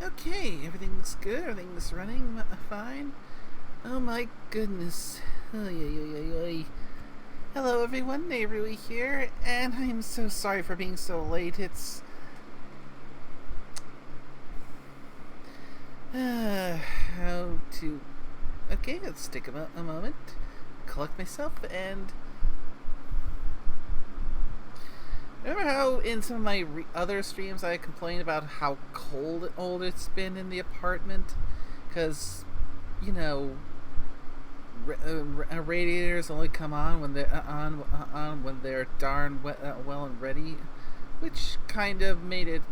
Okay, everything's good. Everything's running fine. Oh my goodness. Oy, oy, oy, oy. Hello, everyone. Neighborly here, and I'm so sorry for being so late. It's how to. Okay, let's take a moment, collect myself, and remember how in some of my other streams I complained about how old it's been in the apartment? Because, you know, radiators only come on when they're on when they're darn well and ready, which kind of made it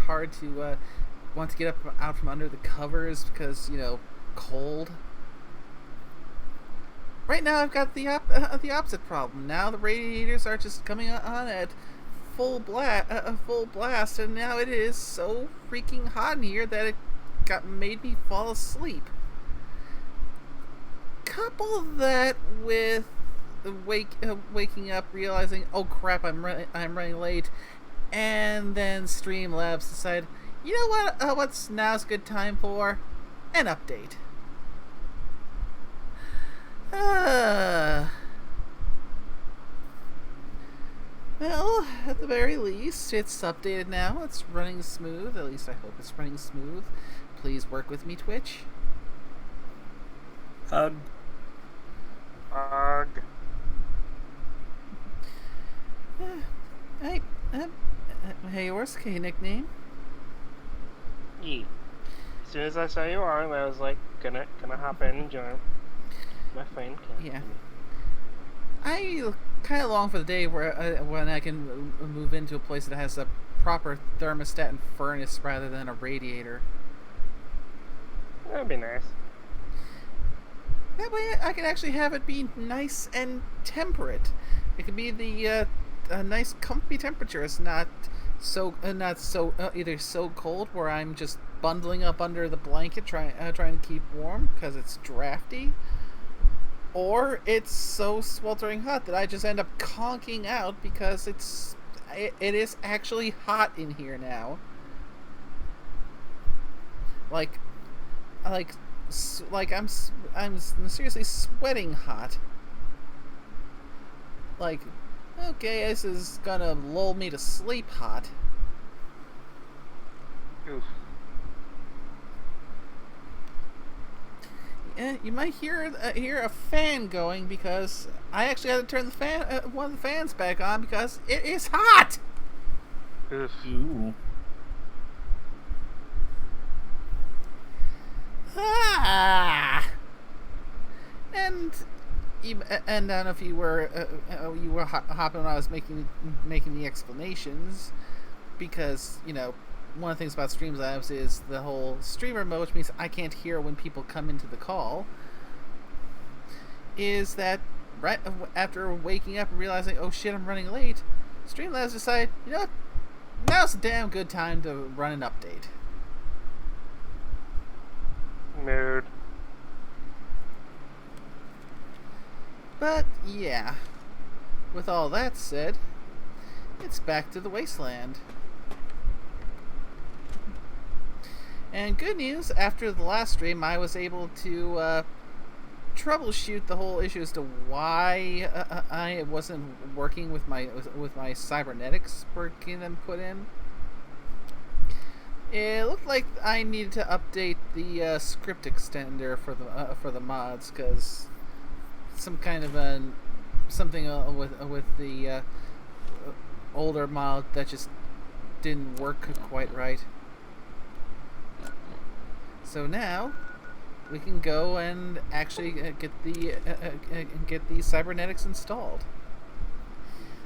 hard to want to get out from under the covers because, you know, cold. Right now, I've got the opposite problem. Now the radiators are just coming on at full blast, and now it is so freaking hot in here that it made me fall asleep. Couple that with waking up, realizing, oh crap, I'm running late, and then Streamlabs decide, you know what? What's now's a good time for an update. Well, at the very least, it's updated now. It's running smooth. At least I hope it's running smooth. Please work with me, Twitch. Hug. Hey, yours, okay, nickname? Yeah. As soon as I saw you on, I was like, gonna hop in and join. My friend came. Yeah. I kind of long for the day where when I can move into a place that has a proper thermostat and furnace rather than a radiator. That'd be nice. That way I can actually have it be nice and temperate. It can be the nice, comfy temperature. It's not so either so cold where I'm just bundling up under the blanket trying to keep warm because it's drafty, or it's so sweltering hot that I just end up conking out because it is actually hot in here now. Like I'm seriously sweating hot. Like, okay, this is gonna lull me to sleep hot. Oof. Yeah, you might hear a fan going because I actually had to turn the one of the fans back on because it is hot. Oof. Ooh. And I don't know if you were hopping when I was making the explanations, because, you know, one of the things about Streamlabs is the whole streamer mode, which means I can't hear when people come into the call. Is that right after waking up and realizing, oh shit, I'm running late, Streamlabs decided, you know what, now's a damn good time to run an update. Mood. But yeah, with all that said, it's back to the Wasteland. And good news, after the last stream, I was able to troubleshoot the whole issue as to why I wasn't working with my cybernetics working and put in. It looked like I needed to update the script extender for the mods, because some kind of something with the older mod that just didn't work quite right. So now we can go and actually get the cybernetics installed.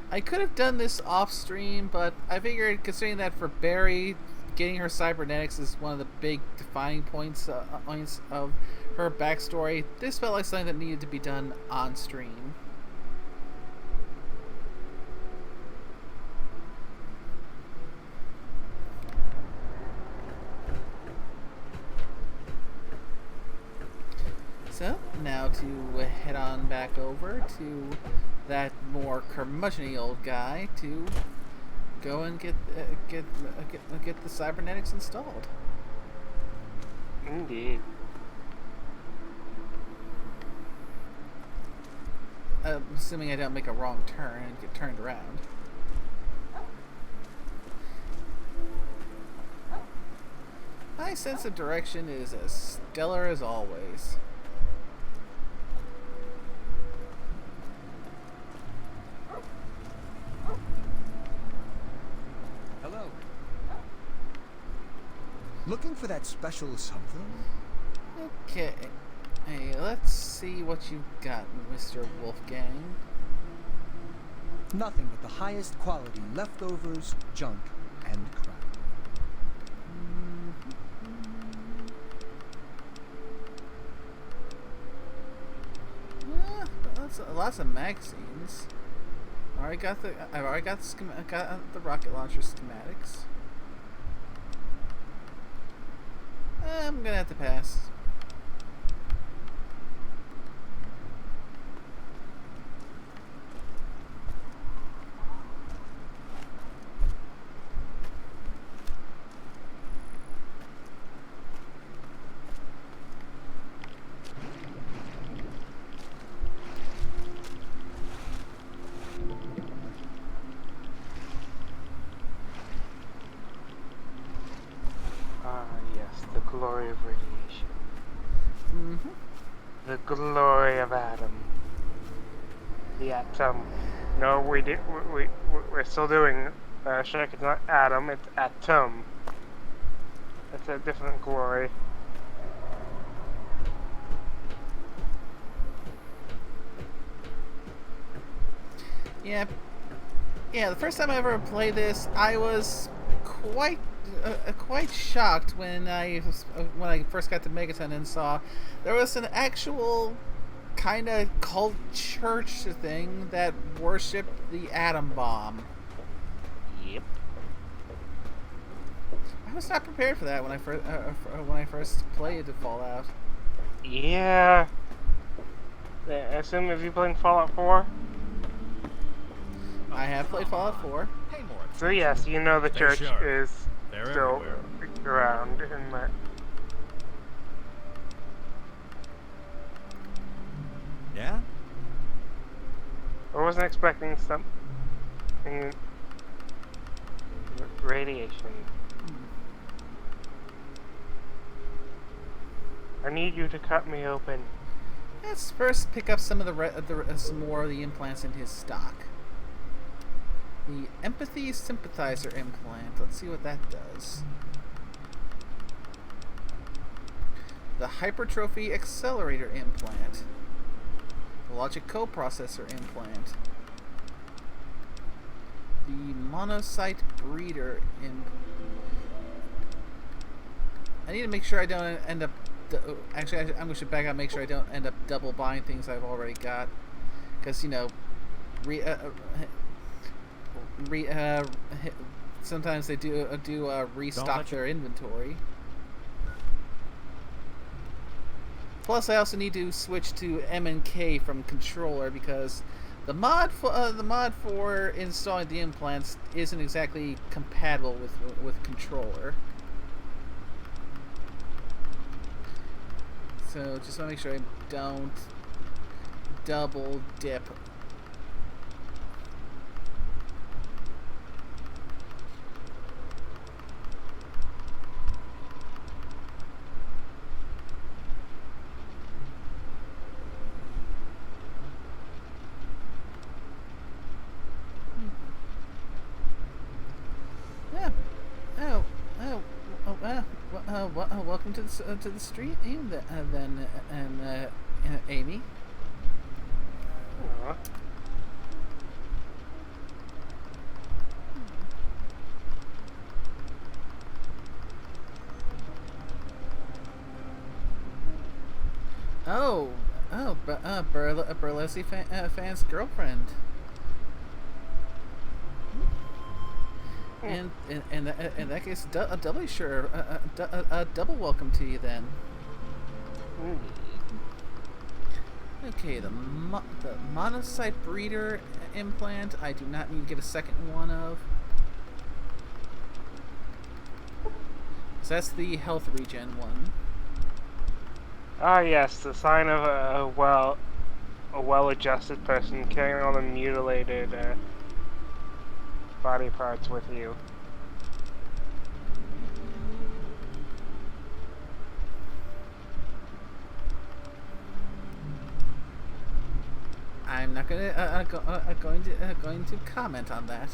I could have done this off stream, but I figured, considering that for Barry, getting her cybernetics is one of the big defining points of her backstory, this felt like something that needed to be done on stream. So, now to head on back over to that more curmudgeon-y old guy to go and get get the cybernetics installed. Indeed. Assuming I don't make a wrong turn and get turned around. My sense of direction is as stellar as always. Hello. Looking for that special something? Okay. Hey, let's see what you've got, Mr. Wolfgang. Nothing but the highest quality leftovers, junk, and crap. Lots of magazines. I've already got the rocket launcher schematics. I'm gonna have to pass. The glory of radiation. Mm-hmm. The glory of atom. The atom. No, we're still doing. Check. It's not atom. It's atom. It's a different glory. Yeah. Yeah. The first time I ever played this, I was quite shocked when I first got to Megaton and saw there was an actual kind of cult church thing that worshipped the atom bomb. Yep. I was not prepared for that when I first played Fallout. Yeah. I assume if you're playing Fallout 4. I have played Fallout 4. So yes, you know the church is They're still everywhere. around in that. Yeah? I wasn't expecting something. Radiation. I need you to cut me open. Let's first pick up some of some more of the implants in his stock. The Empathy Sympathizer implant. Let's see what that does. The Hypertrophy Accelerator implant. The Logic Coprocessor implant. The Monocyte Breeder implant. I need to make sure I don't end up... Actually, I'm going to back up and make sure I don't end up double buying things I've already got. Because, you know... sometimes they do restock their inventory. Plus, I also need to switch to M and K from controller because the mod for installing the implants isn't exactly compatible with controller. So just want to make sure I don't double dip. Welcome to the street, Amy. Aw. Burlesque fan's girlfriend. And in that case, doubly sure, a double welcome to you then. Okay, the Monocyte Breeder implant, I do not need to get a second one of. So that's the health regen one. Ah, yes, the sign of a well-adjusted person carrying all the mutilated body parts with you. I'm not going to comment on that.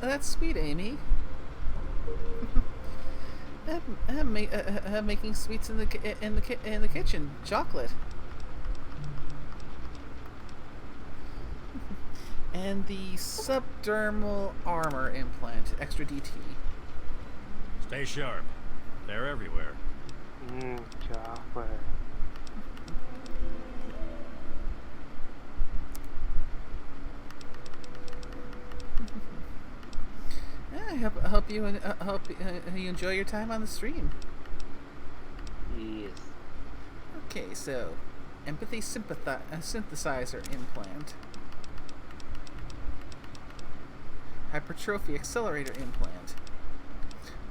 That's sweet, Amy. Making sweets in the kitchen, chocolate. And the subdermal armor implant, extra DT. Stay sharp. They're everywhere. Chocolate. I hope you enjoy your time on the stream. Yes. Okay, so empathy synthesizer implant, hypertrophy accelerator implant,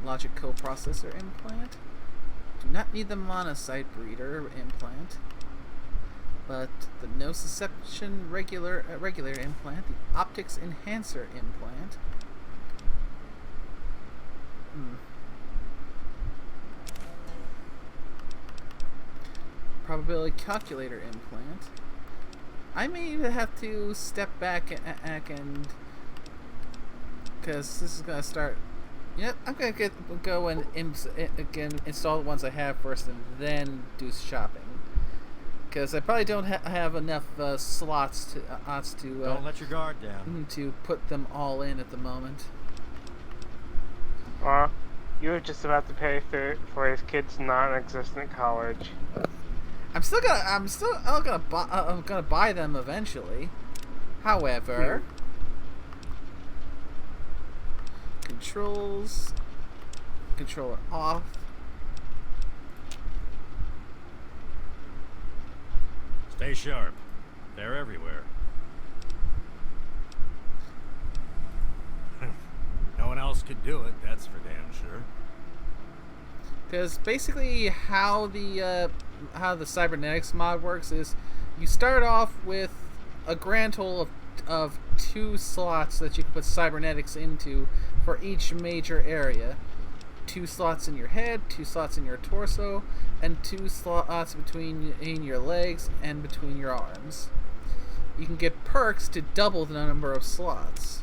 logic coprocessor implant. Do not need the monocyte breeder implant, but the nociception regulator implant, the optics enhancer implant. Probability calculator implant. I may even have to step back and because this is gonna start. Yep, I'm gonna go and install the ones I have first, and then do shopping. Because I probably don't have enough slots to Don't let your guard down. to put them all in at the moment. You were just about to pay for his kid's non-existent college. I'm gonna buy them eventually. However, controller off. Stay sharp. They're everywhere. No one else could do it, that's for damn sure. Because basically how the cybernetics mod works is you start off with a grand total of 2 slots that you can put cybernetics into for each major area. 2 slots in your head, 2 slots in your torso, and 2 slots in your legs and between your arms. You can get perks to double the number of slots.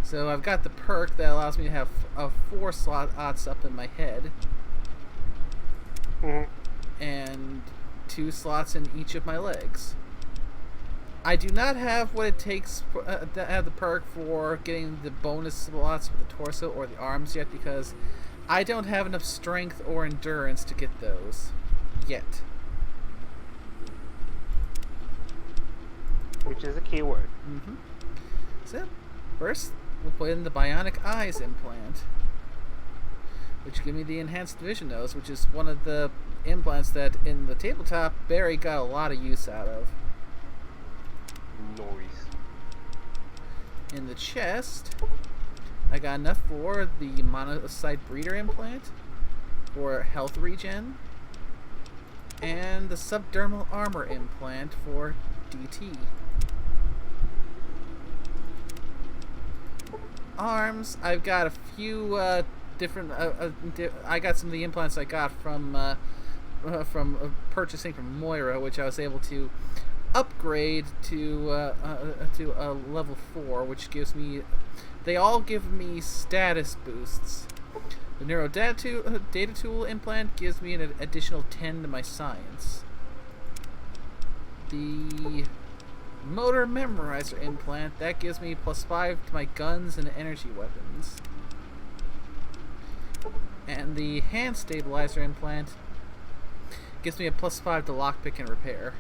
So I've got the perk that allows me to have 4 slots up in my head. And 2 slots in each of my legs. I do not have what it takes to have the perk for getting the bonus slots for the torso or the arms yet, because I don't have enough strength or endurance to get those yet. Which is a keyword. So, first, we'll put in the bionic eyes implant, which give me the enhanced vision nose, which is one of the implants that in the tabletop Barry got a lot of use out of. Noise. In the chest, I got enough for the monocyte breeder implant for health regen, and the subdermal armor implant for DT. Arms, I've got a few different. I got some of the implants I got from purchasing from Moira, which I was able to upgrade to a level 4, which gives me. They all give me status boosts. The Neuro Data Tool implant gives me an additional 10 to my science. The Motor Memorizer implant, that gives me +5 to my guns and energy weapons. And the Hand Stabilizer implant gives me a +5 to lockpick and repair.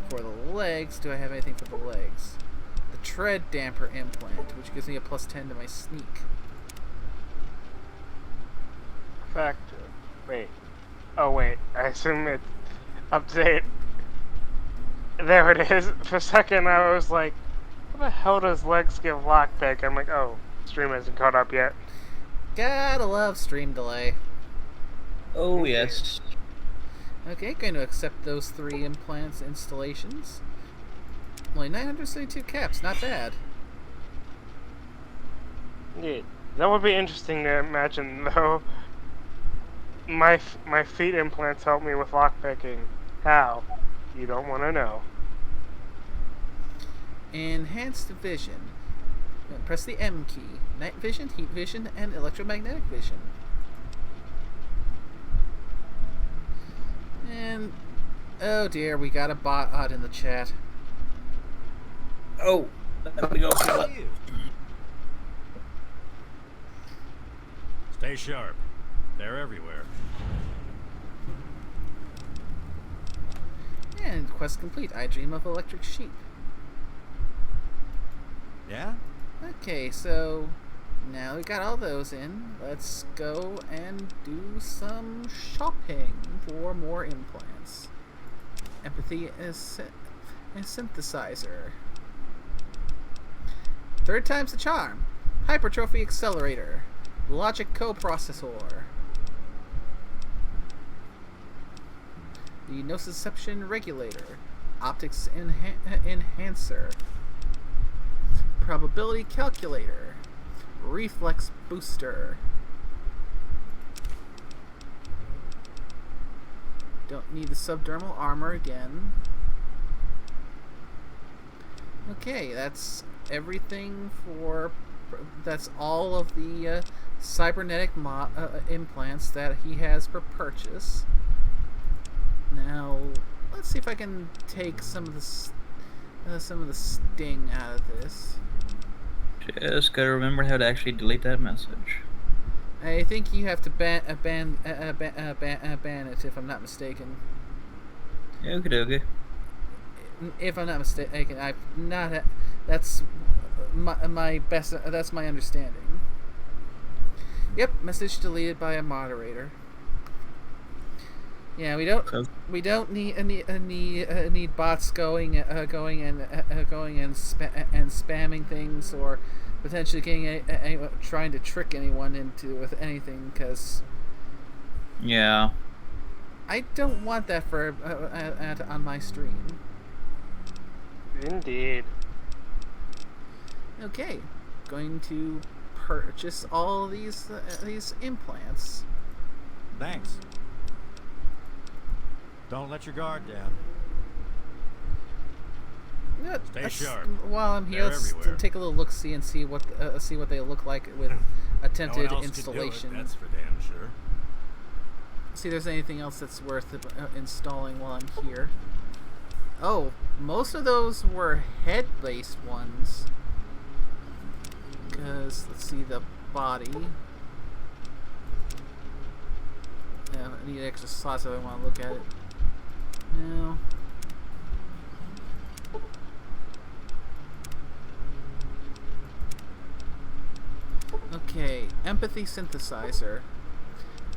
For the legs, do I have anything for the legs? The Tread Damper implant, which gives me a +10 to my sneak. Fact. Wait. Oh wait. I assume it's update. There it is. For a second, I was like, "How the hell does Legs give lockpick?" I'm like, "Oh, stream hasn't caught up yet." Gotta love stream delay. Oh, Okay. yes. Okay, going to accept those 3 implants installations. Only 972 caps, not bad. Yeah, that would be interesting to imagine, though. My feet implants help me with lockpicking. How? You don't want to know. Enhanced vision. Press the M key. Night vision, heat vision, and electromagnetic vision. And oh dear, we got a bot in the chat. Oh, let me go kill it. Stay sharp. They're everywhere. And quest complete. I dream of electric sheep. Yeah? Okay, so now we got all those in. Let's go and do some shopping for more implants. Empathy is a synthesizer. 3rd time's the charm. Hypertrophy accelerator. Logic coprocessor. The nociception regulator. Optics enhancer. Probability calculator. Reflex booster. Don't need the subdermal armor again. Okay, that's everything for... That's all of the cybernetic implants that he has for purchase. Now, let's see if I can take some of the sting out of this. Just gotta remember how to actually delete that message. I think you have to ban it, if I'm not mistaken. Okie dokie. If I'm not mistaken, I've not. That's my best. That's my understanding. Yep, message deleted by a moderator. Yeah, we don't need bots going and spamming things, or potentially getting trying to trick anyone into with anything, because Yeah. I don't want that for on my stream. Indeed. Okay, going to purchase all these implants. Thanks. Don't let your guard down. Yeah, Stay sharp. While I'm here, They're let's everywhere. take a little look see and see what they look like with No attempted one else installation. Could do it, that's for damn sure. See if there's anything else that's worth installing while I'm here. Oh, most of those were head-based ones. Because, let's see, the body. Yeah, I need extra slots if I want to look at it. No. Okay, empathy synthesizer.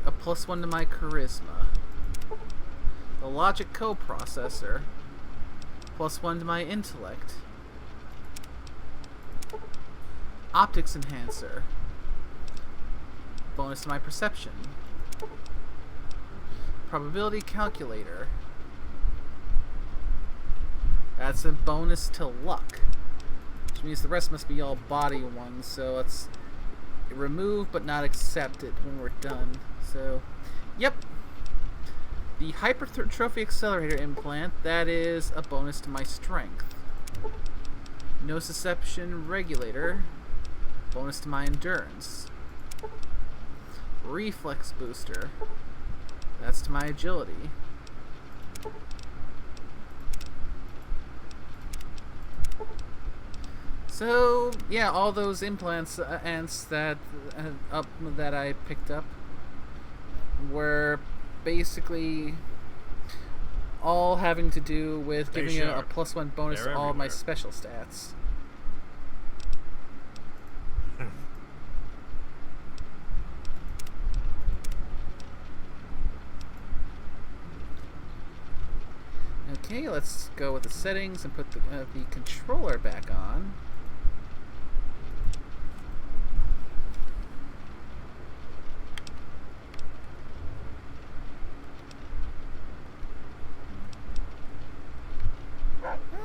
A +1 to my charisma. The logic coprocessor. +1 to my intellect. Optics enhancer. Bonus to my perception. Probability calculator. That's a bonus to luck. Which means the rest must be all body ones, so let's remove but not accept it when we're done. So, yep. The hypertrophy accelerator implant, that is a bonus to my strength. Nociception regulator, bonus to my endurance. Reflex booster, that's to my agility. So yeah, all those implants that I picked up were basically all having to do with Stay giving you a sharp. +1 bonus They're to all of my everywhere. special stats. Okay, let's go with the settings and put the controller back on.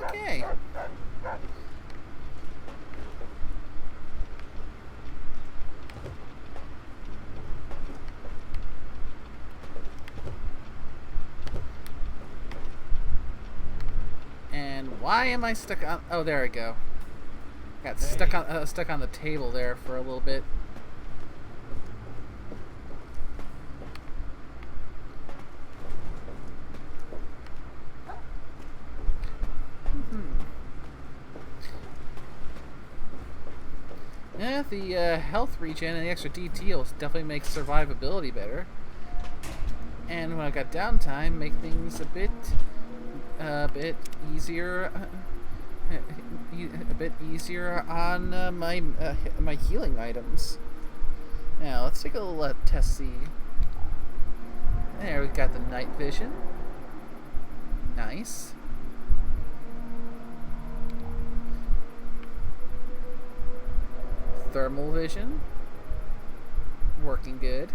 Okay. And why am I stuck on? Oh, there I go. Got stuck on the table there for a little bit. Yeah, the health regen and the extra DT will definitely make survivability better. And when I got downtime, make things a bit easier, on my healing items. Now let's take a little test see. There, we got the night vision. Nice. Thermal vision. Working good.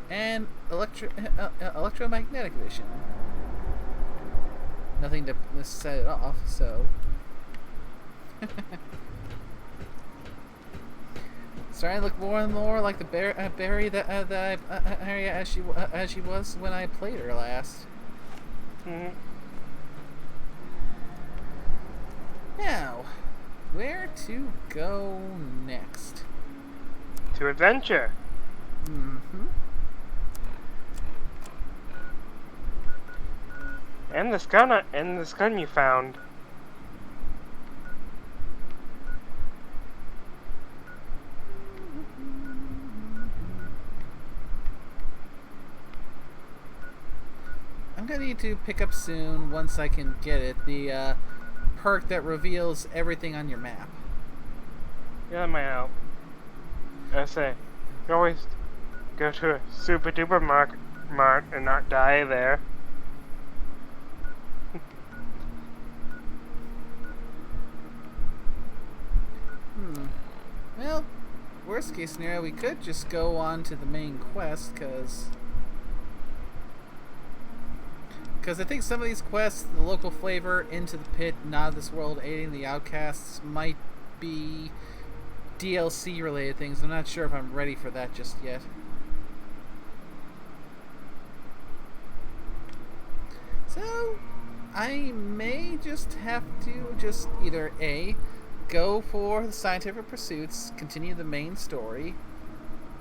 And electromagnetic vision. Nothing to set it off, so. Starting to look more and more like the Barry area as she was when I played her last. Mm-hmm. Now, where to go next? To adventure. Mm-hmm. And this gun you found. I'm gonna need to pick up soon once I can get it. The perk that reveals everything on your map. Yeah, my help. I say, you always go to a super duper mart and not die there. Well, worst case scenario, we could just go on to the main quest, because I think some of these quests, the local flavor, Into the Pit, Not of This World, Aiding the Outcasts, might be DLC related things. I'm not sure if I'm ready for that just yet. So, I may just have to just either A, go for the scientific pursuits, continue the main story,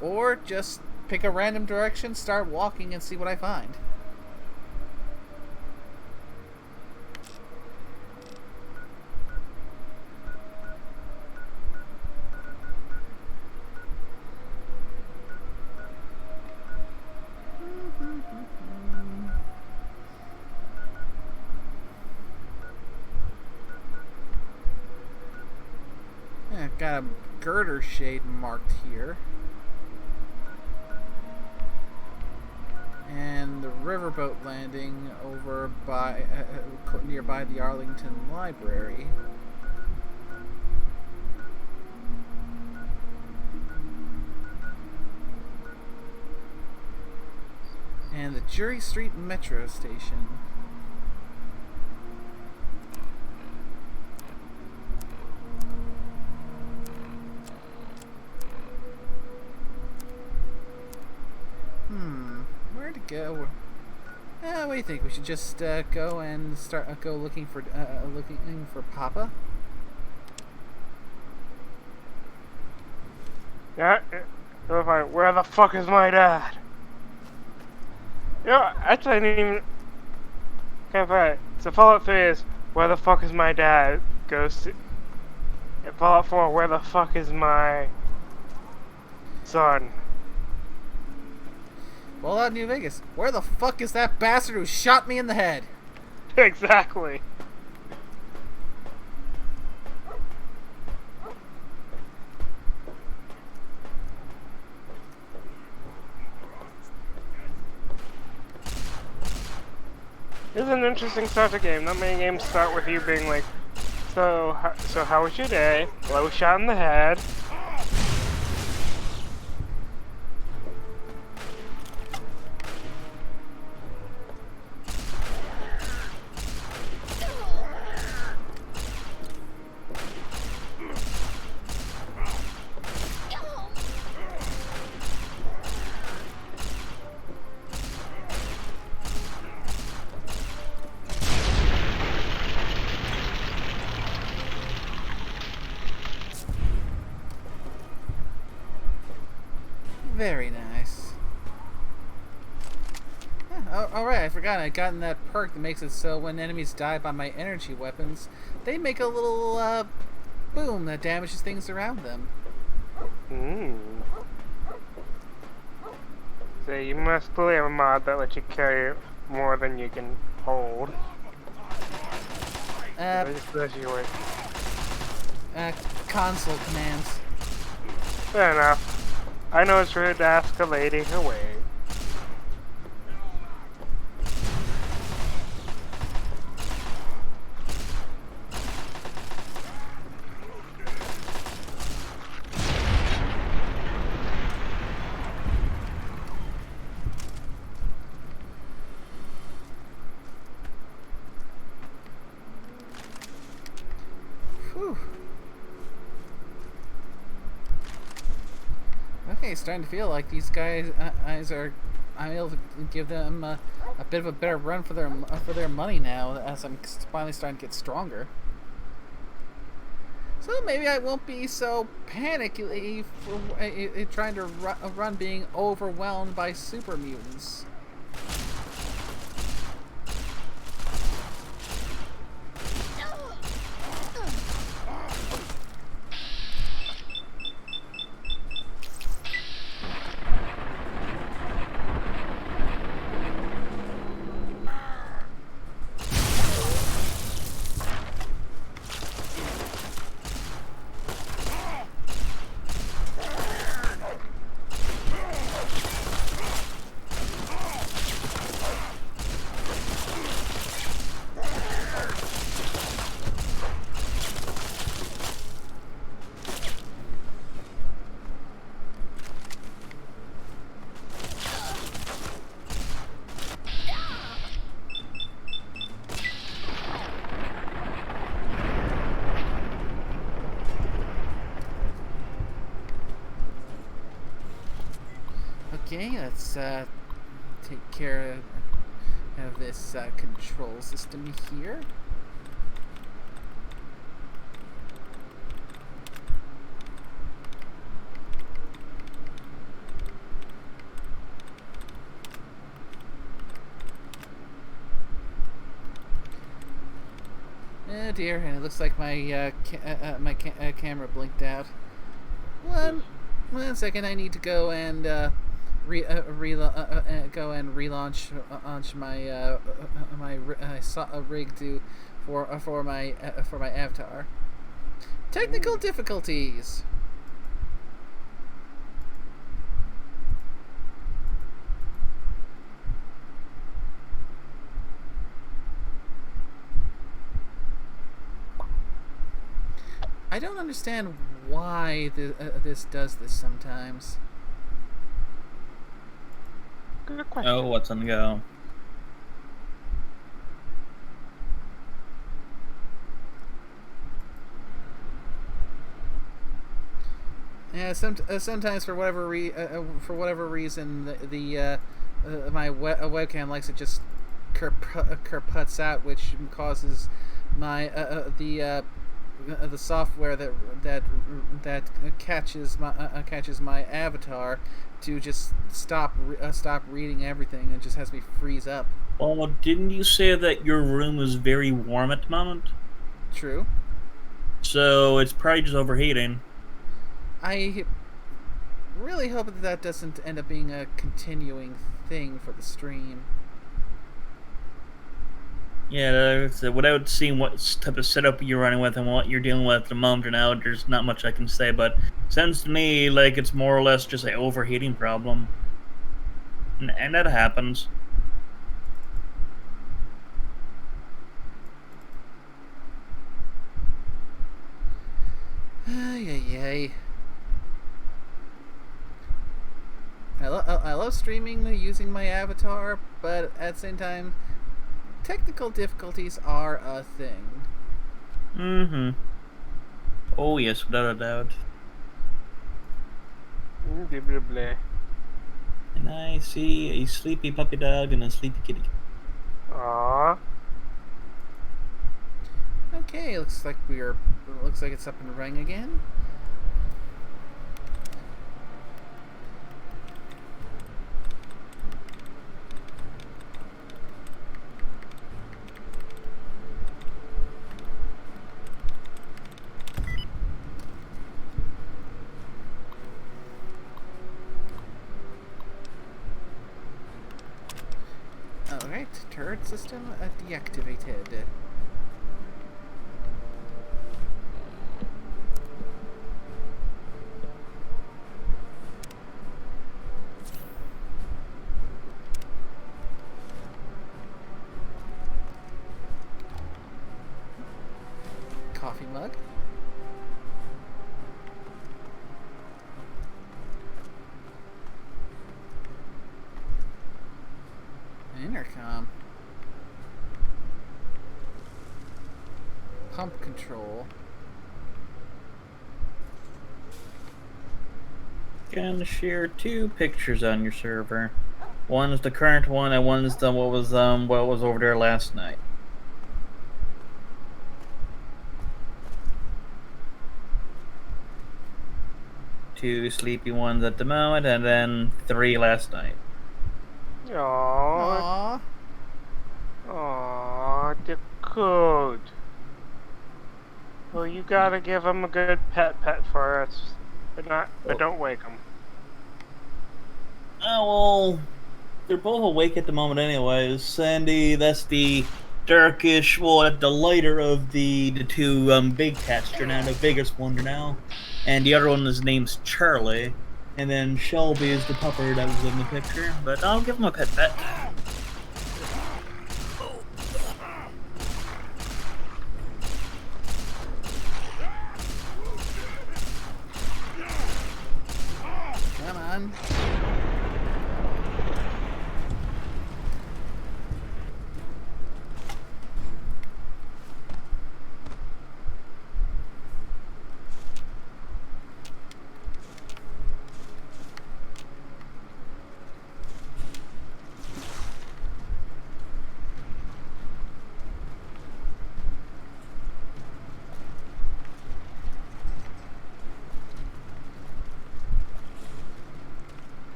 or just pick a random direction, start walking, and see what I find. Yeah, got a girder shade marked here. And the riverboat landing over by nearby the Arlington Library. And the Jury Street Metro Station. Where to go? What do you think? We should just go and start looking for Papa. Yeah. Where the fuck is my dad? You know, actually, I didn't even. Can't find it. So Fallout 3 is where the fuck is my dad? Goes to. And Fallout 4, where the fuck is my son? Fallout New Vegas. Where the fuck is that bastard who shot me in the head? Exactly. This is an interesting start to game. Not many games start with you being like, so how was your day? Low shot in the head. Very nice. Alright, I forgot I'd gotten that perk that makes it so when enemies die by my energy weapons, they make a little, boom that damages things around them. So you must play a mod that lets you carry more than you can hold. Console commands. Fair enough. I know it's rude to ask a lady her way. Whew. Okay, it's starting to feel like these guys are. I'm able to give them a bit of a better run for their money now, as I'm finally starting to get stronger. So maybe I won't be so panicky for trying to run being overwhelmed by super mutants. Okay, let's take care of this control system here. Oh dear, and it looks like my camera blinked out. One second, I need to go and relaunch launch my rig for my avatar. Technical difficulties. I don't understand why this does this sometimes. Good question. Oh, what's on the go? Yeah, sometimes for whatever reason my webcam likes to just kerputs out, which causes my the software that catches my avatar to just stop reading everything and just has me freeze up. Well, didn't you say that your room is very warm at the moment? True. So it's probably just overheating. I really hope that doesn't end up being a continuing thing for the stream. Yeah, without seeing what type of setup you're running with and what you're dealing with at the moment now, there's not much I can say, but it sounds to me like it's more or less just an overheating problem. And that happens. streaming using my avatar, but at the same time, technical difficulties are a thing. Mm-hmm. Oh yes, without a doubt. Indubitably. And I see a sleepy puppy dog and a sleepy kitty. Aww. Okay, looks like it's up and running again. Alright, turret system deactivated. Coffee mug. Intercom. Pump control. Can share 2 pictures on your server. One is the current one, and one is the what was over there last night. 2 sleepy ones at the moment, and then 3 last night. Aww. Aww. Aww, the code. Well, you gotta give him a good pet for us, but don't wake him. Oh well, they're both awake at the moment, anyways. Sandy, that's the darkish, the lighter of the 2 big cats. They're now the biggest one now, and the other one is name's Charlie, and then Shelby is the pupper that was in the picture. But I'll give him a pet. Come on.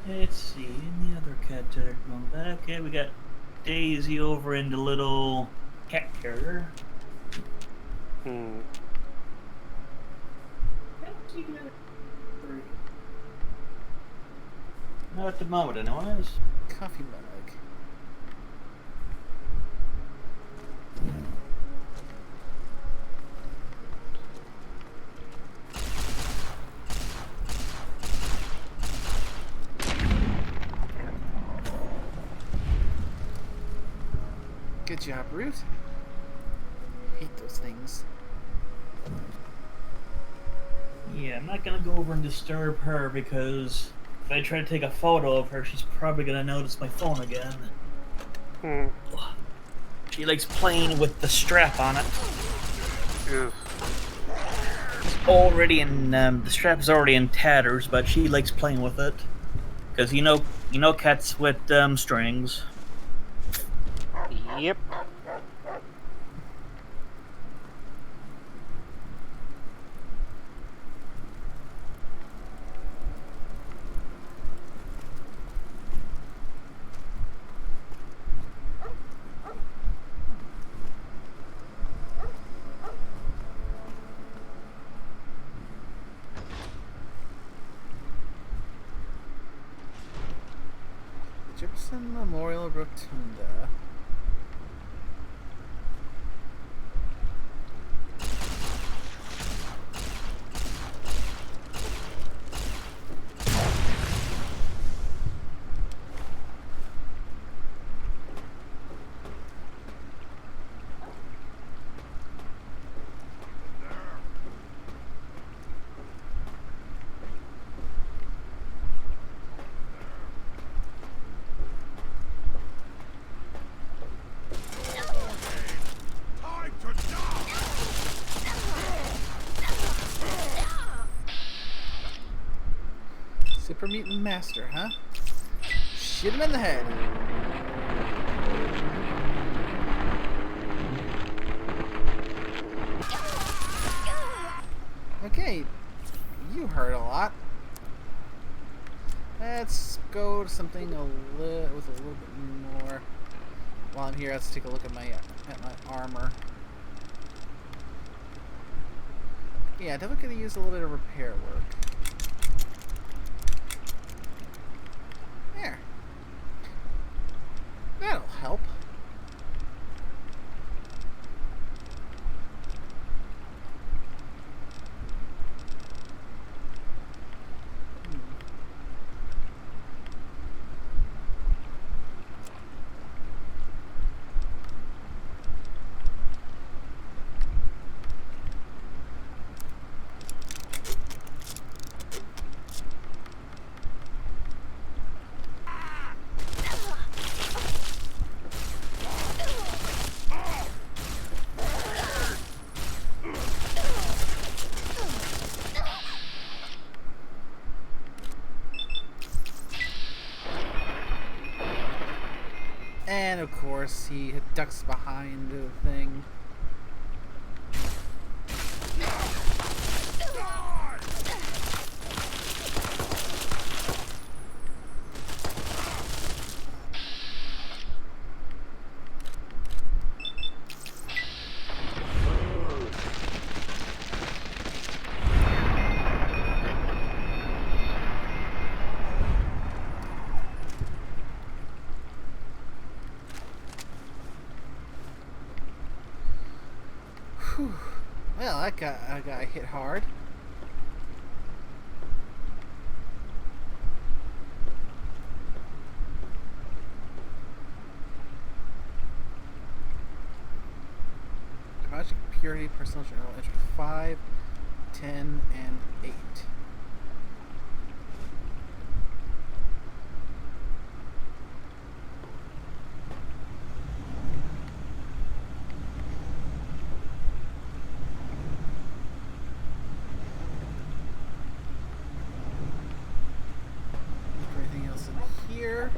Let's see, any other cats that are going back? Okay, we got Daisy over in the little cat carrier. Not at the moment, anyways. Coffee mug. Good job, Root. Hate those things. Yeah, I'm not gonna go over and disturb her because if I try to take a photo of her, she's probably gonna notice my phone again. She likes playing with the strap on it. It's already in the strap is already in tatters, but she likes playing with it because you know cats with strings. Yep. Jefferson Memorial Rotunda. Super Mutant Master, huh? Shoot him in the head. Okay, you hurt a lot. Let's go to something with a little bit more. While I'm here, let's take a look at my armor. Yeah, definitely could use a little bit of repair work. There. That'll help. And of course, he ducks behind the thing. Whew. Well, I got hit hard. Project Purity Personal Journal Entry 5, 10, and 8. Anything else in here?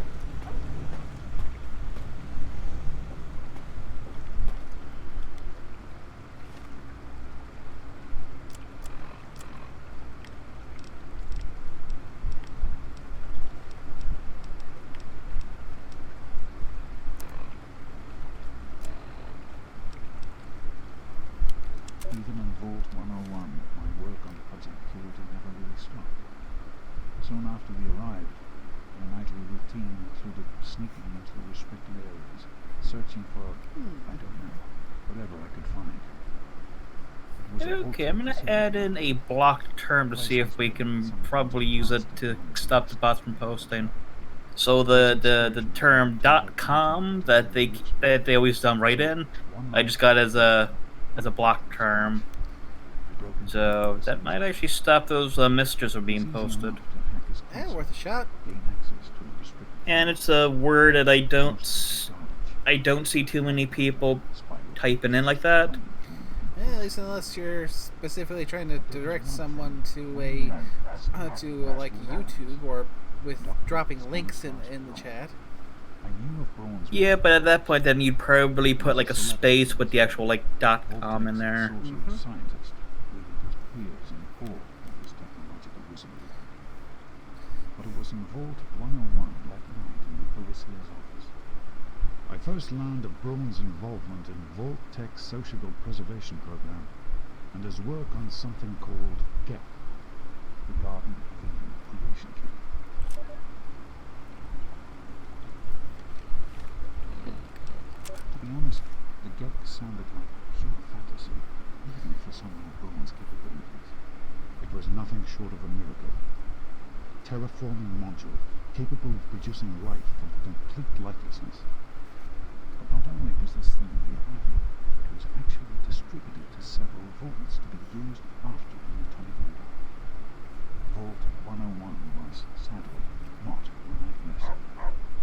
Even in Vault 101, my work on Project Purity never really stopped. Soon after we arrived, our nightly routine included sneaking into the restricted areas, searching for, I don't know, whatever I could find. It was a Okay, I'm gonna add in a blocked term to see if we can probably use it to stop the bots from posting. So the term .com that they always write in, I just got as a block term. So that might actually stop those messages from being posted. Eh, worth a shot. And it's a word that I don't see too many people typing in like that. At least unless you're specifically trying to direct someone to a like YouTube or with dropping links in the chat. Yeah, but at that point, then you'd probably put like a space with the actual like .com in there. But it was in Vault 101 that night in the overseer's office. I first learned of Braun's involvement in Vault Tech's sociable preservation program and his work on something called GEP, the Garden of Eden Creation Kit. To be honest, the GEP sounded like pure fantasy, even for someone of Braun's capabilities. It was nothing short of a miracle. Terraforming module capable of producing life from complete lifelessness. But not only was this thing reliable, it was actually distributed to several vaults to be used after in the 20th. Vault 101 was, sadly, not one I'd missed.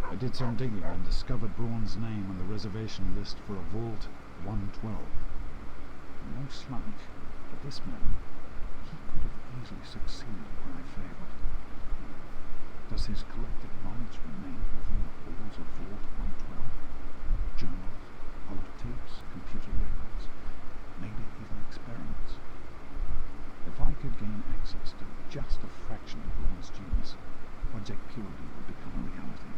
I did some digging and discovered Braun's name on the reservation list for a Vault 112. No slouch, but this man, he could have easily succeeded where I failed. Does his collected knowledge remain within the halls of Vault 112? Journals, holotapes, computer records, maybe even experiments. If I could gain access to just a fraction of Bourne's genius, Project Purity would become a reality.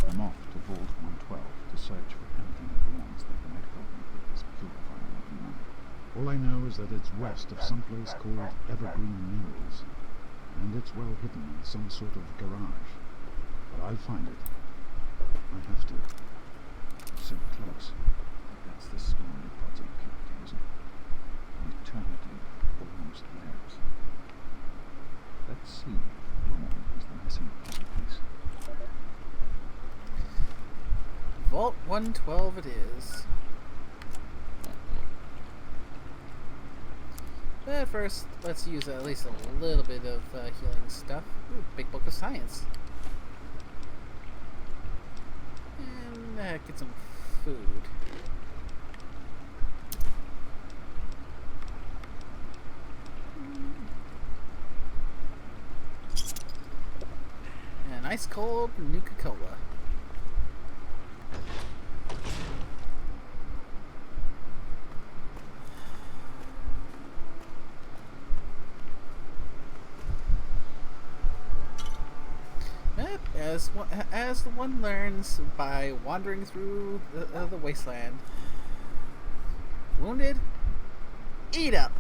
I'm off to Vault 112 to search for anything of Bourne's that might help me with this purifier of money. All I know is that it's west of some place called Evergreen Mills, and it's well hidden in some sort of garage. But I'll find it. I have to. So close. That's the story of Project Purity, isn't it? An eternity almost theirs. Let's see if Bourne is the missing puzzle piece. Vault 112 it is. But first, let's use at least a little bit of healing stuff. Ooh, big book of science. And get some food. And ice cold Nuka-Cola. As one learns by wandering through the wasteland. Wounded? Eat up!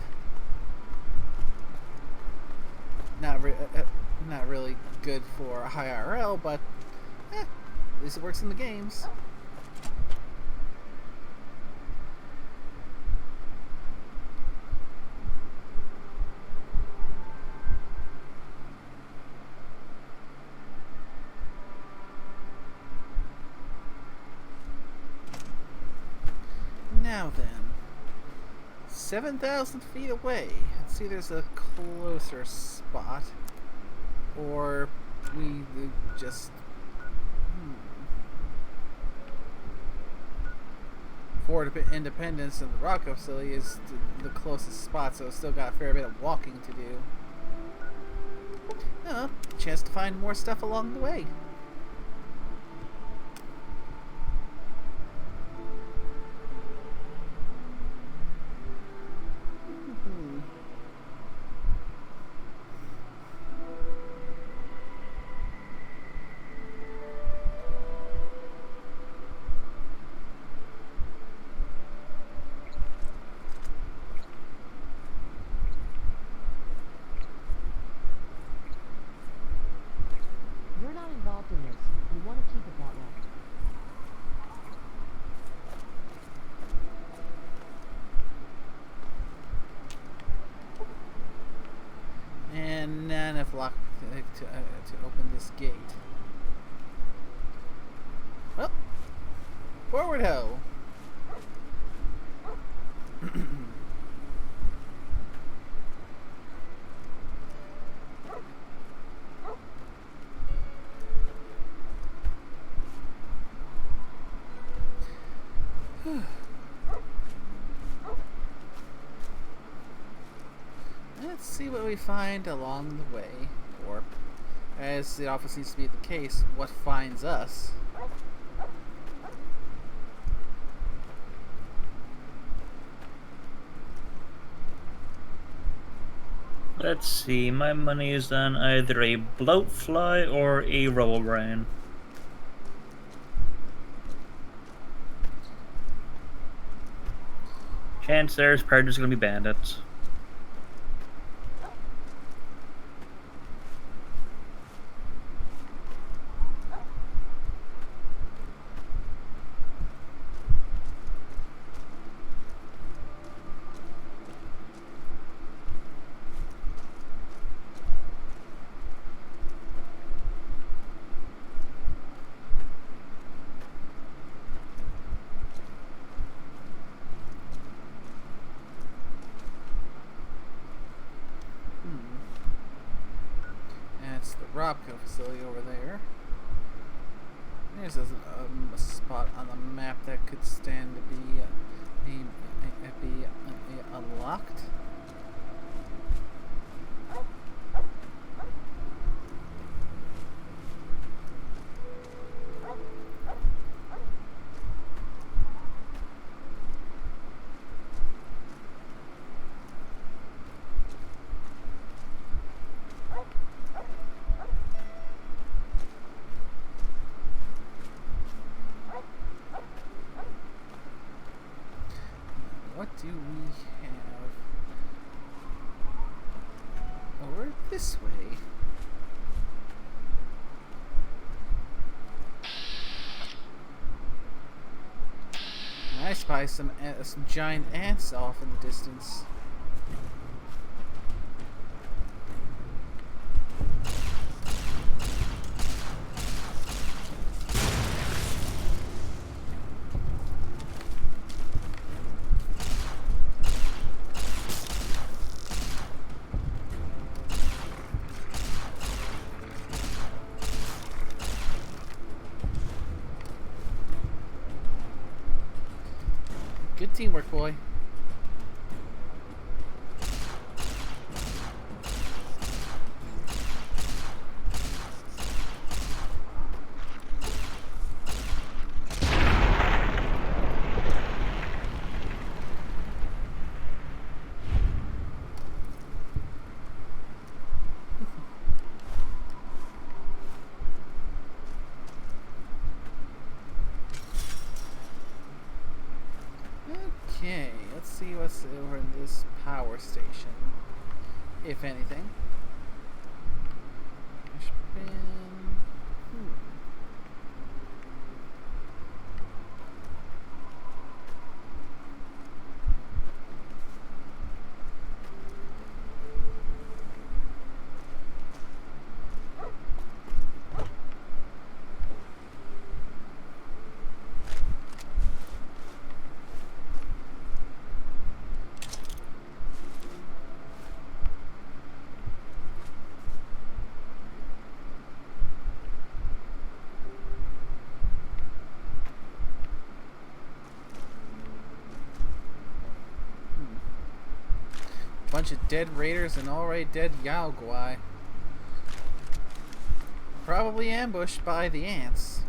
Not really good for high IRL, but at least it works in the games. Now then, 7,000 feet away. Let's see, there's a closer spot, or we just Fort Independence and the Rock facility is the closest spot, so it's still got a fair bit of walking to do. Chance to find more stuff along the way. You're not involved in this. You want to keep it that way. And not enough lock to open this gate. Well, forward ho! Let's see what we find along the way, or, as it often seems to be the case, what finds us. Let's see, my money is on either a bloatfly or a rubble brain. Chance there's predators gonna be bandits. That's the Robco facility over there. There's a spot on the map that could stand to be unlocked. this way. I spy some giant ants off in the distance. Good teamwork, boy. Okay, let's see what's over in this power station, if anything. There's been... bunch of dead raiders and already dead Yao Guai. Probably ambushed by the ants.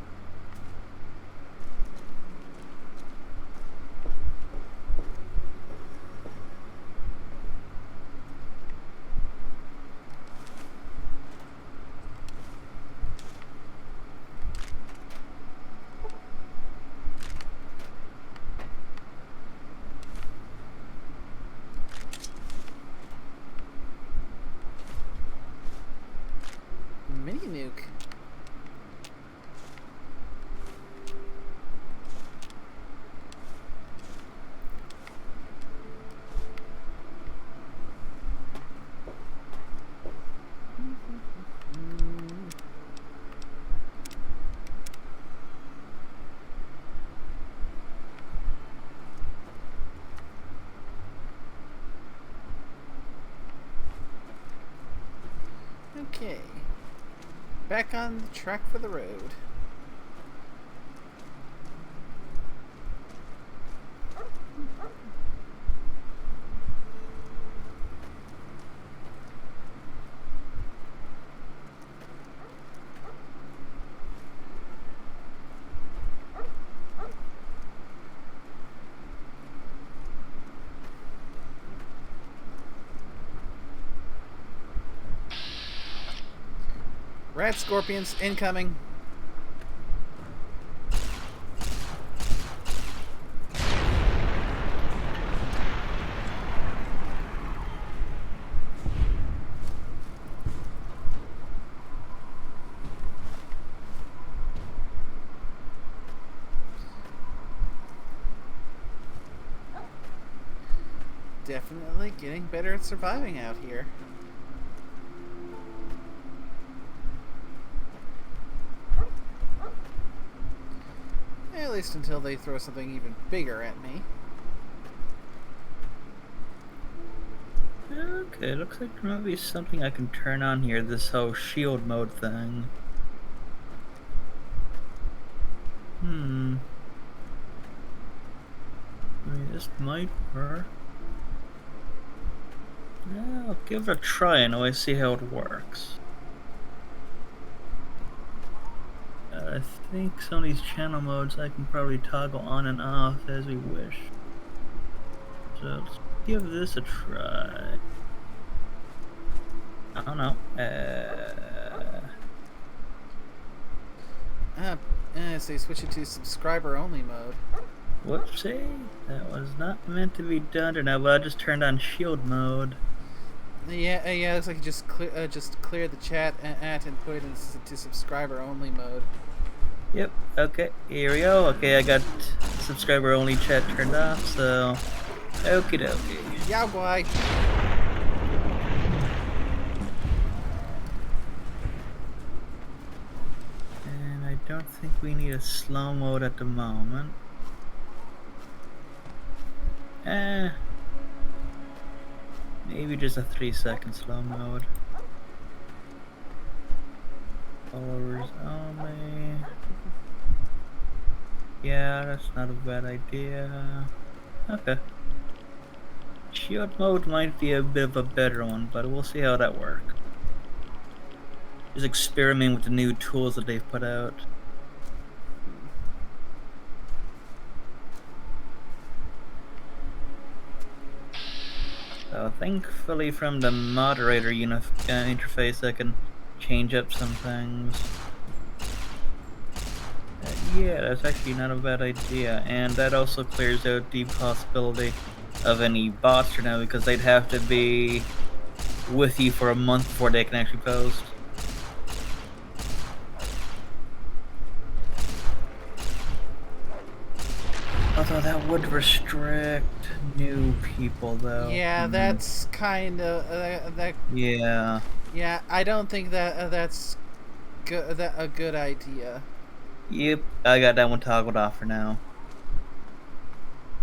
Mini nuke. Okay. Back on the track for the road. Rat scorpions incoming. Definitely getting better at surviving out here. At least until they throw something even bigger at me. Okay, looks like there might be something I can turn on here, this whole shield mode thing. I mean, this might work. Yeah, I'll give it a try and always see how it works. I think some of these channel modes I can probably toggle on and off as we wish. So let's give this a try. I don't know. So you switch it to subscriber only mode. Whoopsie. That was not meant to be done or now, but I just turned on shield mode. Yeah. Looks like you just cleared the chat and put it into subscriber only mode. Yep. Okay. Here we go. Okay, I got subscriber only chat turned off. So, okie dokie. Yeah, boy. And I don't think we need a slow mode at the moment. Maybe just a 3-second slow mode. Followers only. Yeah, that's not a bad idea. Okay. Shield mode might be a bit of a better one, but we'll see how that works. Just experiment with the new tools that they've put out. So thankfully from the moderator interface I can change up some things. Yeah, that's actually not a bad idea, and that also clears out the possibility of any bots for now, because they'd have to be with you for a month before they can actually post. Although that would restrict new people, though. Yeah, that's kind of that. Yeah. Yeah, I don't think that's a good idea. Yep, I got that one toggled off for now.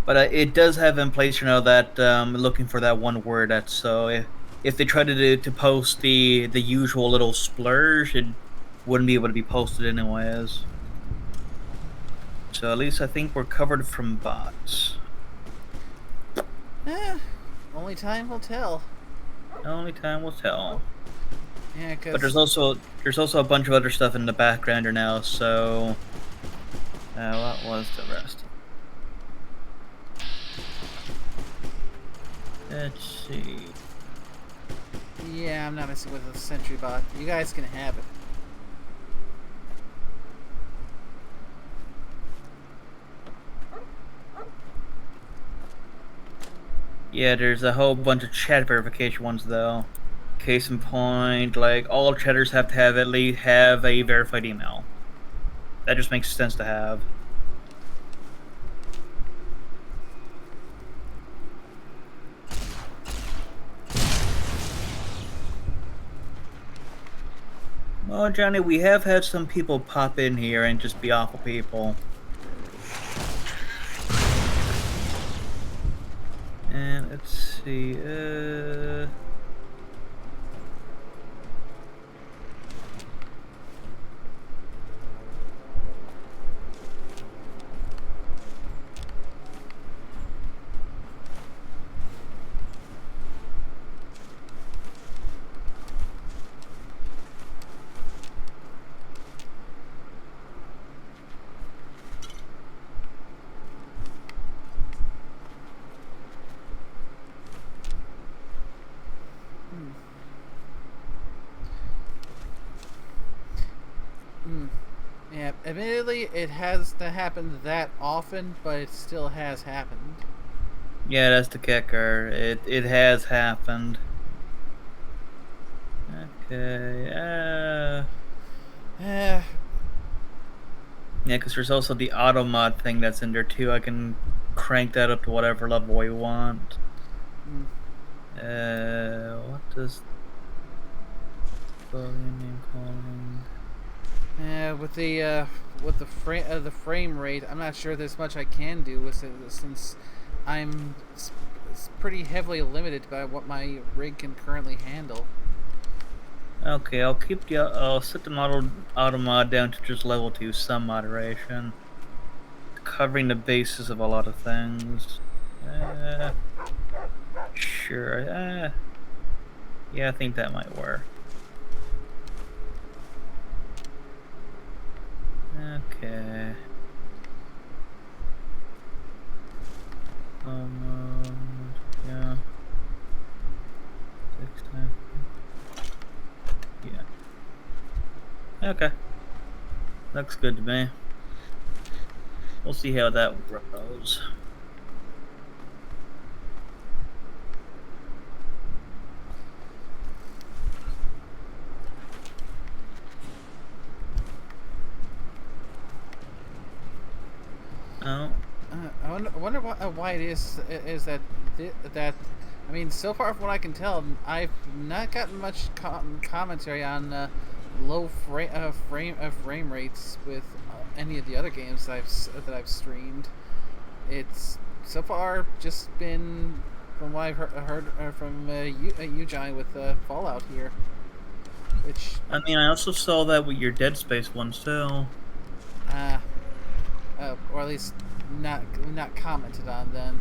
But it does have in place, that looking for that one word. That's so if they try to post the usual little splurge, it wouldn't be able to be posted anyways. So at least I think we're covered from bots. Only time will tell. Only time will tell. Yeah, But there's also a bunch of other stuff in the background now. So what was the rest? Let's see. Yeah, I'm not messing with the sentry bot. You guys can have it. Yeah, there's a whole bunch of chat verification ones though. Case in point, like all chatters have to have at least have a verified email. That just makes sense to have. Well, Johnny, we have had some people pop in here and just be awful people. And let's see, Yeah, admittedly, it hasn't happened that often, but it still has happened. yeah, that's the kicker. It has happened. Okay, Eh, yeah, because there's also the auto mod thing that's in there too. I can crank that up to whatever level we want. What does name calling? with the frame rate, I'm not sure there's much I can do with it, since I'm pretty heavily limited by what my rig can currently handle. Okay, I'll set the auto mod down to just level 2, some moderation, covering the basis of a lot of things. Sure. Yeah, I think that might work. Okay. Yeah. 6 times. Yeah. Okay. Looks good to me. We'll see how that goes. Oh. I wonder why it is that that. I mean, so far from what I can tell, I've not gotten much commentary on low frame rates with any of the other games that I've streamed. It's so far just been from what I've heard from you, Johnny, with Fallout here, which I mean, I also saw that with your Dead Space ones too. or at least not commented on then.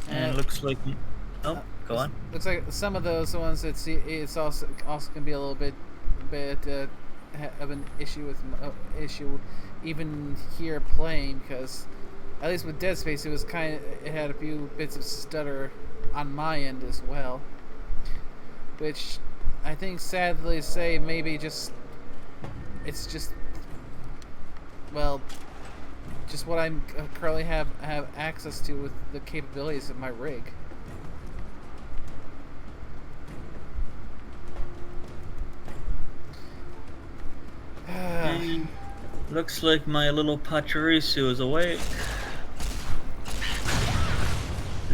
And it looks like. Oh, go on. Looks like some of those ones it's also gonna be a little bit of an issue with issue even here playing, because at least with Dead Space it had a few bits of stutter on my end as well, which I think sadly to say maybe just what I currently have access to with the capabilities of my rig. Looks like my little Pachirisu is awake.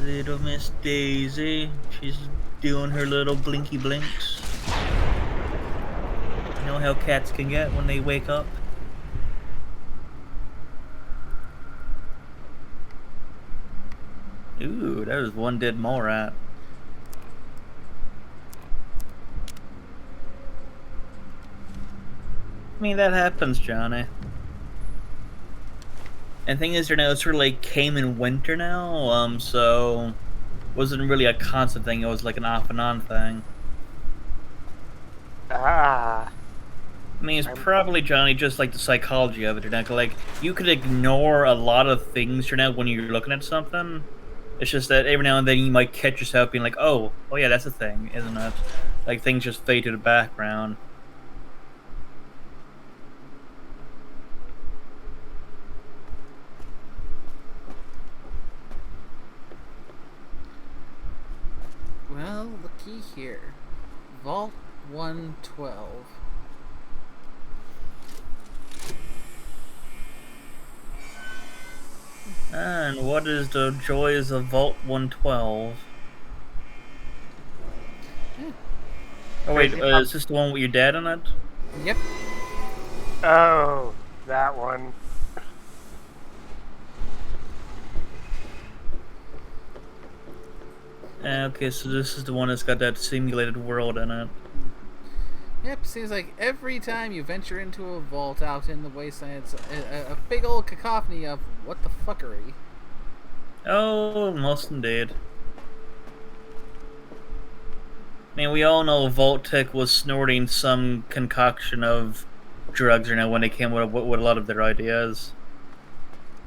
Little Miss Daisy. She's doing her little blinky blinks. You know how cats can get when they wake up? Ooh, that was one dead mole rat. I mean, that happens, Johnny. And thing is, now it sort of like came in winter now, so wasn't really a constant thing. It was like an off and on thing. Ah. I mean, it's probably, Johnny, just like the psychology of it, you know? Like, you could ignore a lot of things, you know, when you're looking at something. It's just that every now and then you might catch yourself being like, oh yeah, that's a thing, isn't it? Like, things just fade to the background. Well, looky here. Vault 112. And what is the joys of Vault 112? Oh wait, is this the one with your dad in it? Yep. Oh, that one. Okay, so this is the one that's got that simulated world in it. Yep, seems like every time you venture into a vault out in the Wastelands, a big old cacophony of what the fuckery. Oh, most indeed. I mean, we all know Vault Tech was snorting some concoction of drugs, you know, when they came with a lot of their ideas.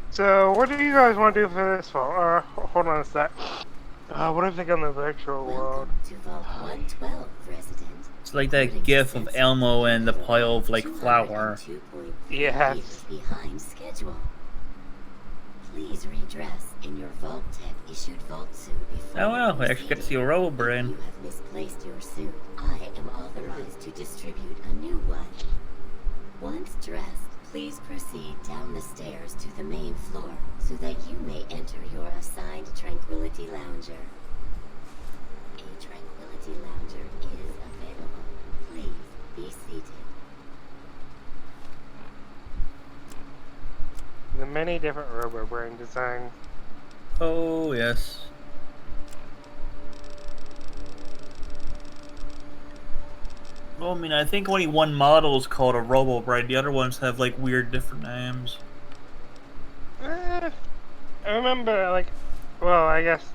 So, what do you guys want to do for this fall? Hold on a sec. What if they go in the virtual world? To Vault 112, resident. It's like that gif of Elmo and the pile of, like, flour. Yes. Years behind schedule. Please redress in your Vault Tech issued Vault suit before. Oh well, we actually get to see a robo brain. You have misplaced your suit. I am authorized to distribute a new one. Once dressed, please proceed down the stairs to the main floor so that you may enter your assigned Tranquility Lounger. A Tranquility Lounger is available. Please be seated. The many different Robo Brain designs. Oh, yes. Well, I mean, I think only one model is called a Robo Brain. The other ones have, like, weird different names. I remember, like, well, I guess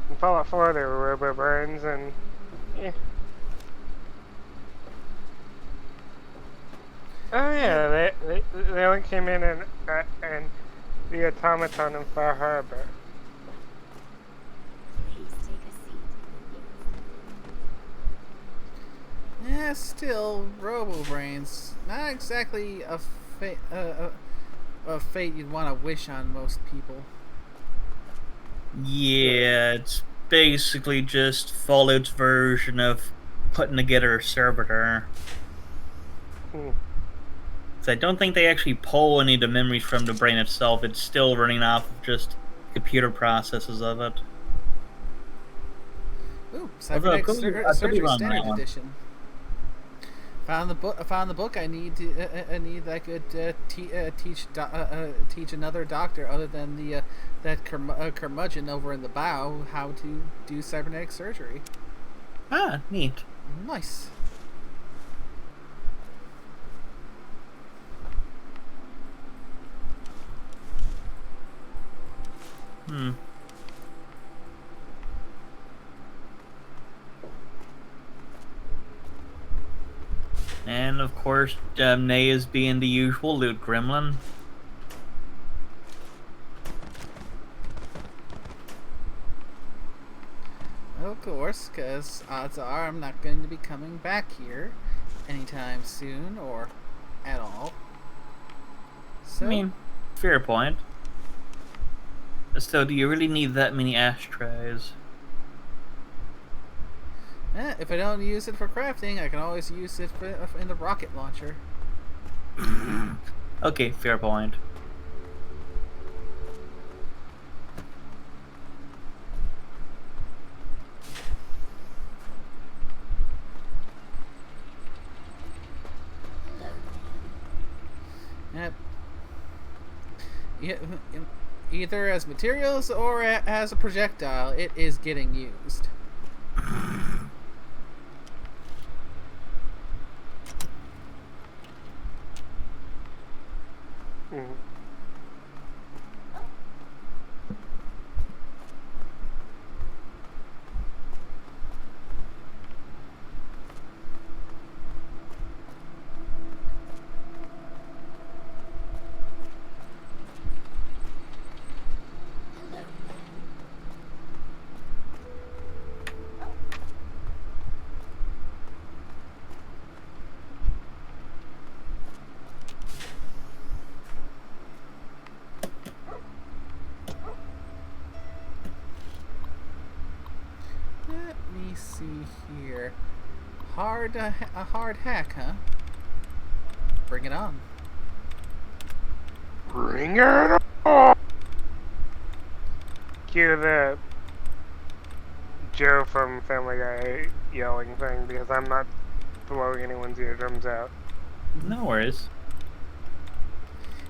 in Fallout 4 there were Robo Brains, and yeah. Oh yeah, they only came in and the automaton in Far Harbor. Please take a seat. Yeah, still, Robo Brains. Not exactly a fate you'd want to wish on most people. Yeah, it's basically just Fallout's version of putting together a servitor. So I don't think they actually pull any of the memories from the brain itself. It's still running off of just computer processes of it. Ooh, Although I cybernetic could be surgery wrong on standard that one. edition. Found the book. I found the book. I need that could teach another doctor other than that curmudgeon over in the bow how to do cybernetic surgery. Ah, neat. Nice. Hmm. And of course, Nay is being the usual loot gremlin. Of course, because odds are I'm not going to be coming back here anytime soon or at all. So, I mean, fair point. So, do you really need that many ashtrays? if I don't use it for crafting, I can always use it in the rocket launcher. Okay, fair point. Yep. Yeah, either as materials or as a projectile, it is getting used. Mhm. Let me see here. A hard hack, huh? Bring it on. Bring it on! Cue the Joe from Family Guy yelling thing because I'm not blowing anyone's eardrums out. No worries.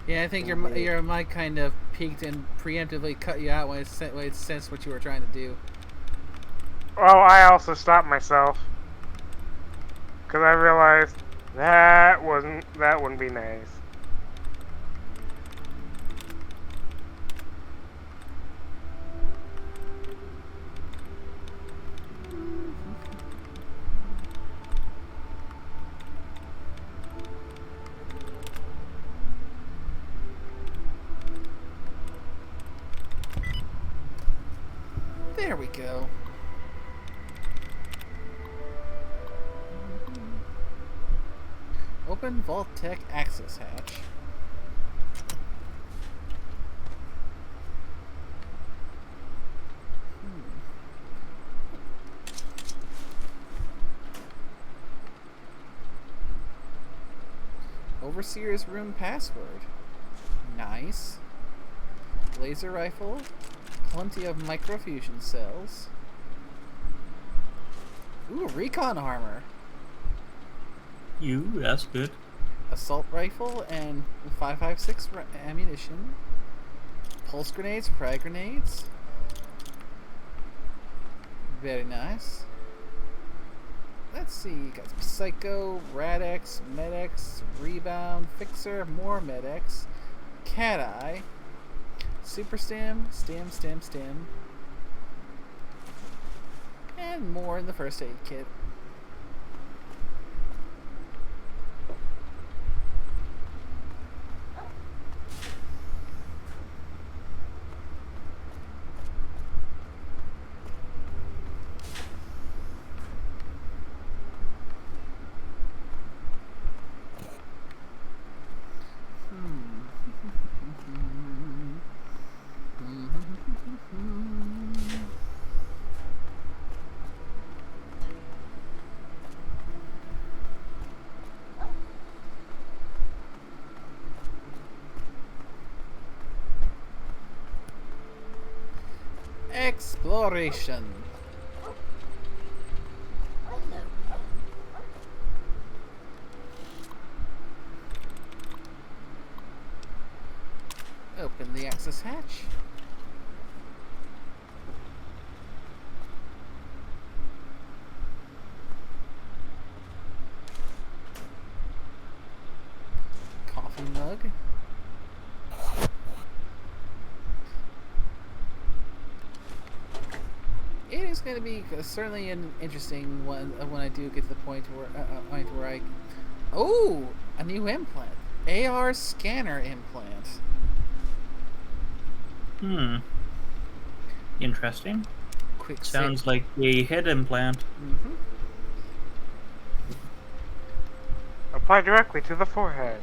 Yeah, I think your mic kind of peaked and preemptively cut you out when it sensed what you were trying to do. Oh, I also stopped myself because I realized that wouldn't be nice. There we go. Open Vault Tech access hatch. Overseer's room password. Nice. Laser rifle. Plenty of microfusion cells. Ooh, recon armor. That's good. Assault rifle and 5.56 ammunition. Pulse grenades, frag grenades. Very nice. Let's see, got Psycho, Radex, Medex, Rebound, Fixer, more Medex, Cat Eye, Super Stim, Stim, and more in the first aid kit. Exploration. Hello. Open the access hatch. Coffee mug. It is going to be certainly an interesting one when I do get to the point where I. Oh, a new implant. AR scanner implant. Interesting. Quick Sounds like a head implant. Mm-hmm. Apply directly to the forehead.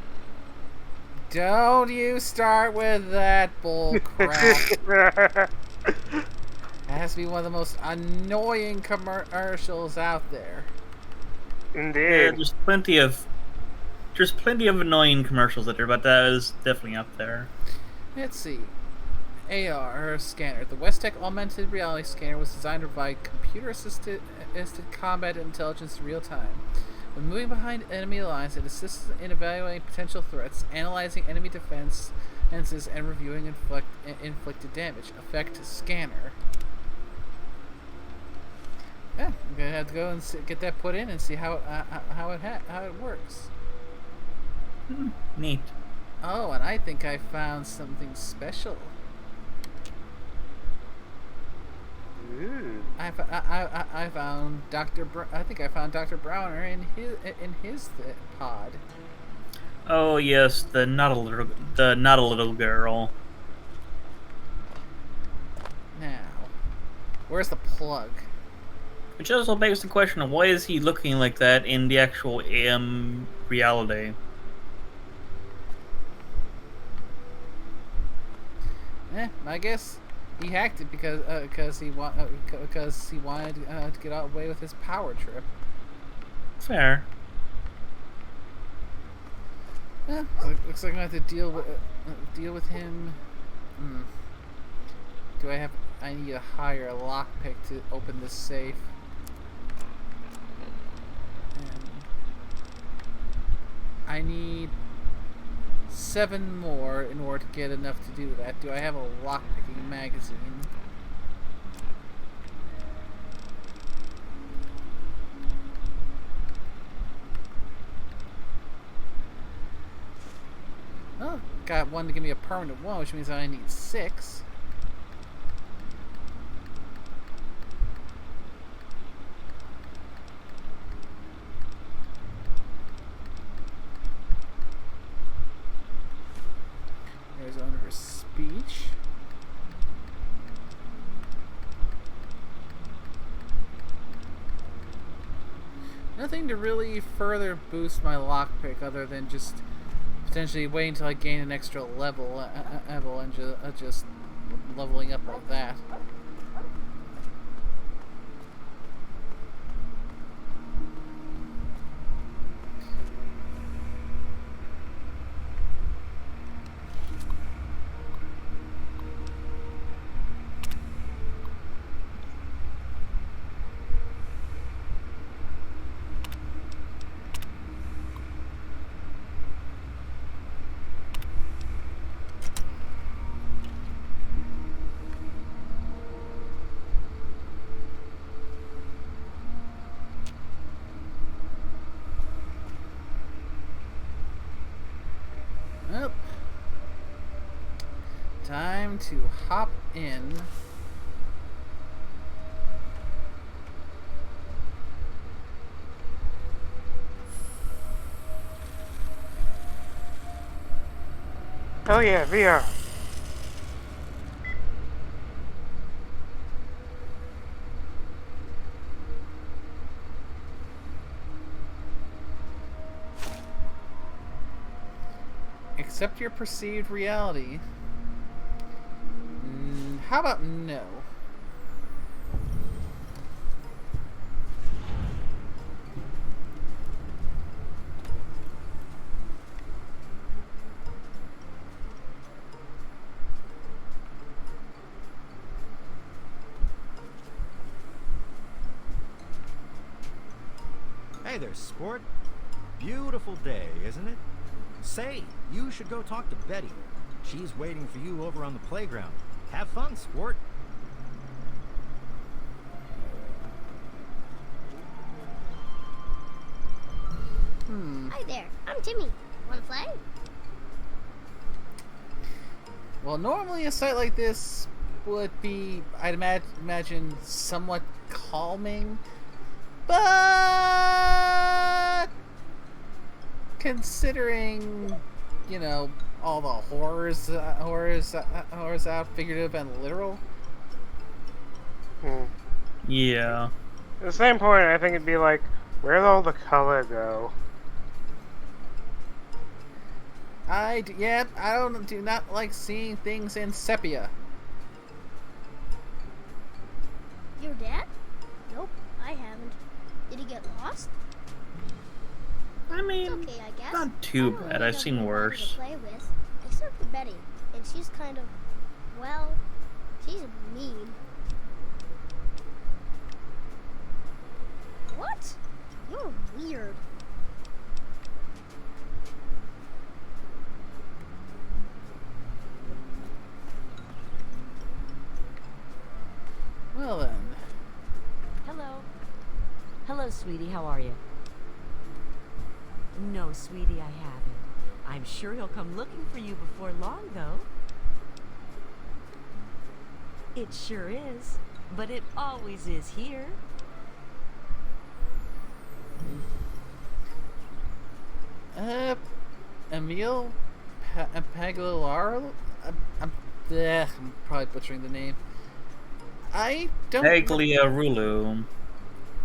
Don't you start with that bull crap. That has to be one of the most annoying commercials out there. Yeah, Indeed. there's plenty of annoying commercials out there, but that is definitely up there. Let's see. AR scanner. The Westech augmented reality scanner was designed to provide computer-assisted combat intelligence in real time. When moving behind enemy lines, it assists in evaluating potential threats, analyzing enemy defenses, and reviewing inflicted damage. Effect scanner. Yeah, I'm gonna have to go and get that put in and see how it works. Neat. Oh, and I think I found something special. Ooh. I found I think I found Dr. Browner in his pod. Oh yes, the not a little girl. Now, where's the plug? Which also begs the question of why is he looking like that in the actual reality? I guess he hacked it because he wanted to get away with his power trip. Fair. Looks like I have to deal with him. I need a higher lockpick to open this safe. And I need 7 more in order to get enough to do that. Do I have a lockpicking magazine? Oh, got one to give me a permanent one, which means I need 6. There's under her speech. Nothing to really further boost my lockpick other than just potentially waiting until I gain an extra level and just leveling up like that. Well, time to hop in. Oh yeah, VR. Accept your perceived reality. How about no? Hey there, sport. Beautiful day, isn't it? Say, you should go talk to Betty. She's waiting for you over on the playground. Have fun, sport. Hi there, I'm Timmy. Wanna play? Well, normally a site like this would be, I'd imagine, somewhat calming, but considering, you know, all the horrors out, figurative and literal. Yeah. At the same point, I think it'd be like, where'd all the color go? I do not like seeing things in sepia. Your dad? Nope, I haven't. Did he get lost? I mean, It's okay, I guess. not too I don't bad. really I've have seen anybody worse. to play with, except for Betty, and she's kind of, well, she's mean. What? You're weird. Well then. Hello. Hello, sweetie. How are you? No, sweetie, I haven't. I'm sure he'll come looking for you before long, though. It sure is. But it always is here. Emil Pagliaro? I'm probably butchering the name. I don't. Pagliarulu.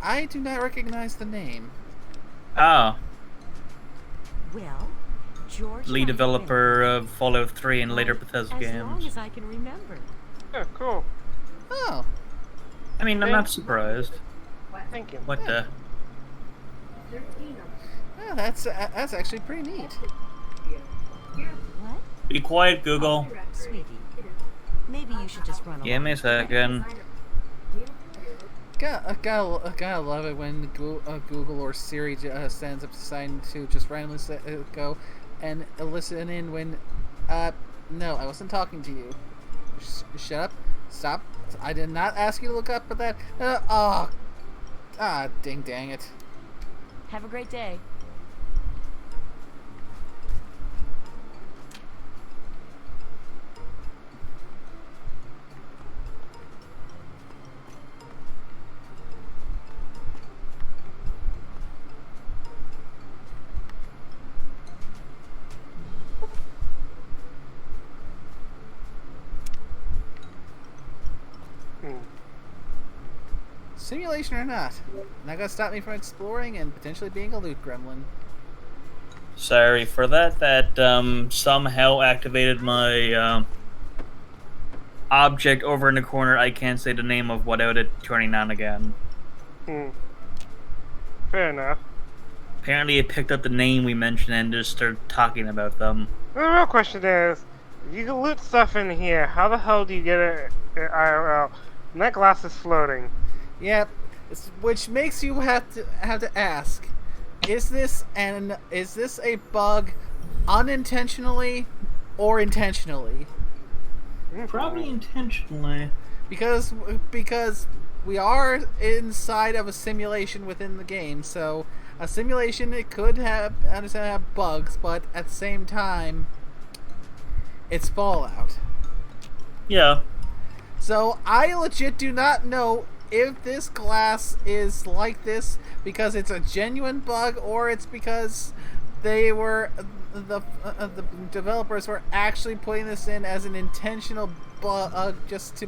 I do not recognize the name. Ah, Well, George. lead and I have been developer of Fallout 3 and later Bethesda as long games. as I can remember. Yeah, cool. Oh, I mean, I'm not surprised. Thank you. What the? yeah, that's actually pretty neat. What? Be quiet, Google. Sweetie. Maybe you should just run along. Give me a second. Gotta love it when Google or Siri stands up deciding to just randomly go and listen in when, no, I wasn't talking to you. Shut up. Stop. I did not ask you to look up at that. Dang it. Have a great day. Simulation or not, not gonna stop me from exploring and potentially being a loot gremlin. Sorry for that. That somehow activated my object over in the corner. I can't say the name of without it turning on again. Fair enough. Apparently, it picked up the name we mentioned and just started talking about them. The real question is, you can loot stuff in here. How the hell do you get it IRL? And that glass is floating. Yep, which makes you have to ask: is this a bug unintentionally or intentionally? Probably intentionally. Because we are inside of a simulation within the game, so a simulation, it could have bugs, but at the same time, it's Fallout. Yeah. So I legit do not know if this glass is like this because it's a genuine bug, or it's because the developers were actually putting this in as an intentional bug just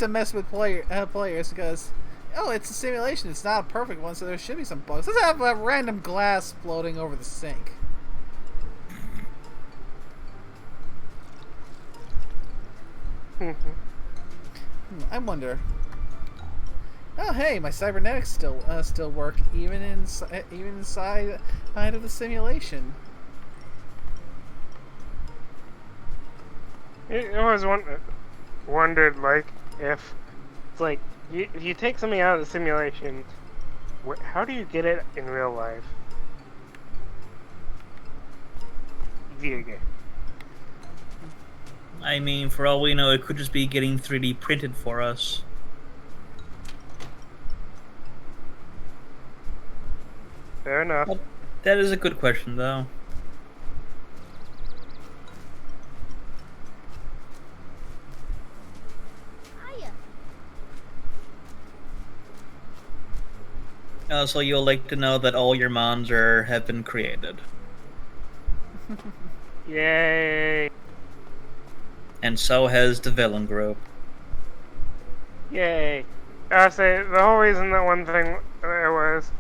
to mess with players, because it's a simulation, it's not a perfect one, so there should be some bugs. Let's have a random glass floating over the sink. I wonder. Oh, hey, my cybernetics still work even inside of the simulation. I always wondered, like, if it's like if you take something out of the simulation How do you get it in real life? Video game. I mean, for all we know, it could just be getting 3D printed for us. Fair enough. Well, that is a good question, though. Hiya. So you'll like to know that all your mons have been created. Yay! And so has the villain group. Yay! I say the whole reason that one thing there was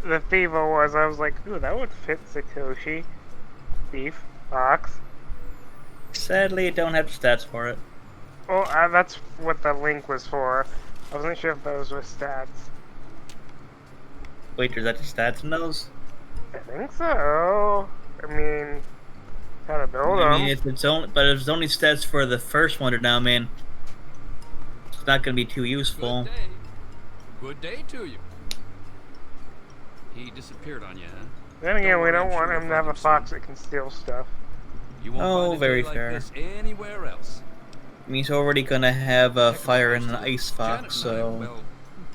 the fever was I was like, ooh, that would fit Satoshi. Thief, ox. Sadly, don't have the stats for it. Well, that's what the link was for. I wasn't sure if those were stats. Wait, there's actually stats in those? I think so. I mean, gotta build them. I mean, if it's only stats for the first one now, man, it's not gonna be too useful. Good day. Good day to you. He disappeared on you, huh? Then again, we worry, don't I'm want sure him you'll to have a find him fox soon. that can steal stuff. You won't Oh, find a very day fair. like this anywhere else. I mean, he's already gonna have a Heck of fire and host an to it. ice Janet fox, and I, so... well,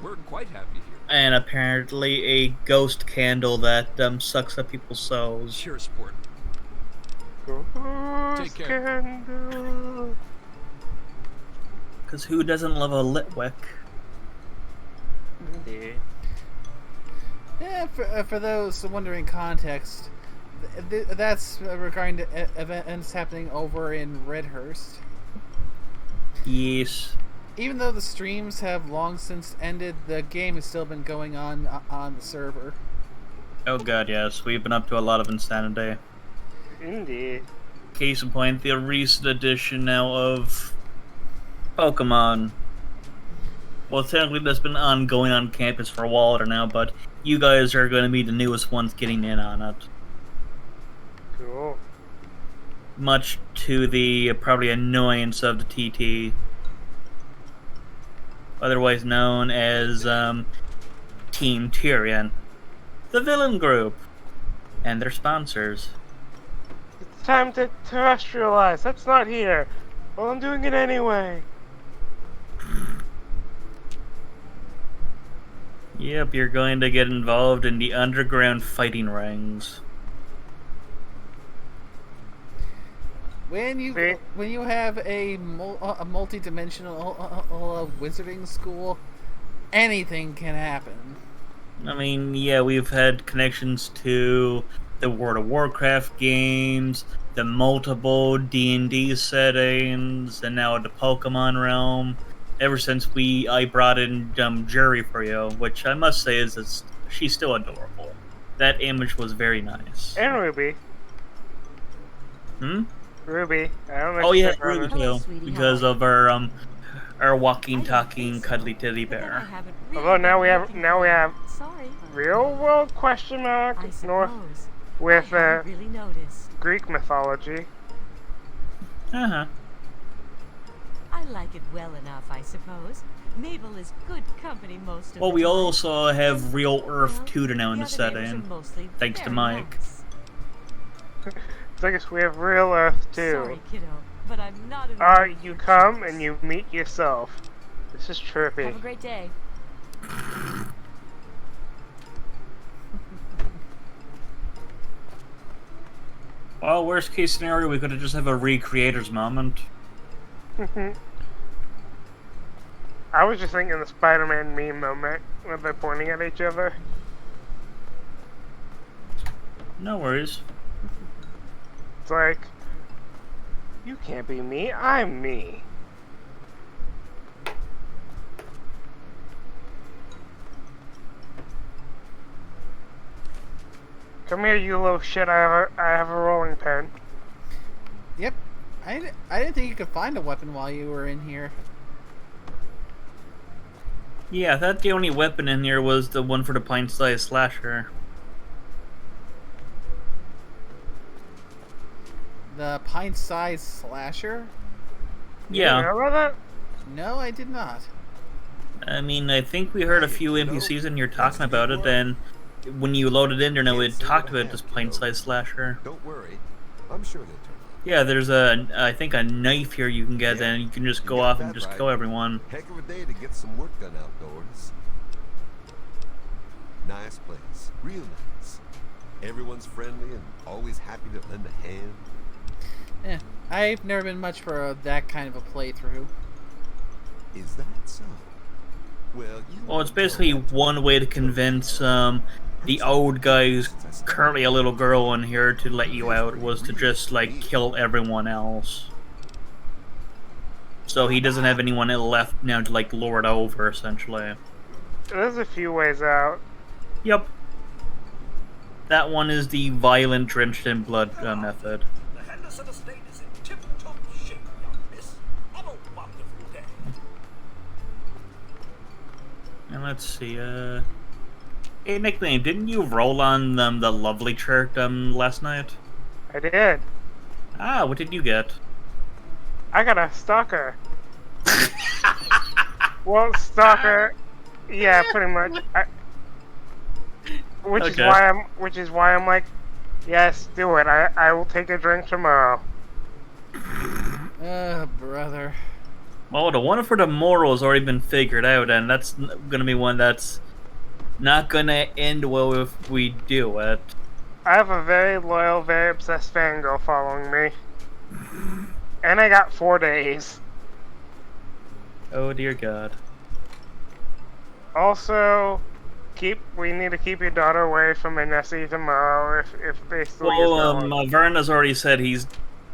we're quite happy here. And apparently a ghost candle that sucks up people's souls. Sure, sport. Ghost Take care. candle. Because who doesn't love a lit wick? Indeed. Yeah, for those wondering context, that's regarding to events happening over in Redhurst. Yes. Even though the streams have long since ended, the game has still been going on the server. Oh god, yes. We've been up to a lot of insanity. Indeed. Case in point, the recent edition now of Pokemon. Well, technically that's been ongoing on campus for a while now, but you guys are going to be the newest ones getting in on it. Cool. Much to the probably annoyance of the TT. Otherwise known as Team Tyrion. The villain group. And their sponsors. It's time to terrestrialize. That's not here. Well, I'm doing it anyway. Yep, you're going to get involved in the underground fighting rings. When you have a multi-dimensional wizarding school, anything can happen. I mean, yeah, we've had connections to the World of Warcraft games, the multiple D&D settings, and now the Pokemon realm. Ever since I brought in Jury for you, which I must say she's still adorable. That image was very nice. And Ruby. Ruby. I don't know. Oh yeah, if you Ruby said Hello, too, sweetie, because how are of our walking, talking, cuddly teddy But then I bear. haven't really Although now been we have looking now for you. Sorry. real world question mark I north suppose. with I hadn't really noticed. Greek mythology. Uh-huh. I like it well enough, I suppose. Mabel is good company most of Well, the we time. also have Real Earth Well, Tutor now in the other neighbors setting, are mostly thanks to very Mike. nice. So I guess we have real Earth too. Sorry, kiddo, but I'm not in the mood You for come jokes. and you meet yourself. This is trippy. Have a great day. Well, worst case scenario, we could just have a recreators moment. I was just thinking the Spider-Man meme moment where they're pointing at each other. No worries. It's like, you can't be me, I'm me. Come here, you little shit, I have a rolling pin. Yep. I didn't think you could find a weapon while you were in here. Yeah, I thought the only weapon in here was the one for the pint-sized slasher. The pint-sized slasher? You Yeah. know about that? No, I did not. I mean, I think we heard a few NPCs and you're talking about it, and when you loaded in there, now we talked about this pint-sized slasher. Don't worry. I'm sure they'll turn up. Yeah, there's I think a knife here you can get, and you can just go off and just kill everyone. Heck of a day to get some work done outdoors. Nice place. Real nice. Everyone's friendly and always happy to lend a hand. Yeah, I've never been much for that kind of a playthrough. Is that so? Well, It's basically one way to convince the old guy who's currently a little girl in here to let you out was to just like kill everyone else. So he doesn't have anyone left now to like lord over, essentially. There's a few ways out. Yep. That one is the violent, drenched in blood method. The Henderson estate is in tip-top shape, young miss. Have a wonderful day. And let's see, hey, nickname, didn't you roll on the lovely chart last night? I did. Ah, what did you get? I got a stalker. Well, stalker. Yeah, pretty much. Which is why I'm like, yes, do it. I will take a drink tomorrow. Brother. Well, the one for tomorrow has already been figured out, and that's gonna be one that's not gonna end well if we do it. I have a very loyal, very obsessed fangirl following me. And I got 4 days. Oh dear God. Also, we need to keep your daughter away from Nessie tomorrow if they still Well, Verna's already said he's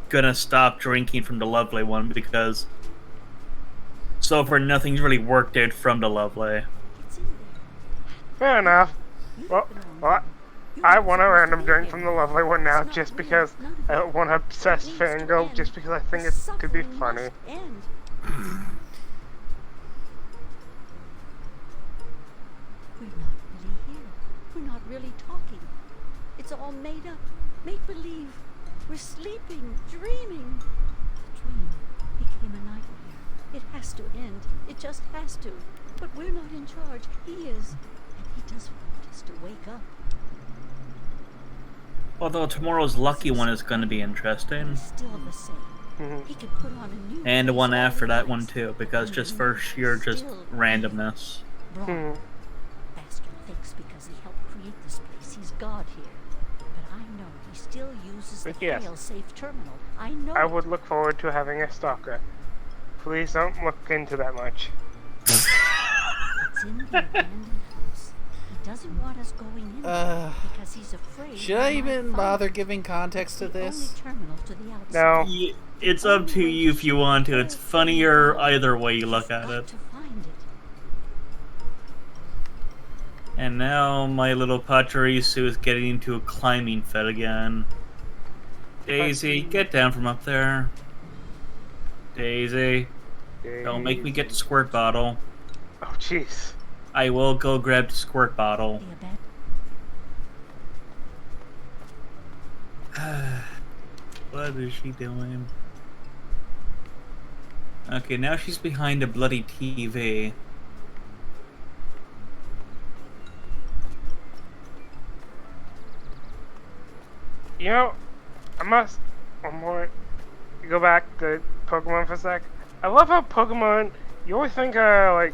gonna stop drinking from the lovely one because so far nothing's really worked out from the lovely. Fair enough. Well, I want a random drink from the lovely one now just because I want to obsessed fangirl just because I think it could be funny. We're not really talking. It's all made up, make-believe. We're sleeping, dreaming. The dream became a nightmare. It has to end. It just has to. But we're not in charge. He is. And he doesn't want us to wake up. Although tomorrow's lucky one is going to be interesting. Still the same. He could put on a new And the one after that one too, because just for sheer just randomness. Bastard thinks because he helped create this place, he's God here. But I know he still uses the fail-safe terminal. I know. I would look forward to having a stalker. Please don't look into that much. It's in the abandoned house. He doesn't want us going in there because he's afraid. Should I even bother giving context to this? No. It's up to you if you want to. It's funnier either way you look at it. And now my little Pachirisu is getting into a climbing fit again. Daisy, get down from up there. Daisy. Don't make me get the squirt bottle. Oh, jeez. I will go grab the squirt bottle. What is she doing? Okay, now she's behind a bloody TV. You know, I must go back to Pokemon for a sec. I love how Pokemon, you always think like,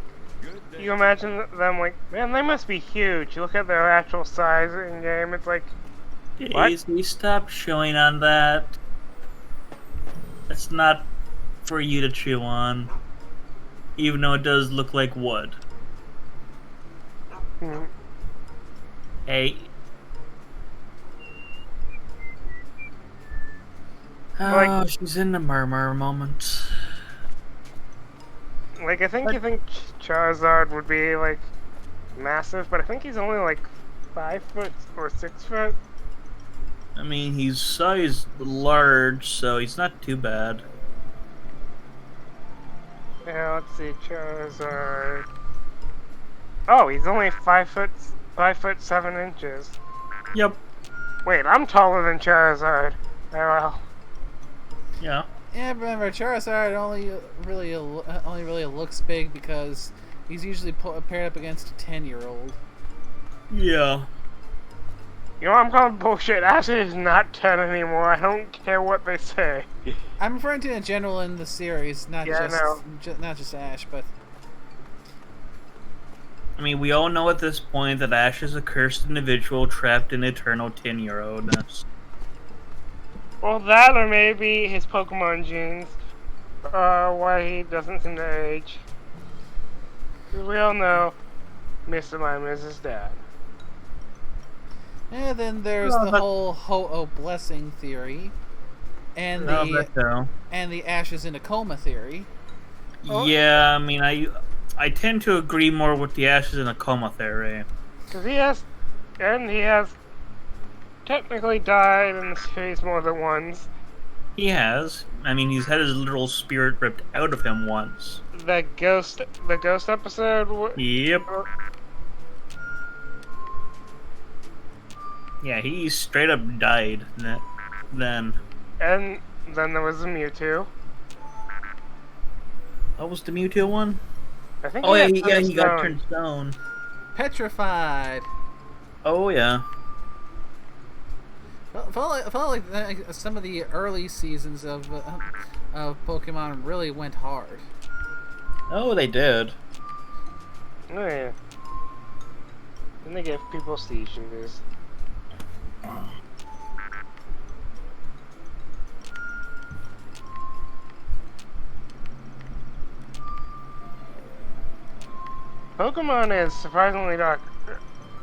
you imagine them like, man, they must be huge. You look at their actual size in game, it's like, Daisy, stop chewing on that. It's not for you to chew on. Even though it does look like wood. Hey. Oh, she's in the murmur moment. Like, I think you think Charizard would be, like, massive, but I think he's only, like, 5 foot or 6 foot. I mean, he's sized large, so he's not too bad. Yeah, let's see, Charizard. Oh, he's only 5 foot 7 inches. Yep. Wait, I'm taller than Charizard. Oh well. Yeah. Yeah, but remember, Charizard only really looks big because He's usually paired up against a 10-year-old. Yeah. You know, I'm calling bullshit. Ash is not 10 anymore. I don't care what they say. I'm referring to in general in the series, not Yeah, not just Ash, but I mean, we all know at this point that Ash is a cursed individual trapped in eternal 10-year-oldness. Well, that or maybe his Pokemon genes. Why he doesn't seem to age. Because we all know Mr. Mime is his dad. and then there's the whole Ho-Oh blessing theory, and the Ash is in a coma theory. Yeah, I mean, I tend to agree more with the Ash is in a coma theory. Because he has technically died in the series more than once. He has. I mean, he's had his literal spirit ripped out of him once. The ghost episode. Yep. Yeah, he straight up died then. And then there was the Mewtwo. What was the Mewtwo one? I think. Oh yeah, he got turned stone. Petrified. Oh yeah. Felt like some of the early seasons of Pokemon really went hard. Oh, they did. Oh yeah. And they give people seizures. Pokemon is surprisingly dark.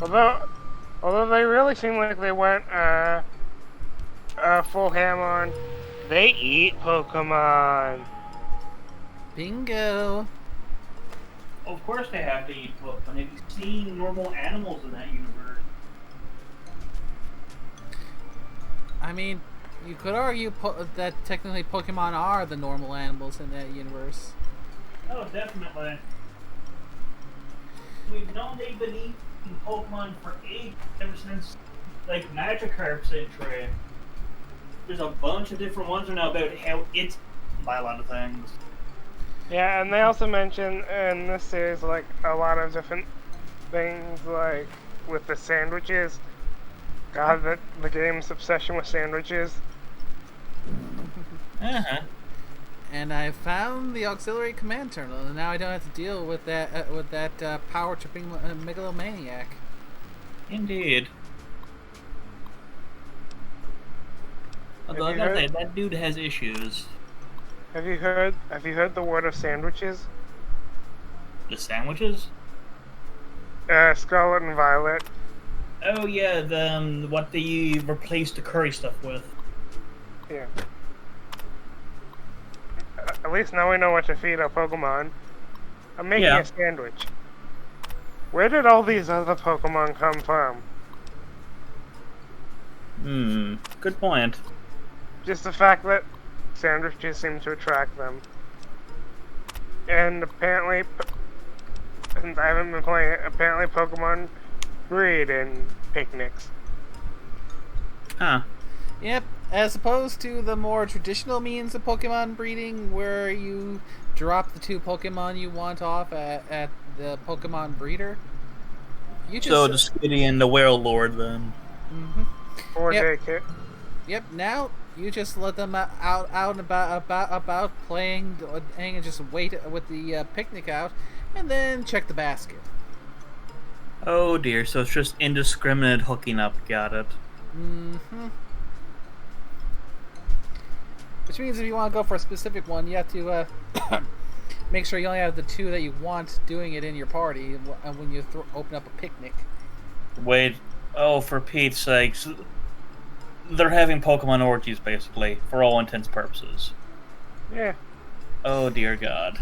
Although they really seem like they went full ham on, they eat Pokemon. Bingo. Of course they have to eat Pokemon. Have you seen normal animals in that universe? I mean, you could argue that technically Pokemon are the normal animals in that universe. Oh, definitely. We've known they've been eating Pokemon for ages, ever since, like, Magikarp's entry. There's a bunch of different ones now about how it's by a lot of things. Yeah, and they also mention in this series, like, a lot of different things, like, with the sandwiches. God, the game's obsession with sandwiches. Uh-huh. And I found the auxiliary command terminal, and now I don't have to deal with that power tripping megalomaniac. Indeed. Although I gotta say, that dude has issues. Have you heard the word of sandwiches? The sandwiches? Scarlet and Violet. Oh yeah, what they replaced the curry stuff with. Yeah. At least now we know what to feed our Pokemon. I'm making a sandwich. Where did all these other Pokemon come from? Good point. Just the fact that sandwiches seem to attract them. And apparently, since I haven't been playing it, apparently Pokemon breed in picnics. Huh. Yep, as opposed to the more traditional means of Pokemon breeding, where you drop the two Pokemon you want off at the Pokemon breeder. So the Skitty and the Werelord, then. Mm-hmm. Or daycare. Yep. Now you just let them out and about playing, and just wait with the picnic out, and then check the basket. Oh dear. So it's just indiscriminate hooking up. Got it. Mm-hmm. Which means if you want to go for a specific one, you have to make sure you only have the two that you want doing it in your party when you open up a picnic. Wait. Oh, for Pete's sakes. They're having Pokemon orgies, basically, for all intents and purposes. Yeah. Oh dear God.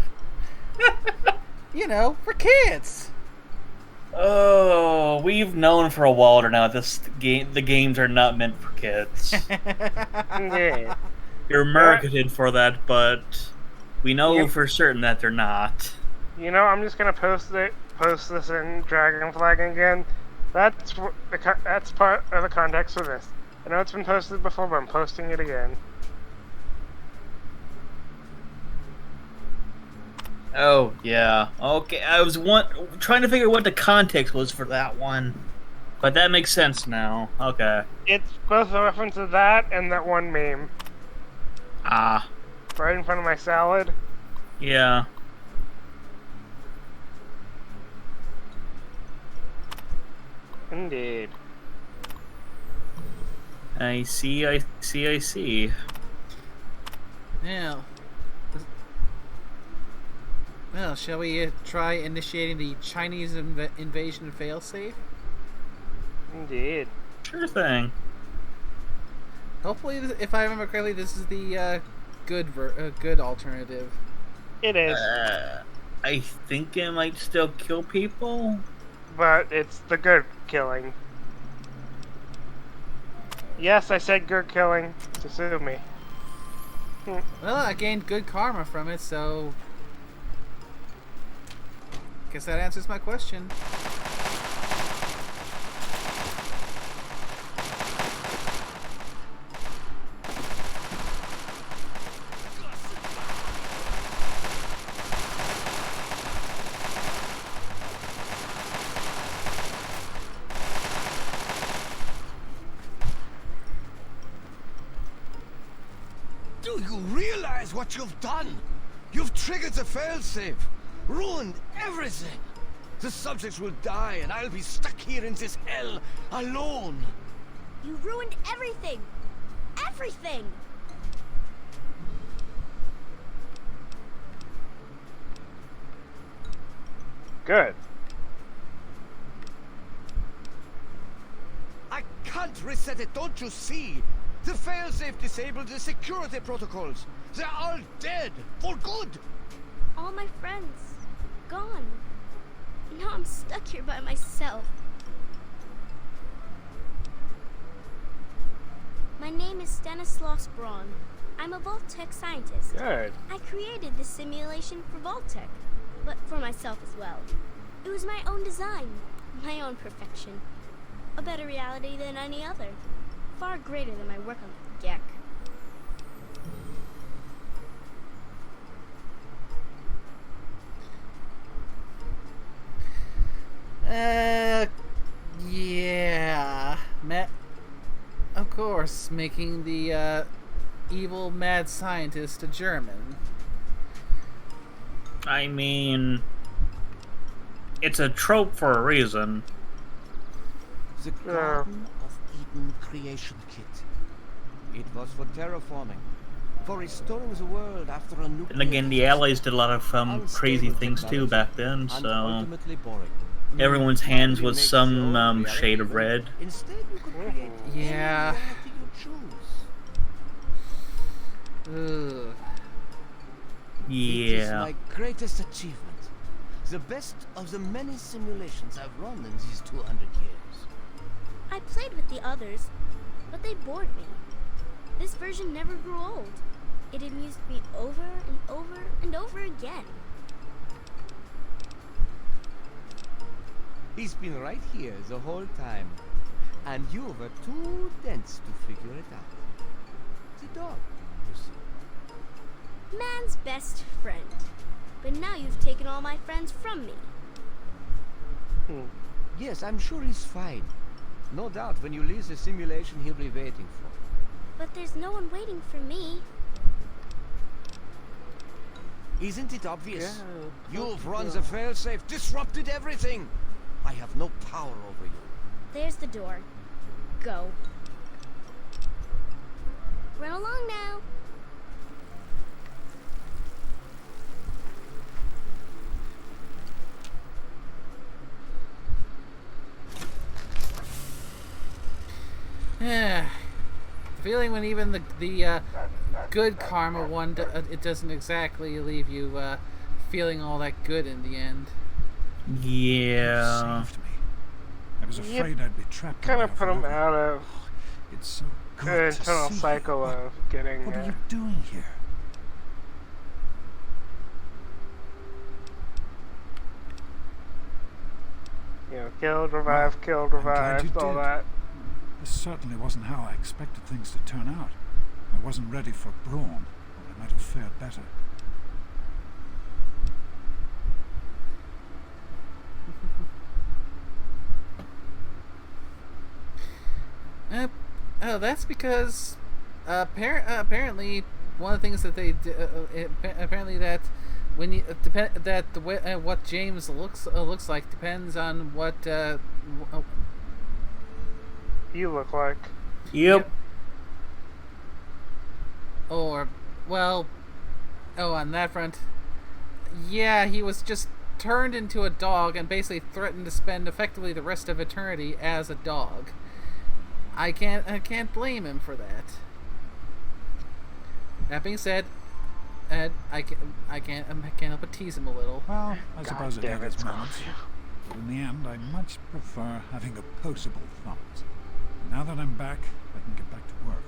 You know, for kids. Oh, we've known for a while now the games are not meant for kids. Yeah. You're marketed for that, but we know for certain that they're not. You know, I'm just gonna post this in Dragon Flag again. That's part of the context for this. I know it's been posted before, but I'm posting it again. Oh yeah. Okay, I was trying to figure what the context was for that one, but that makes sense now. Okay. It's both a reference to that and that one meme. Ah. Right in front of my salad. Yeah. Indeed. I see. I see. I see. Now, well, shall we try initiating the Chinese invasion failsafe? Indeed. Sure thing. Hopefully, if I remember correctly, this is the good alternative. It is. I think it might still kill people. But it's the good killing. Yes, I said good killing. To sue me. Well, I gained good karma from it, so guess that answers my question. Do you realize what you've done? You've triggered the failsafe, ruined everything. The subjects will die, and I'll be stuck here in this hell alone. You ruined everything! Everything! Good. I can't reset it, don't you see? The failsafe disabled the security protocols. They're all dead, for good. All my friends, gone. Now I'm stuck here by myself. My name is Stanislaus Braun. I'm a Vault-Tec scientist. Good. I created this simulation for Vault-Tec, but for myself as well. It was my own design, my own perfection. A better reality than any other. Far greater than my work on the Gek. Yeah. Of course, making the evil mad scientist a German. I mean, it's a trope for a reason. The Garden of Eden creation kit. It was for terraforming, for restoring the world after a nuclear. And again, the Allies did a lot of crazy things too back then, so everyone's hands was some shade of red. Instead, you could create Yeah. anything you choose. Ugh. It is Yeah. my greatest achievement. The best of the many simulations I've run in these 200 years. I played with the others, but they bored me. This version never grew old. It amused me over and over and over again. He's been right here the whole time, and you were too dense to figure it out. The dog, you see. Man's best friend. But now you've taken all my friends from me. Yes, I'm sure he's fine. No doubt when you leave the simulation he'll be waiting for. But there's no one waiting for me. Isn't it obvious? You've run the failsafe, disrupted everything. I have no power over you. There's the door. Go. Run along now. Yeah. Feeling when even the good karma one, it doesn't exactly leave you feeling all that good in the end. Yeah. You saved me. I was afraid I'd be trapped. Kind in of there put him forever. out of It's so the good to internal see. cycle of getting. What are you doing here? You know, killed, revived, killed, I'm glad you revived, all did. that. This certainly wasn't how I expected things to turn out. I wasn't ready for Brawn, or I might have fared better. Oh, that's because apparently one of the things that they apparently that when you depend that the way what James looks like depends on what You look like. Yep. or well, oh, on that front, yeah, he was just turned into a dog and basically threatened to spend effectively the rest of eternity as a dog. I can't blame him for that. That being said, Ed, I can't help but tease him a little. Well, I suppose it damn had its it, moments. But in the end, I much prefer having opposable thumbs. Now that I'm back, I can get back to work.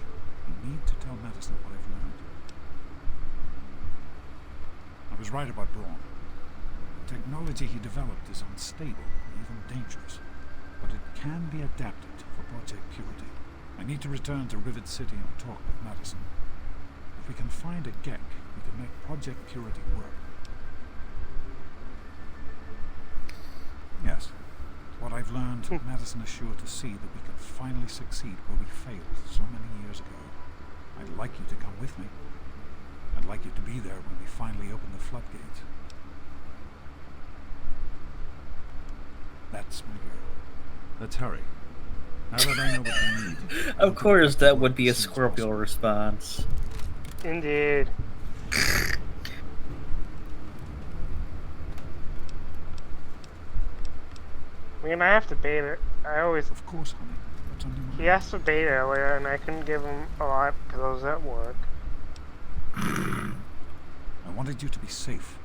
I need to tell Madison what I've learned. I was right about Dawn. The technology he developed is unstable, even dangerous. But it can be adapted for Project Purity. I need to return to Rivet City and talk with Madison. If we can find a GEC, we can make Project Purity work. Yes. What I've learned, Madison is sure to see that we can finally succeed where we failed so many years ago. I'd like you to come with me. I'd like you to be there when we finally open the floodgates. That's my girl. Let's hurry. Now that I know what I need. Of course, that would be a Scorpio response. Indeed. I mean, I have to bait it. I always. Of course, honey. What's on your mind? He asked for bait earlier, and I couldn't give him a lot because I was at work. I wanted you to be safe.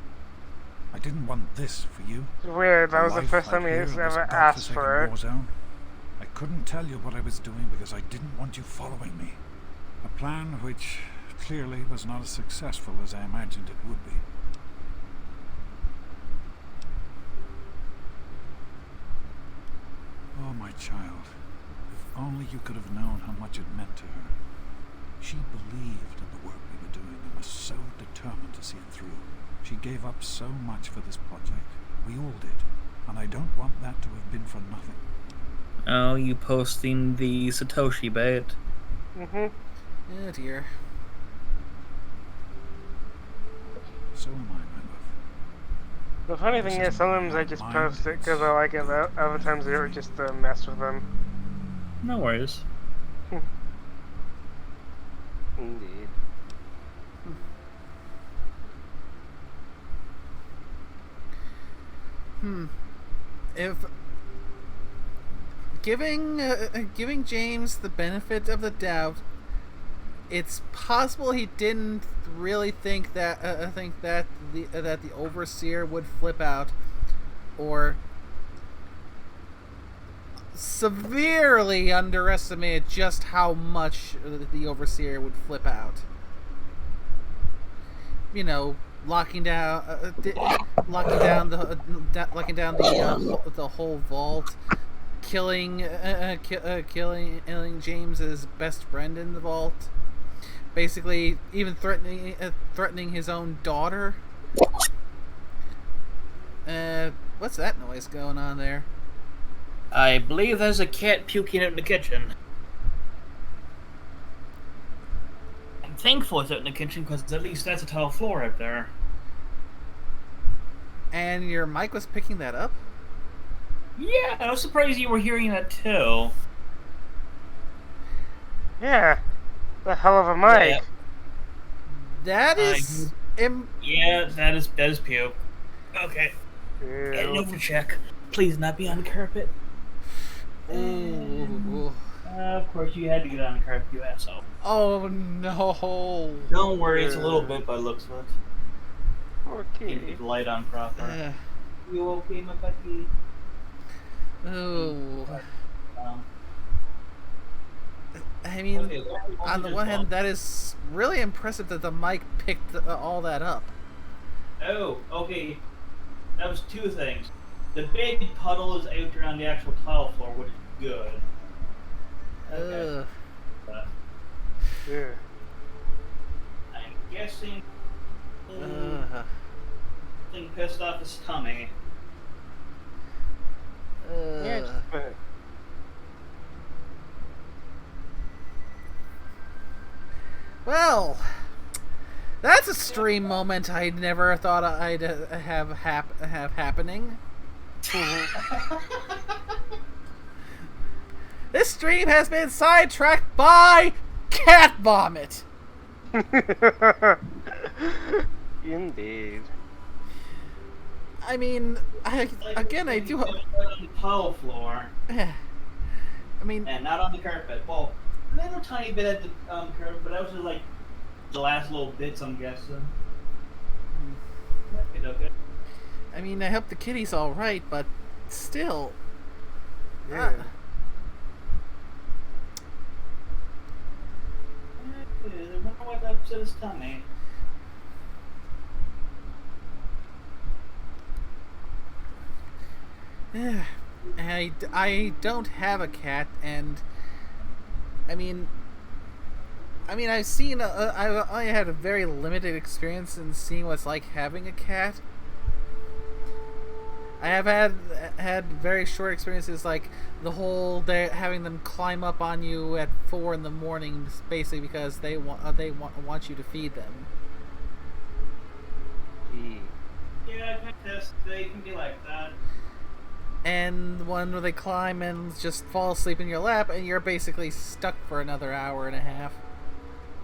I didn't want this for you. It's weird. That A was the life first time out here he's in this ever asked godforsaken for it. war zone. I couldn't tell you what I was doing because I didn't want you following me. A plan which clearly was not as successful as I imagined it would be. Oh, my child. If only you could have known how much it meant to her. She believed in the work we were doing and was so determined to see it through. She gave up so much for this project. We all did. And I don't want that to have been for nothing. Oh, you posting the Satoshi bait. Mm-hmm. Oh dear. So am I, my love. The funny thing is, sometimes I just post it because I like it. Other times they're just to mess with them. No worries. Indeed. If giving James the benefit of the doubt, it's possible he didn't really think that the overseer would flip out, or severely underestimated just how much the overseer would flip out. You know, locking down the whole vault, killing James's best friend in the vault, basically even threatening his own daughter. What's that noise going on there? I believe there's a cat puking out in the kitchen. I'm thankful it's out in the kitchen because at least that's a tile floor out there. And your mic was picking that up? Yeah, I was surprised you were hearing that too. Yeah. The hell of a mic. Yeah. That is... yeah, that is puke. Okay. Get an over check. Please not be on the carpet. Ooh. Of course you had to get on the carpet, you asshole. Oh no. Don't worry, it's a little bit by the looks of it. Okay. Keep the light on proper. You okay, my buddy? Oh. I mean, Okay, on the one hand, that is really impressive that the mic picked all that up. Oh, okay. That was two things. The big puddle is out there on the actual tile floor, which is good. Okay. Yeah. I'm guessing... thing pissed off his tummy. Yeah, just Well, that's a stream moment I never thought I'd have happening. This stream has been sidetracked by cat vomit. Indeed. I mean, I do. On the tile floor. I mean, and not on the carpet. Well, a little tiny bit at the carpet, but that was just like the last little bits, I'm guessing. Okay. I mean, I hope the kitty's all right, but still. Yeah. I wonder what upset his tummy. I don't have a cat, and I mean I've seen I had a very limited experience in seeing what it's like having a cat. I have had very short experiences, like the whole day having them climb up on you at 4 in the morning, basically because they want you to feed them. Yeah, they can be like that. And one where they climb and just fall asleep in your lap, and you're basically stuck for another hour and a half.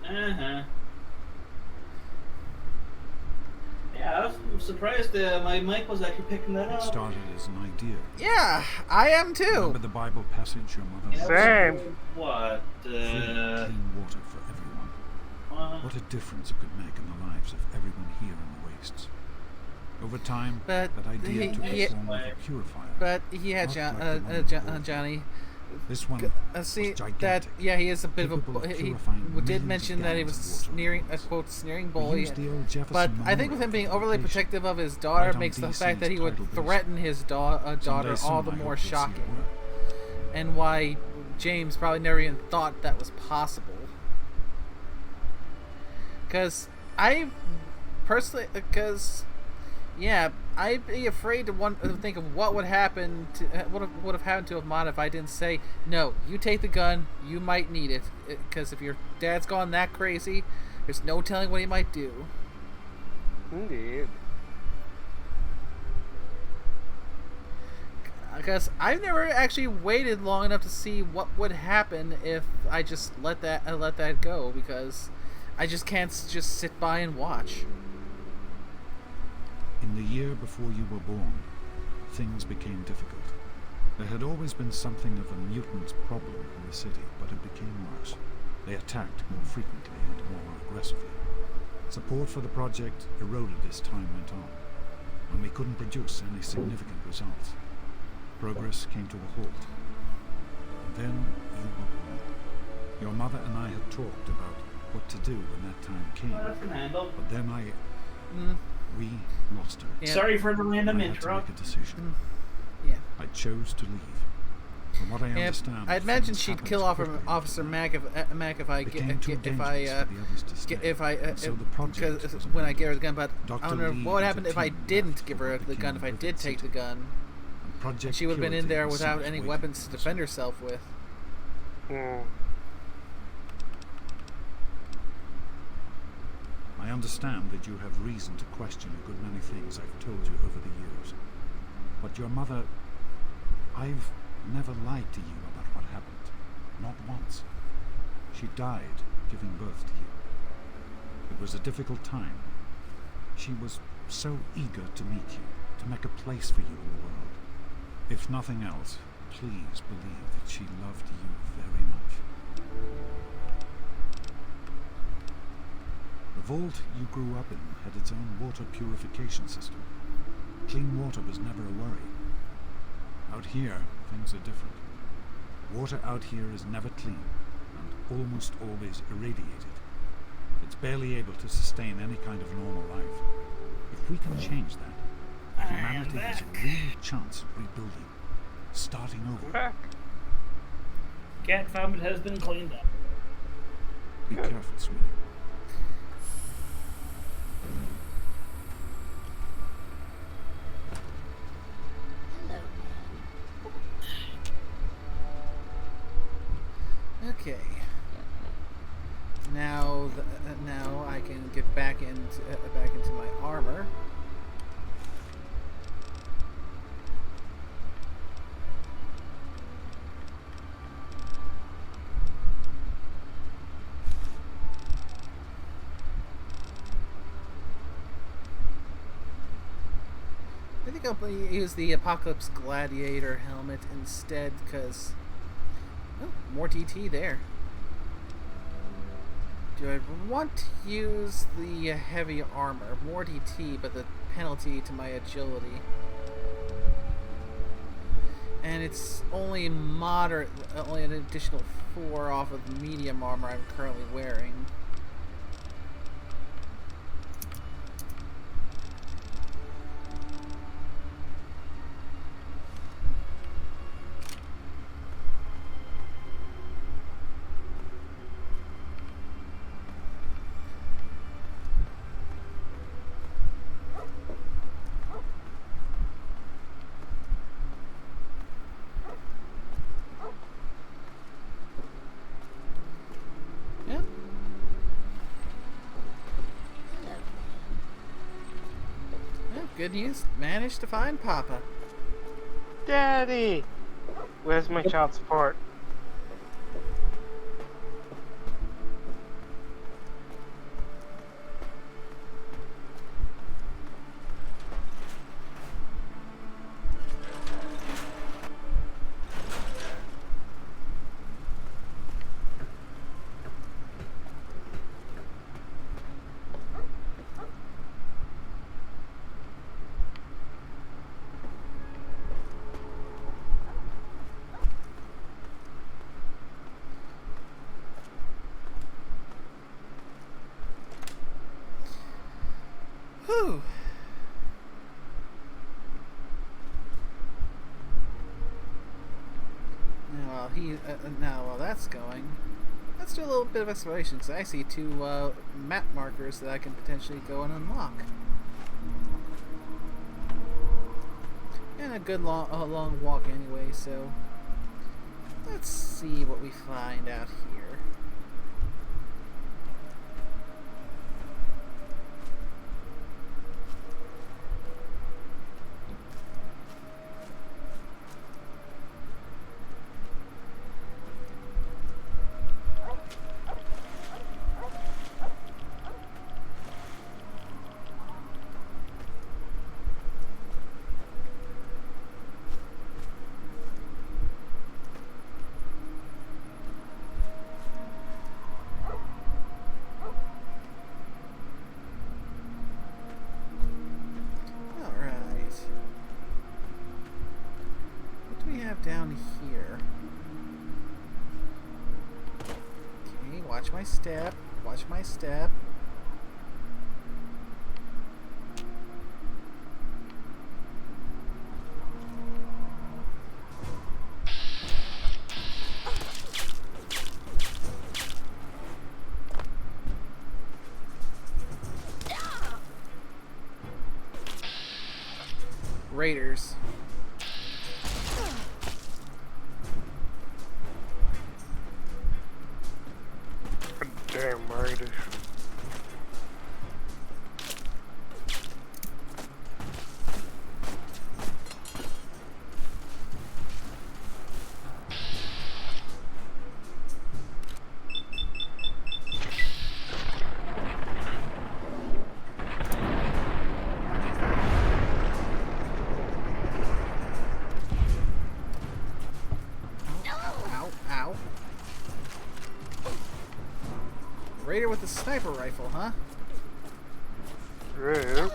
Uh-huh. Yeah, I was surprised my mic was actually picking that up. It started as an idea. Yeah, I am too. Remember the Bible passage your mother Same. What? Clean water for everyone. What a difference it could make in the lives of everyone here in the wastes. Over time, that idea took the form of a purifier. But he had Johnny. This one see was gigantic, that he is a bit of a he did mention that he was sneering bully, but I think with him being overly protective of his daughter makes the fact that he would threaten his daughter all the more shocking, and why James probably never even thought that was possible. Because I personally, yeah, I'd be afraid to think of what would happen to what would have happened to Ahmad if I didn't say, no, you take the gun, you might need it, because if your dad's gone that crazy, there's no telling what he might do. Indeed. Because I've never actually waited long enough to see what would happen if I just let that go, because I just can't just sit by and watch. In the year before you were born, things became difficult. There had always been something of a mutant problem in the city, but it became worse. They attacked more frequently and more aggressively. Support for the project eroded as time went on, and we couldn't produce any significant results. Progress came to a halt. And then you were born. Your mother and I had talked about what to do when that time came. But then we lost her. Yeah. Sorry for the random intro. I had to make a decision. Yeah. I chose to leave. From what I understand, I'd imagine she'd kill off Officer Mac if I when I gave her the gun. But I don't know what would happen if I didn't give her the gun. If I did take the gun, she would have been in there without any weapons to defend herself with. I understand that you have reason to question a good many things I've told you over the years. But your mother... I've never lied to you about what happened. Not once. She died giving birth to you. It was a difficult time. She was so eager to meet you, to make a place for you in the world. If nothing else, please believe that she loved you very much. The vault you grew up in had its own water purification system. Clean water was never a worry. Out here, things are different. Water out here is never clean, and almost always irradiated. It's barely able to sustain any kind of normal life. If we can change that, humanity has a real chance of rebuilding, starting over. Cat vomit has been cleaned up. Be careful, sweetie. Okay. Now, back into my armor. I think I'll use the Apocalypse Gladiator helmet instead, because more DT there. Do I want to use the heavy armor? More DT, but the penalty to my agility. And it's only moderate, only an additional 4 off of the medium armor I'm currently wearing. Good news, managed to find Papa. Daddy! Where's my child support? Whew. Now while that's going, let's do a little bit of exploration, because I see 2 map markers that I can potentially go and unlock. And a good long walk anyway, so let's see what we find out here. Down here. Okay, watch my step. Watch my step. Raiders. Damn raiders. Raider with a sniper rifle, huh? Yeah.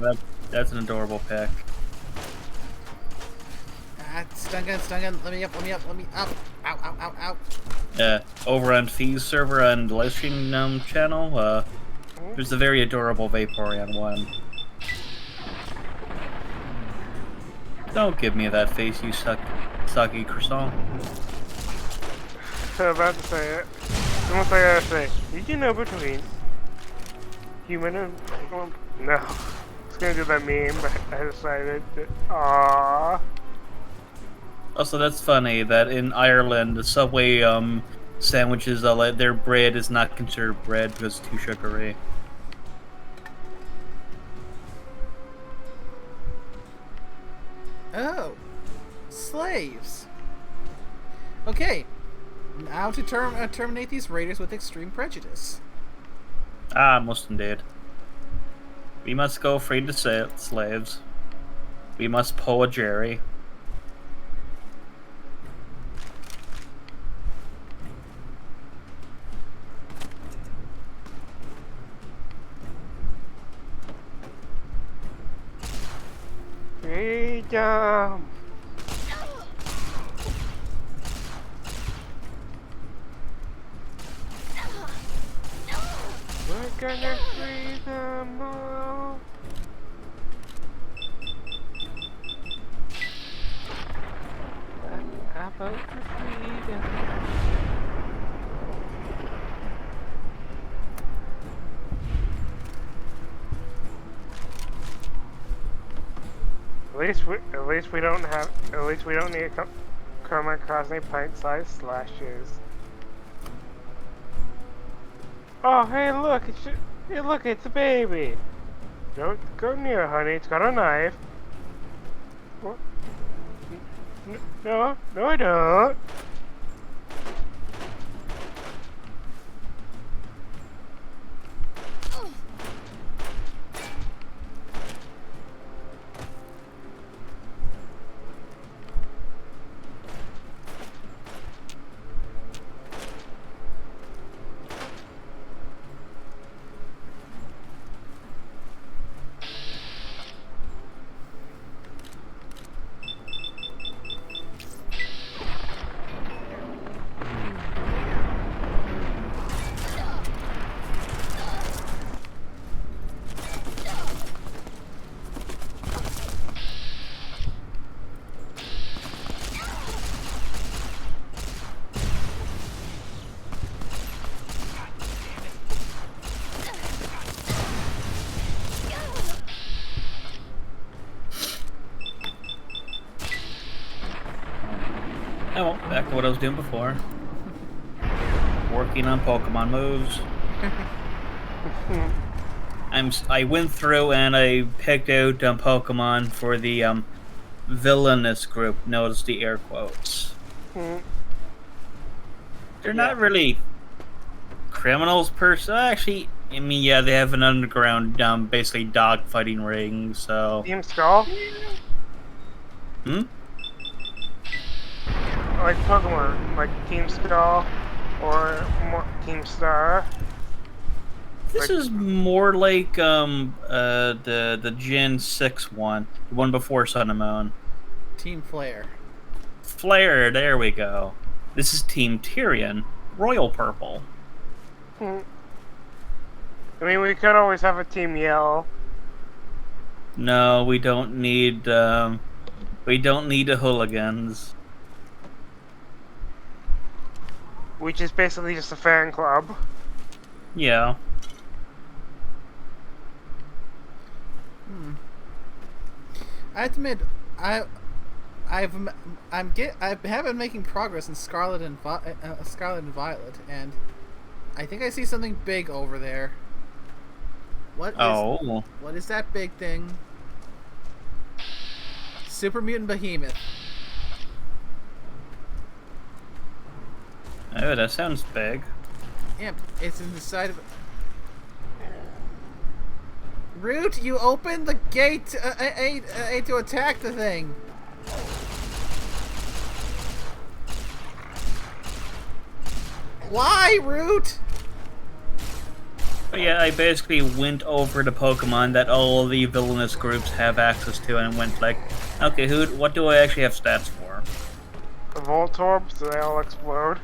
Oh, that's an adorable pick. Stun gun. Let me up. Ow, ow, ow, ow. Over on Fee's server and livestream channel, there's a very adorable Vaporeon one. Don't give me that face, you sucky croissant. I'm about to say it. It's almost like I gotta say, did you know between human and Pokemon? No. I was gonna do that meme, but I decided that, aww. Also, that's funny that in Ireland, the Subway sandwiches, their bread is not considered bread because it's too sugary. Oh, slaves. Okay, now to terminate these raiders with extreme prejudice. Ah, most indeed. We must go free the slaves. We must pull a Jerry. Freedom! We're gonna free them all! About the freedom. At least we don't need to come across any pint-sized slashes. Oh, hey, look! It's a baby. Don't go near, honey. It's got a knife. What? No, I don't. Oh, well, back to what I was doing before. Working on Pokemon moves. I went through and I picked out Pokemon for the villainous group. Notice the air quotes. They're not really criminals per se. Actually, I mean, yeah, they have an underground, basically dog-fighting ring. So. Team Skull. Like Pokemon, like Team Skull or Team Star. This is more like the Gen 6 one, the one before Sun and Moon. Team Flare. Flare, there we go. This is Team Tyrion, Royal Purple. I mean, we could always have a Team Yell. No, we don't need the hooligans. Which is basically just a fan club. Yeah. I have to admit, I have been making progress in Scarlet and Violet, and I think I see something big over there. What is that big thing? Super Mutant Behemoth. Oh, that sounds big. Yeah, it's in the side of. Root, you opened the gate to attack the thing. Why, Root? But yeah, I basically went over the Pokemon that all the villainous groups have access to and went like, okay, what do I actually have stats for? The Voltorbs, do they all explode?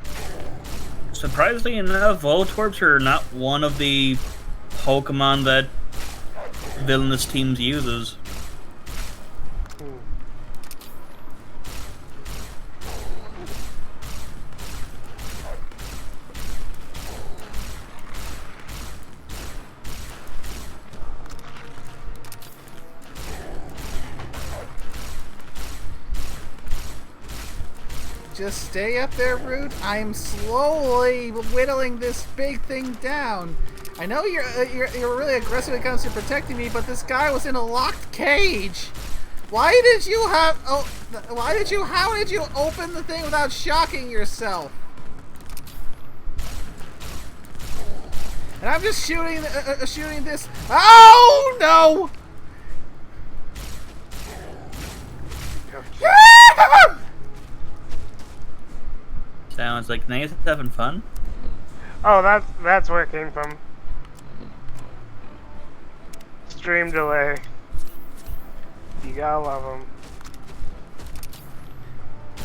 Surprisingly enough, Voltorbs are not one of the Pokemon that villainous teams uses. Just stay up there, Root. I'm slowly whittling this big thing down. I know you're really aggressive when it comes to protecting me, but this guy was in a locked cage. How did you open the thing without shocking yourself? And I'm just shooting this. Oh no! Sounds like Nate's having fun. Oh, that's where it came from. Stream delay. You gotta love them.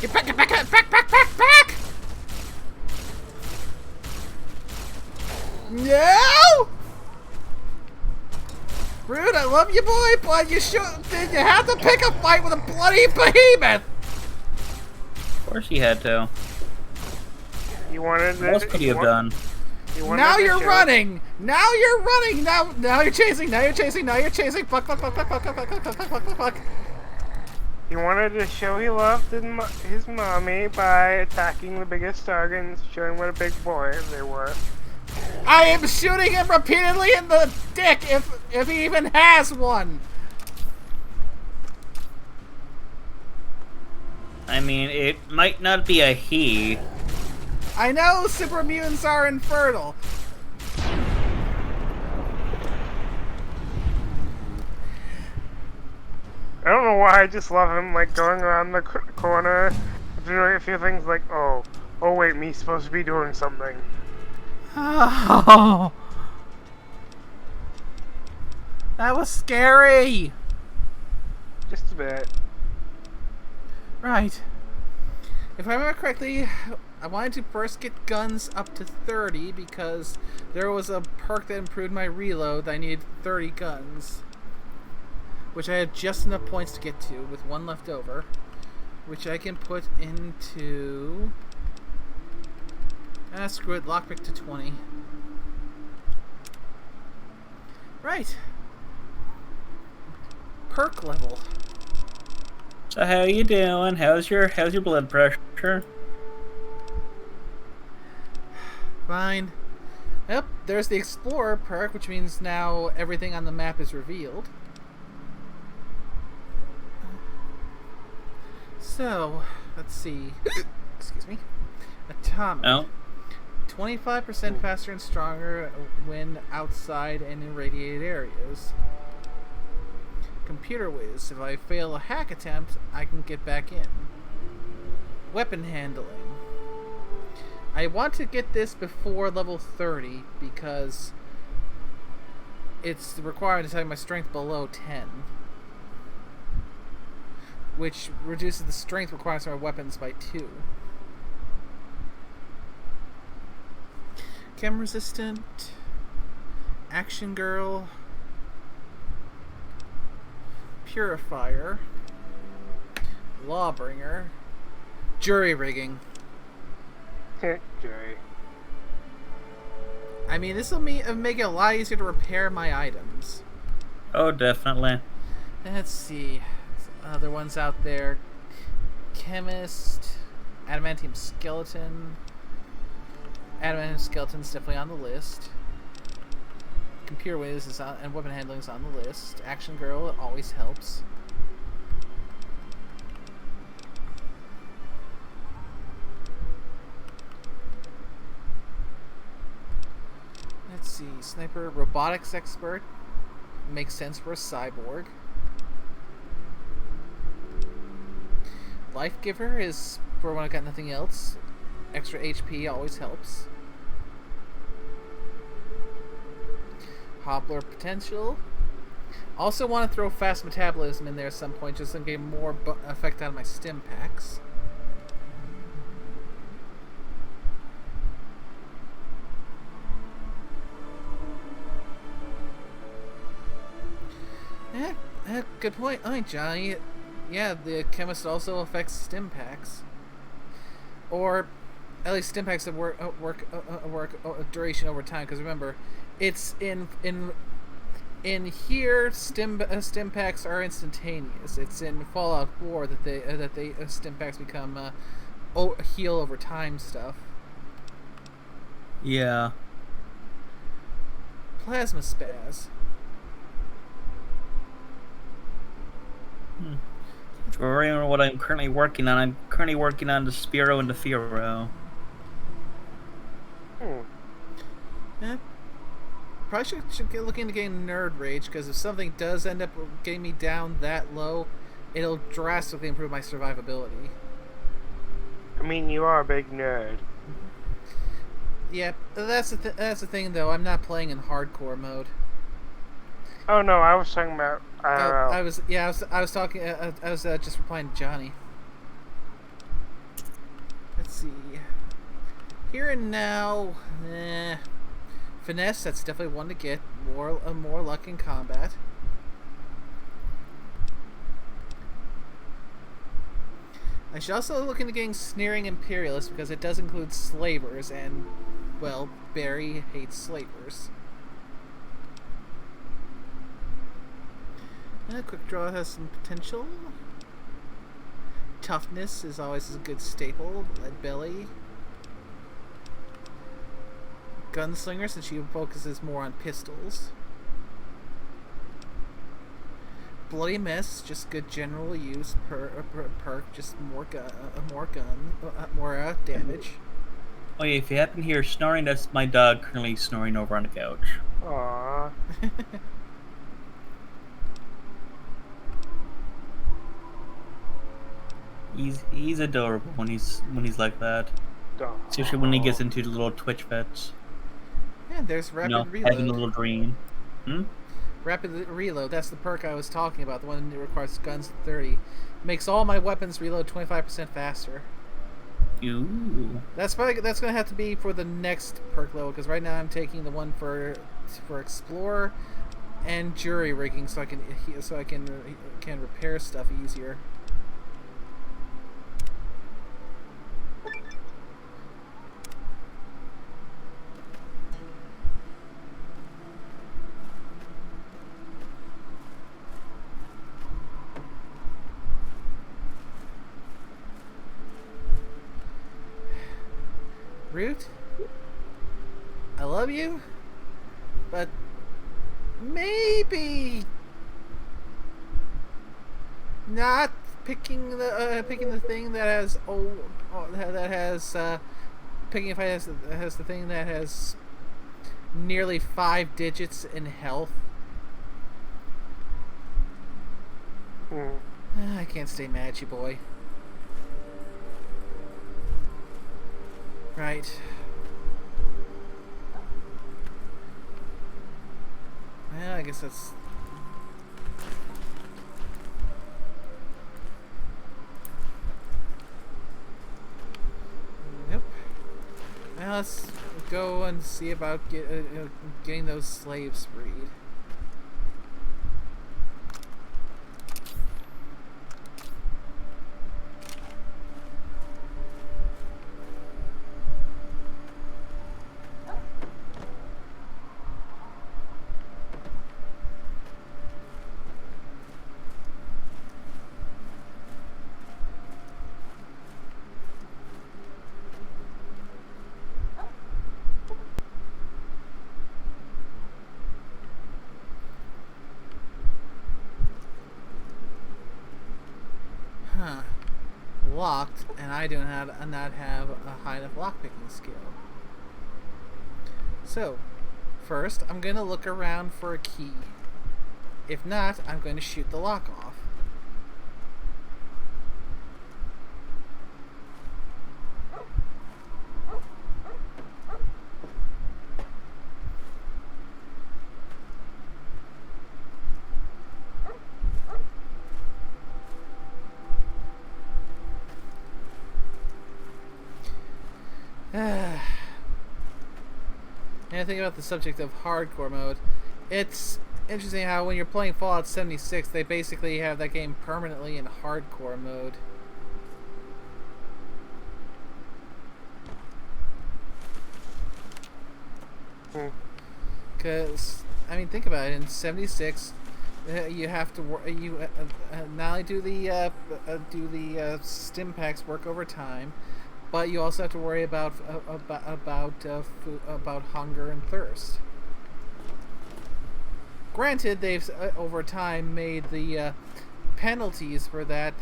Get back, get back, get back, back, back, back! No! Rude, I love you, boy, but you have to pick a fight with a bloody behemoth! Of course he had to. You wanted What else could he have done? Now you're running! Now you're running! Now you're chasing! Now you're chasing! Now you're chasing! Fuck, fuck, fuck, fuck, fuck, fuck, fuck, fuck, fuck, fuck, fuck, fuck. He wanted to show he loved his mommy by attacking the biggest target and showing what a big boy they were. I am shooting him repeatedly in the dick if he even has one! I mean, it might not be a he. I know super mutants are infertile. I don't know why, I just love him, like, going around the corner, doing a few things like, oh wait, me's supposed to be doing something. Oh, that was scary. Just a bit. Right. If I remember correctly, I wanted to first get guns up to 30 because there was a perk that improved my reload that I needed 30 guns. Which I had just enough points to get to with one left over. Which I can put into... screw it, lockpick to 20. Right. Perk level. So how you doing? How's your blood pressure? Fine. Yep, there's the Explorer perk, which means now everything on the map is revealed. So, let's see. Excuse me. Atomic. Oh. 25% faster and stronger when outside and in irradiated areas. Computer whiz. If I fail a hack attempt, I can get back in. Weapon handling. I want to get this before level 30 because it's required to have my strength below 10. Which reduces the strength requirements for my weapons by 2. Chem resistant. Action girl. Purifier. Lawbringer. Jury rigging. Jury. I mean, this will make it a lot easier to repair my items. Oh, definitely. Let's see. Other ones out there. Chemist. Adamantium skeleton. Adamantium skeleton's definitely on the list. Computer whiz is on, and weapon handling is on the list. Action girl always helps. Let's see. Sniper, robotics expert. Makes sense for a cyborg. Life giver is for when I got nothing else. Extra HP always helps. Hoppler potential. Also want to throw fast metabolism in there at some point just to get more effect out of my stim packs. Good point. Oh, Johnny. Yeah, the chemist also affects stim packs. Or at least stim packs that work duration over time. Because remember, it's in here stim packs are instantaneous. It's in Fallout 4 that they stim packs become heal over time stuff. Yeah. Plasma spaz. For what I'm currently working on, I'm currently working on the Spiro and the Firo. Probably should get looking into getting Nerd Rage, because if something does end up getting me down that low, it'll drastically improve my survivability. I mean, you are a big nerd. Yeah, that's the thing though. I'm not playing in hardcore mode. Oh no, I was talking about IRL. I was talking. I was just replying to Johnny. Let's see. Here and now, finesse. That's definitely one to get. More luck in combat. I should also look into getting Sneering Imperialist because it does include slavers, and well, Barry hates slavers. Quick Draw has some potential. Toughness is always a good staple. Lead Belly. Gunslinger, since she focuses more on pistols. Bloody Mess, just good general use. Perk, just more damage. Oh yeah, if you happen to hear snoring, that's my dog currently snoring over on the couch. Aww. He's adorable when he's like that. Especially when he gets into the little twitch fits. Yeah, there's Rapid Reload. Having a little green. Rapid Reload, that's the perk I was talking about, the one that requires guns 30. Makes all my weapons reload 25% faster. Ooh. That's gonna have to be for the next perk level, because right now I'm taking the one for Explorer and Jury Rigging, so I can repair stuff easier. Root, I love you, but maybe not picking the thing that has picking if it has the thing that has nearly 5 digits in health. I can't stay mad at you, boy. Right. Well, I guess that's... Nope. Well, let's go and see about getting those slaves freed. Locked, and I do not have a high enough lockpicking skill. So, first I'm going to look around for a key. If not, I'm going to shoot the lock off. And I think about the subject of hardcore mode. It's interesting how when you're playing Fallout 76, they basically have that game permanently in hardcore mode. Because, I mean, think about it. In 76, you have to not only do the stim packs work over time, but you also have to worry about hunger and thirst. Granted, they've over time made the penalties for that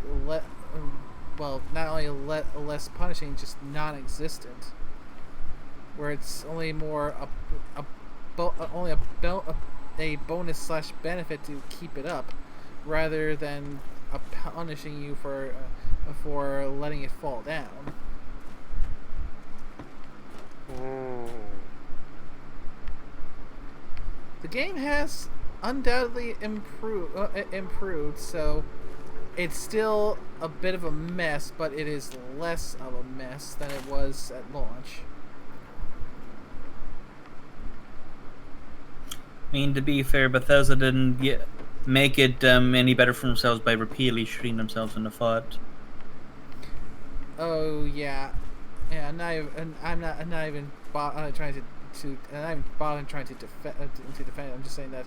well, not only less punishing, just non-existent. Where it's only more a bonus slash benefit to keep it up, rather than punishing you for letting it fall down. The game has undoubtedly improved, so it's still a bit of a mess, but it is less of a mess than it was at launch. I mean, to be fair, Bethesda didn't make it any better for themselves by repeatedly shooting themselves in the foot. Oh yeah, yeah. I'm not even trying to defend it. I'm just saying that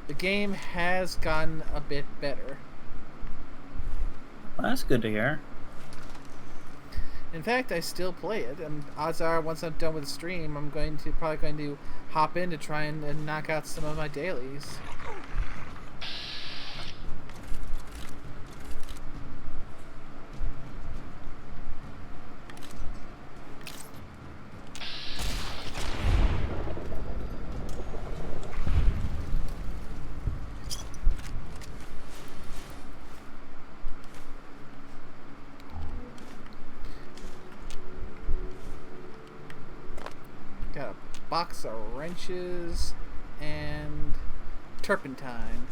the game has gotten a bit better. Well, that's good to hear. In fact, I still play it, and odds are, once I'm done with the stream, I'm probably going to hop in to try and knock out some of my dailies. Got a box of wrenches and turpentine.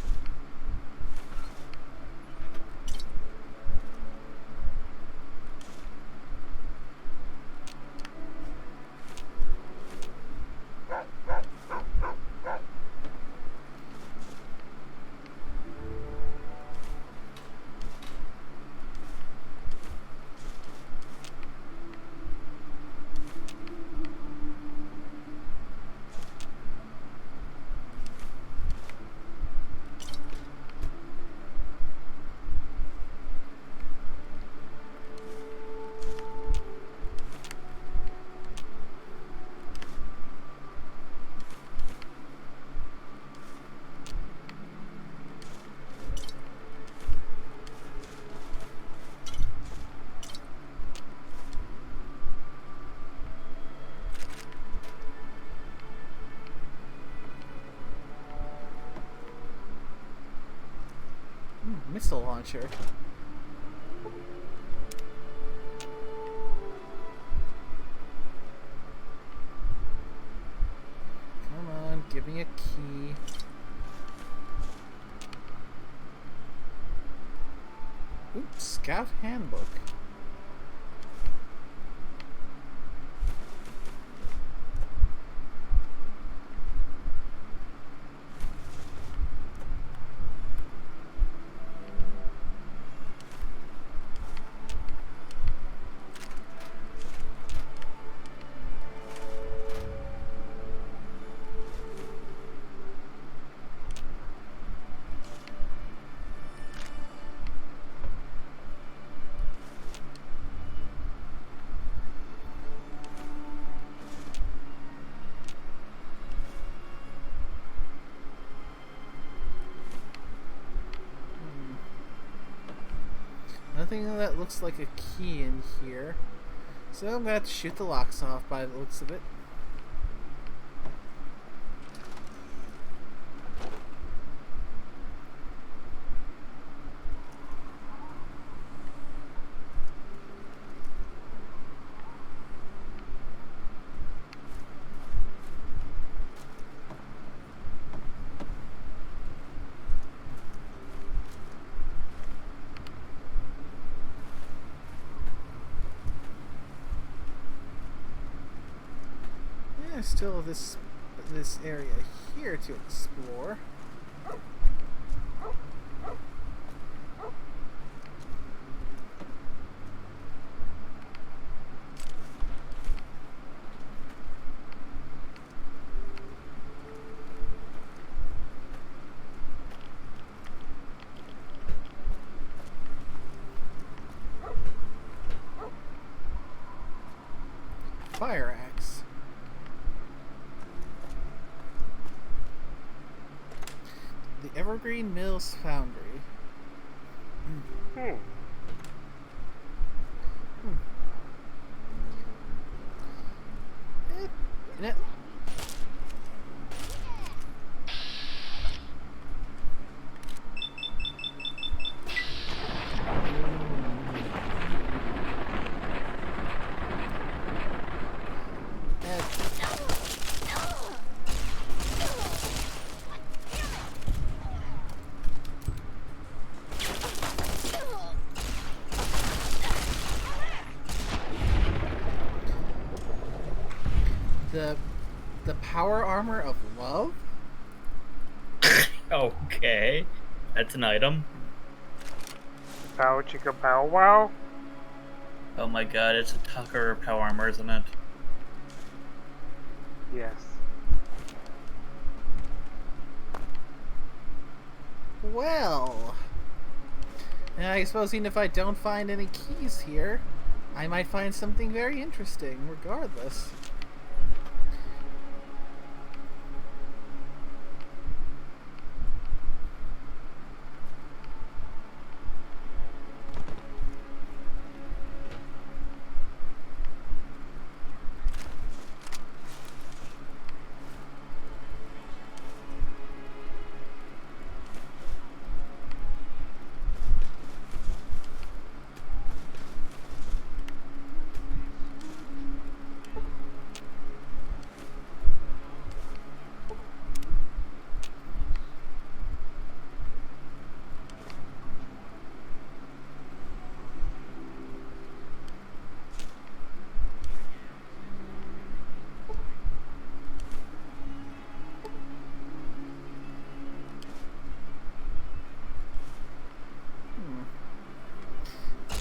Missile launcher. Come on, give me a key. Oops, Scout Handbook. Nothing that looks like a key in here. So I'm gonna have to shoot the locks off by the looks of it. There's still this area here to explore. Fire axe. The Evergreen Mills Foundry. Hmm. Yeah. The power armor of love? Okay. That's an item. Pow chicka pow wow. Oh my god, it's a Tucker power armor, isn't it? Yes. Well, I suppose even if I don't find any keys here, I might find something very interesting regardless.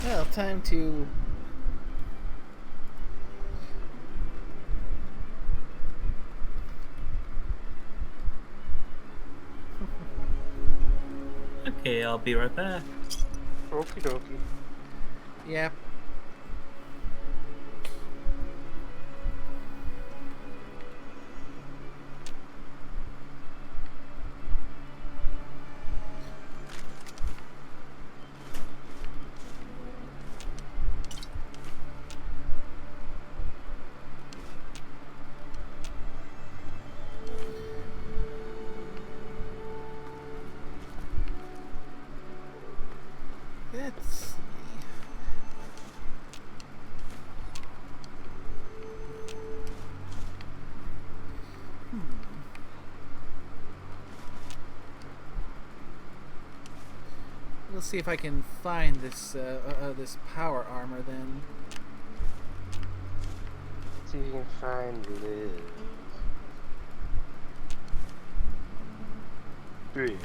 Well, time to... Okay, I'll be right back. Okie dokie. Yep. Let's see. Let's see if I can find this this power armor then. See if you can find Liz. Babe.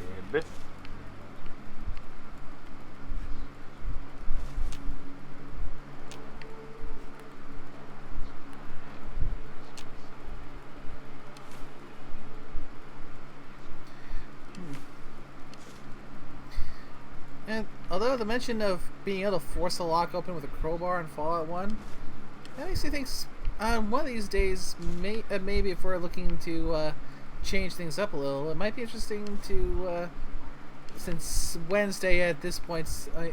And although the mention of being able to force a lock open with a crowbar in Fallout 1, that makes me think one of these days, maybe if we're looking to change things up a little, it might be interesting to, since Wednesday at this point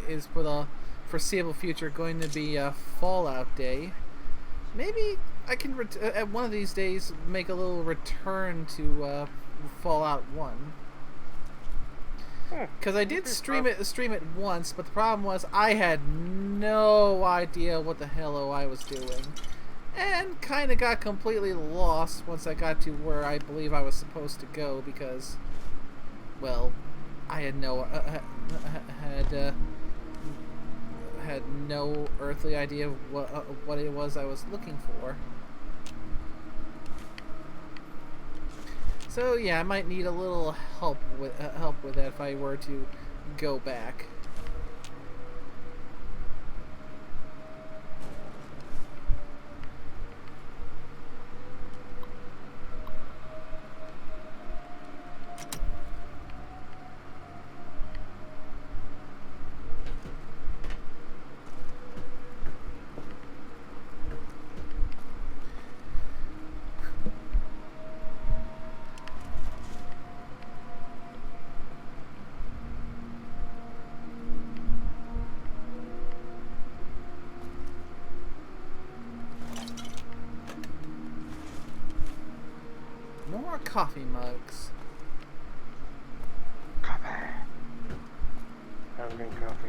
is for the foreseeable future going to be Fallout Day, maybe I can, at one of these days, make a little return to Fallout 1. Because I did stream it once, but the problem was I had no idea what the hell I was doing, and kind of got completely lost once I got to where I believe I was supposed to go because, well, I had had no earthly idea of what it was I was looking for. So yeah, I might need a little help with that if I were to go back. More coffee mugs. Coffee. Having coffee.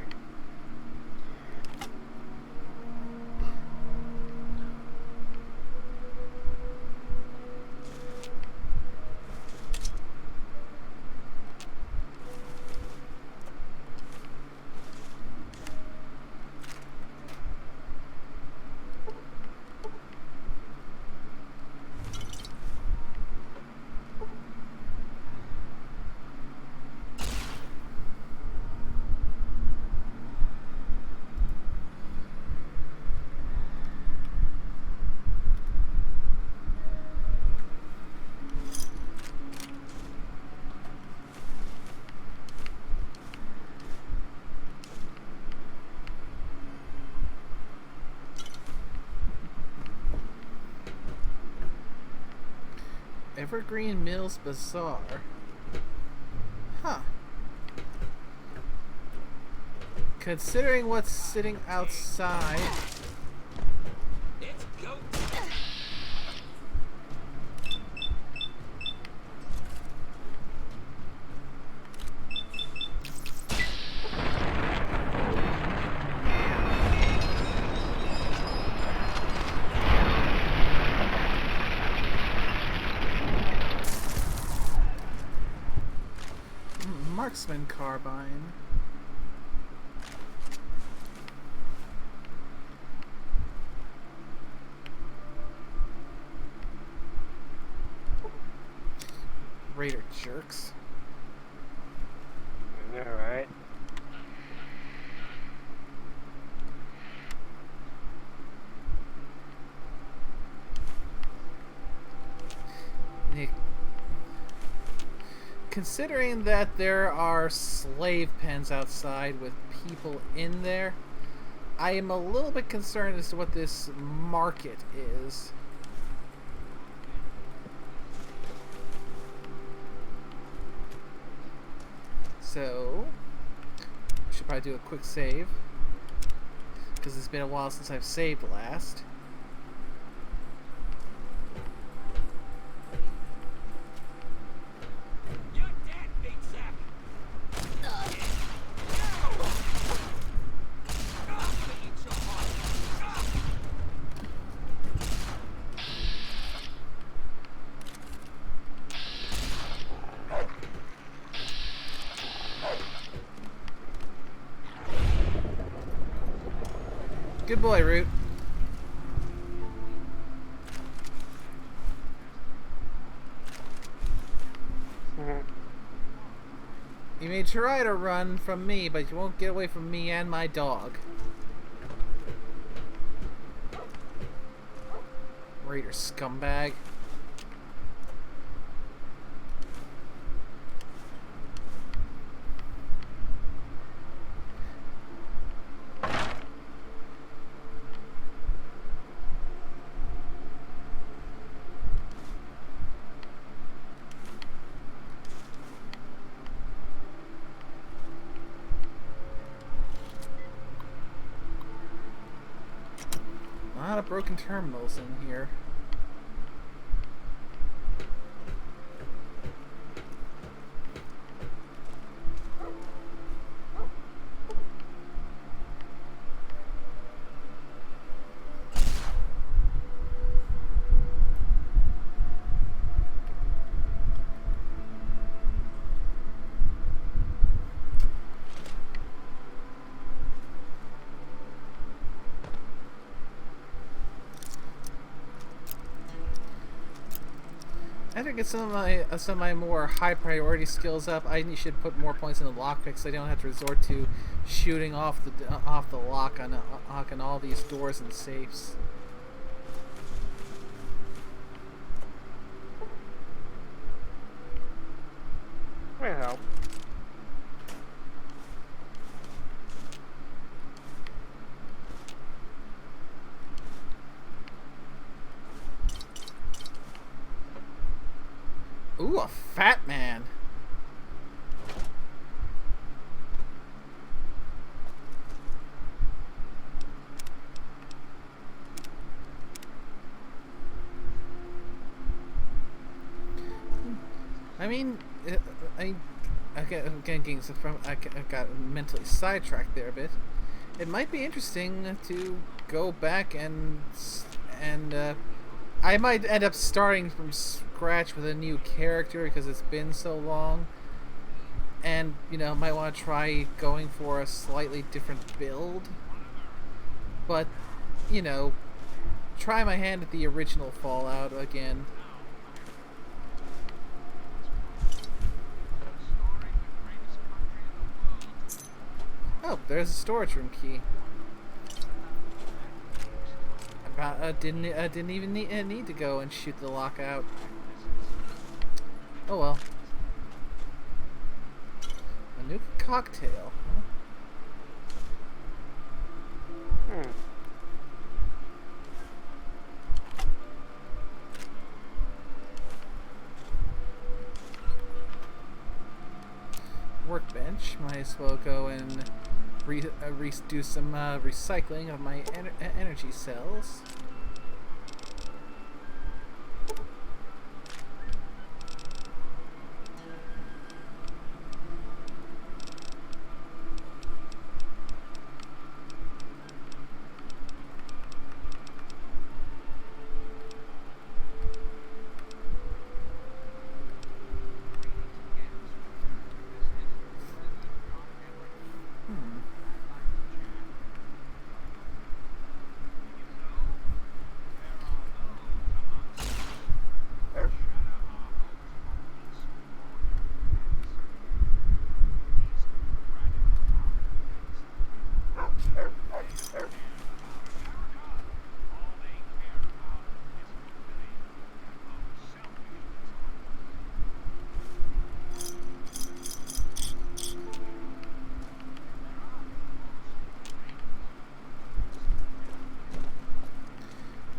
Evergreen Mills Bazaar. Huh. Considering what's sitting outside. Let's go. Marksman carbine. Raider jerks. I know, right? Nick. Considering that there are slave pens outside with people in there, I am a little bit concerned as to what this market is. So, should probably do a quick save, because it's been a while since I've saved last. Good boy, Root. You may try to run from me, but you won't get away from me and my dog. Raider scumbag. A lot of broken terminals in here. I think it's some of my more high priority skills up. I should put more points in the lockpick so I don't have to resort to shooting off the lock on all these doors and safes. May help. Ooh, a fat man. I mean, I got mentally sidetracked there a bit. It might be interesting to go back and I might end up starting from scratch with a new character because it's been so long, and might want to try going for a slightly different build. But try my hand at the original Fallout again. Oh, there's a storage room key. Didn't even need to go and shoot the lock out. Oh well. A new cocktail. Huh? Workbench. Might as well go and do some recycling of my energy cells.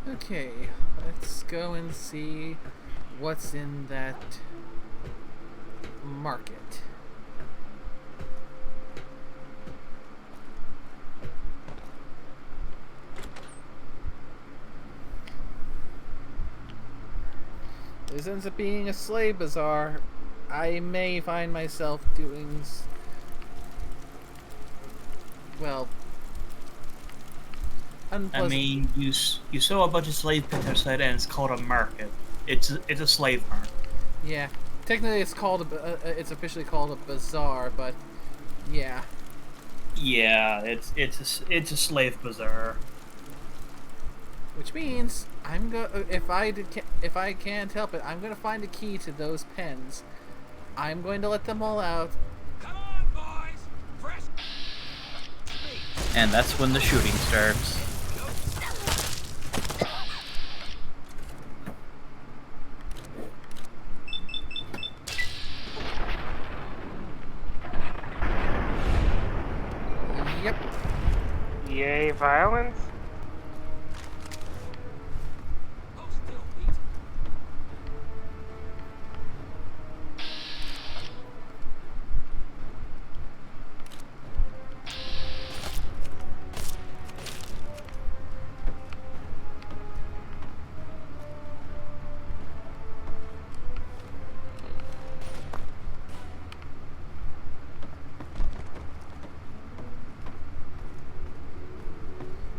Okay, let's go and see what's in that market. This ends up being a slave bazaar. I may find myself doing, well, unpleasant. I mean, you saw a bunch of slave pits outside, and it's called a market. It's a slave market. Yeah, technically it's officially called a bazaar, but yeah. Yeah, it's a slave bazaar. Which means if I can't help it, I'm gonna find a key to those pens. I'm going to let them all out. Come on, boys! Fresh. And that's when the shooting starts. Yep. Yay, violence?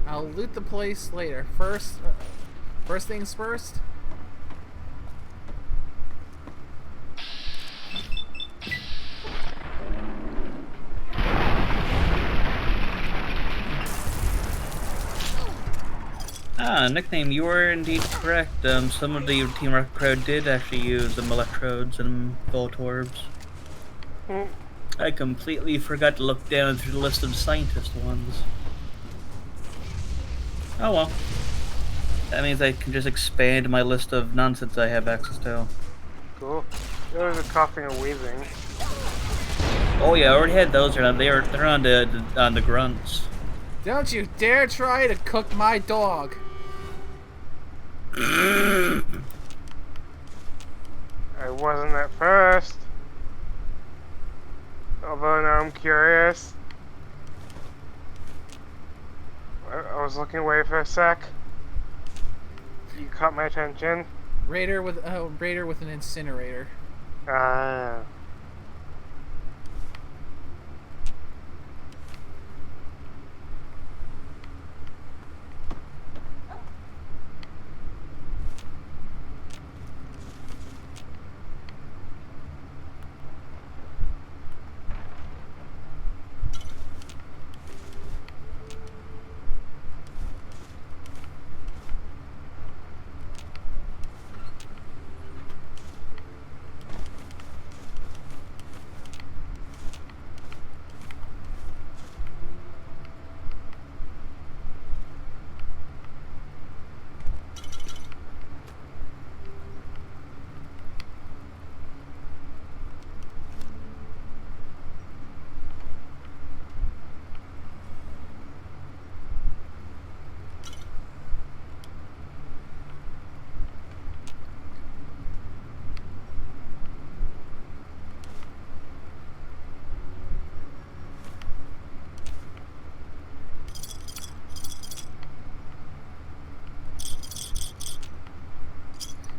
I'll loot the place later. First things first. Ah, nickname, you were indeed correct. Some of the Team Rocket crowd did actually use electrodes and Voltorbs. I completely forgot to look down through the list of scientist ones. Oh well. That means I can just expand my list of nonsense I have access to. Cool. There's a coughing and wheezing. Oh yeah, I already had those around. They're on the grunts. Don't you dare try to cook my dog. I wasn't at first. Although now I'm curious. I was looking away for a sec. You caught my attention. Raider with an incinerator. Ah.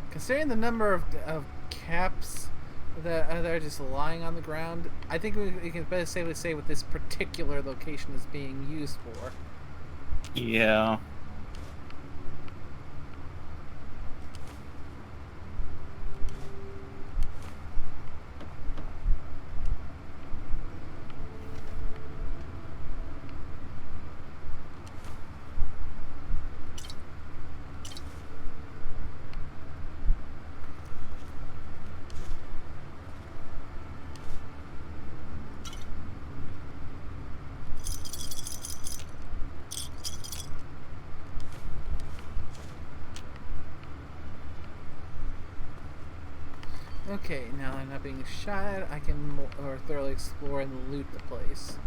Considering the number of caps that are just lying on the ground, I think we can better safely say what this particular location is being used for. Yeah. Okay, now I'm not being shot. I can more thoroughly explore and loot the place.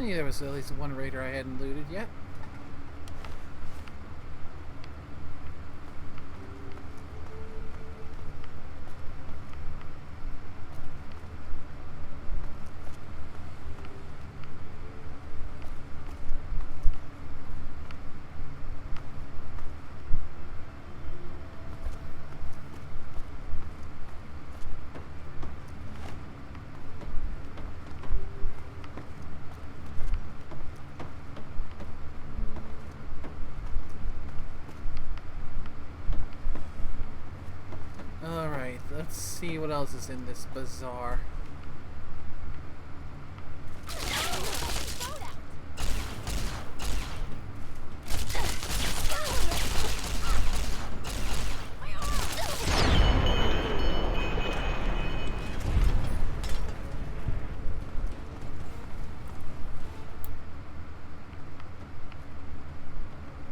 I knew there was at least one raider I hadn't looted yet. Alright, let's see what else is in this bazaar.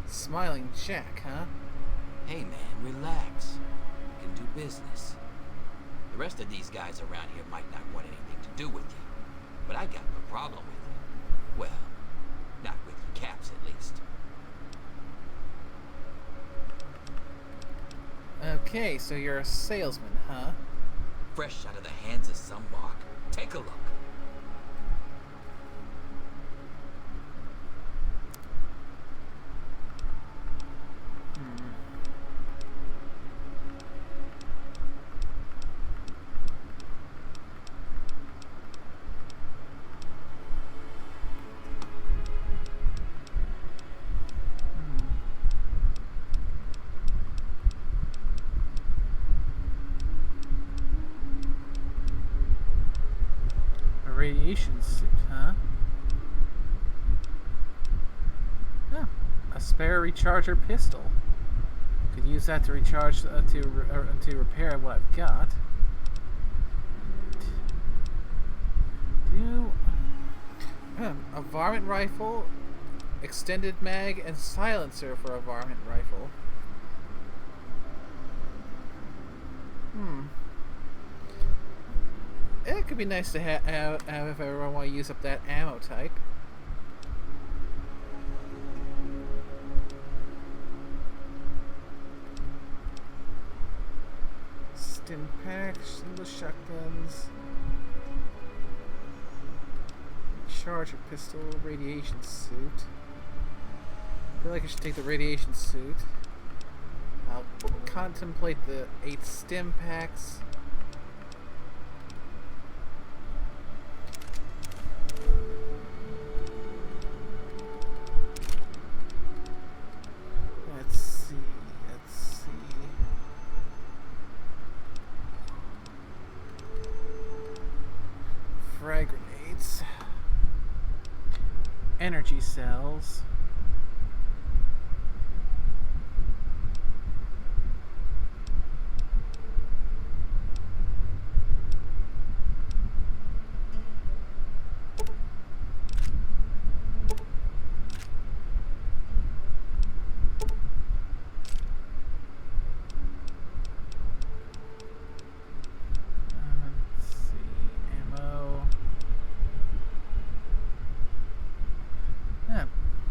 Smiling Jack, huh? Hey man, relax. We can do business. The rest of these guys around here might not want anything to do with you, but I got no problem with you. Well, not with you Caps at least. Okay, so you're a salesman, huh? Fresh out of the hands of some mark. Take a look. Radiation suit, huh? Oh, a spare recharger pistol. Could use that to recharge to repair what I've got. A varmint rifle, extended mag, and silencer for a varmint rifle. It could be nice to have if I ever want to use up that ammo type. Stim packs, single shotguns, charger pistol, radiation suit. I feel like I should take the radiation suit. I'll contemplate the 8 stim packs. Frag grenades, energy cells,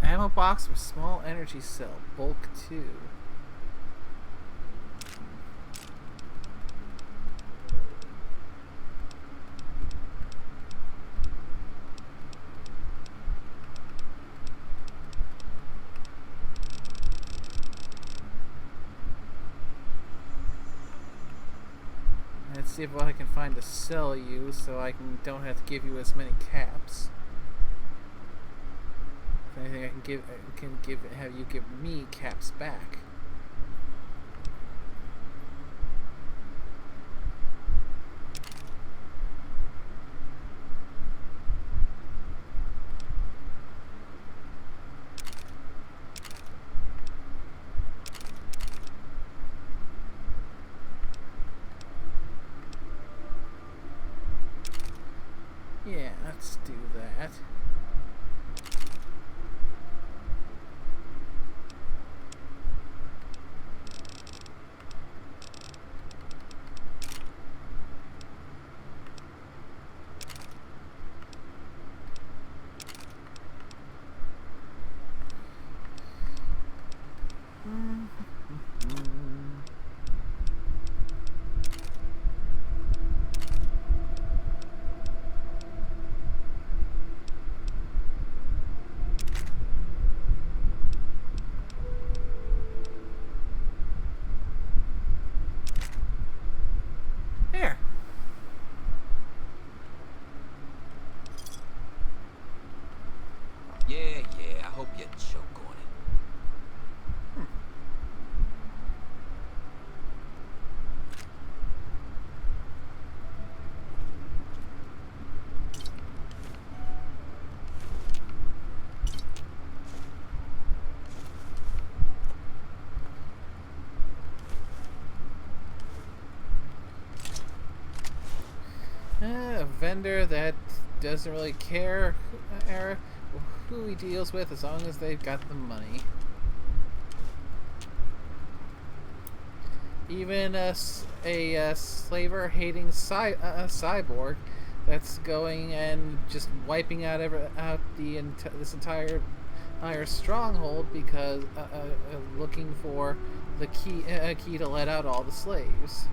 ammo box with small energy cell, bulk 2. Let's see if I can find to sell you so I don't have to give you as many caps. If anything, have you give me caps back. Yeah, let's do that. There. Yeah, I hope you choke on it. A vendor that doesn't really care who he deals with as long as they've got the money. Even a slaver-hating cyborg that's going and just wiping out this entire stronghold because looking for the key to let out all the slaves.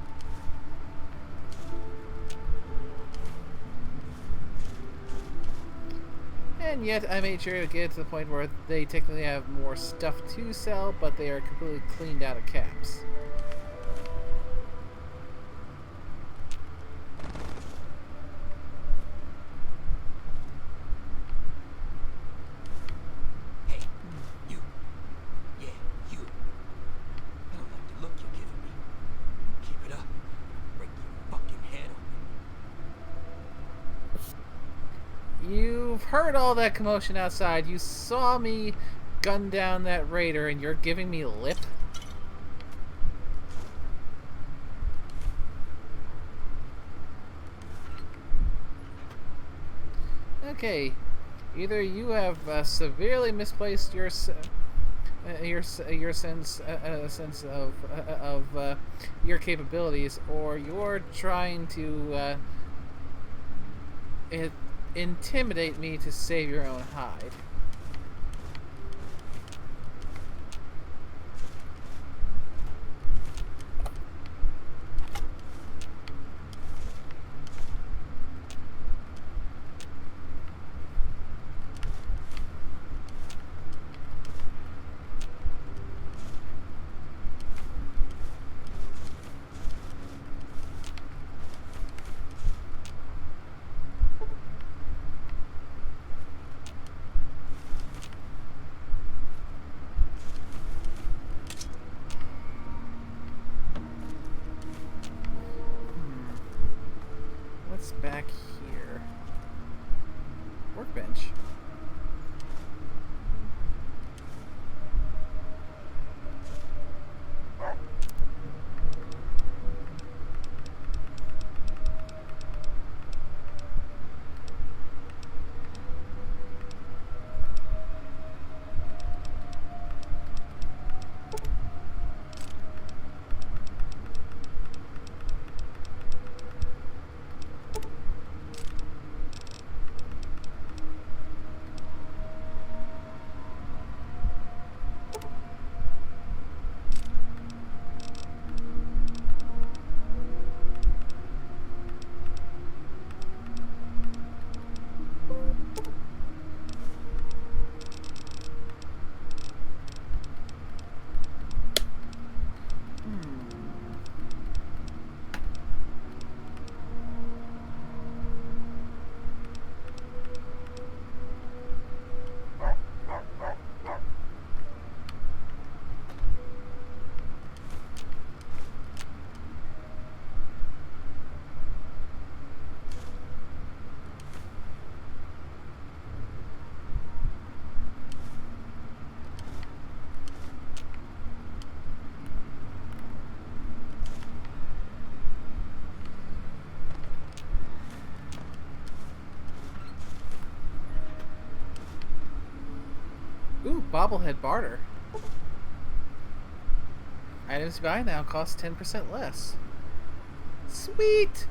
And yet I made sure to get to the point where they technically have more stuff to sell, but they are completely cleaned out of caps. Hey, you. Yeah, you. I don't like the look you're giving me. Keep it up. Break your fucking head open. You've heard all that commotion outside. You saw me gun down that raider and you're giving me lip? Okay, either you have severely misplaced your sense of your capabilities, or you're trying to intimidate me to save your own hide. What's back here? Workbench. Ooh, bobblehead barter. Items to buy now cost 10% less. Sweet!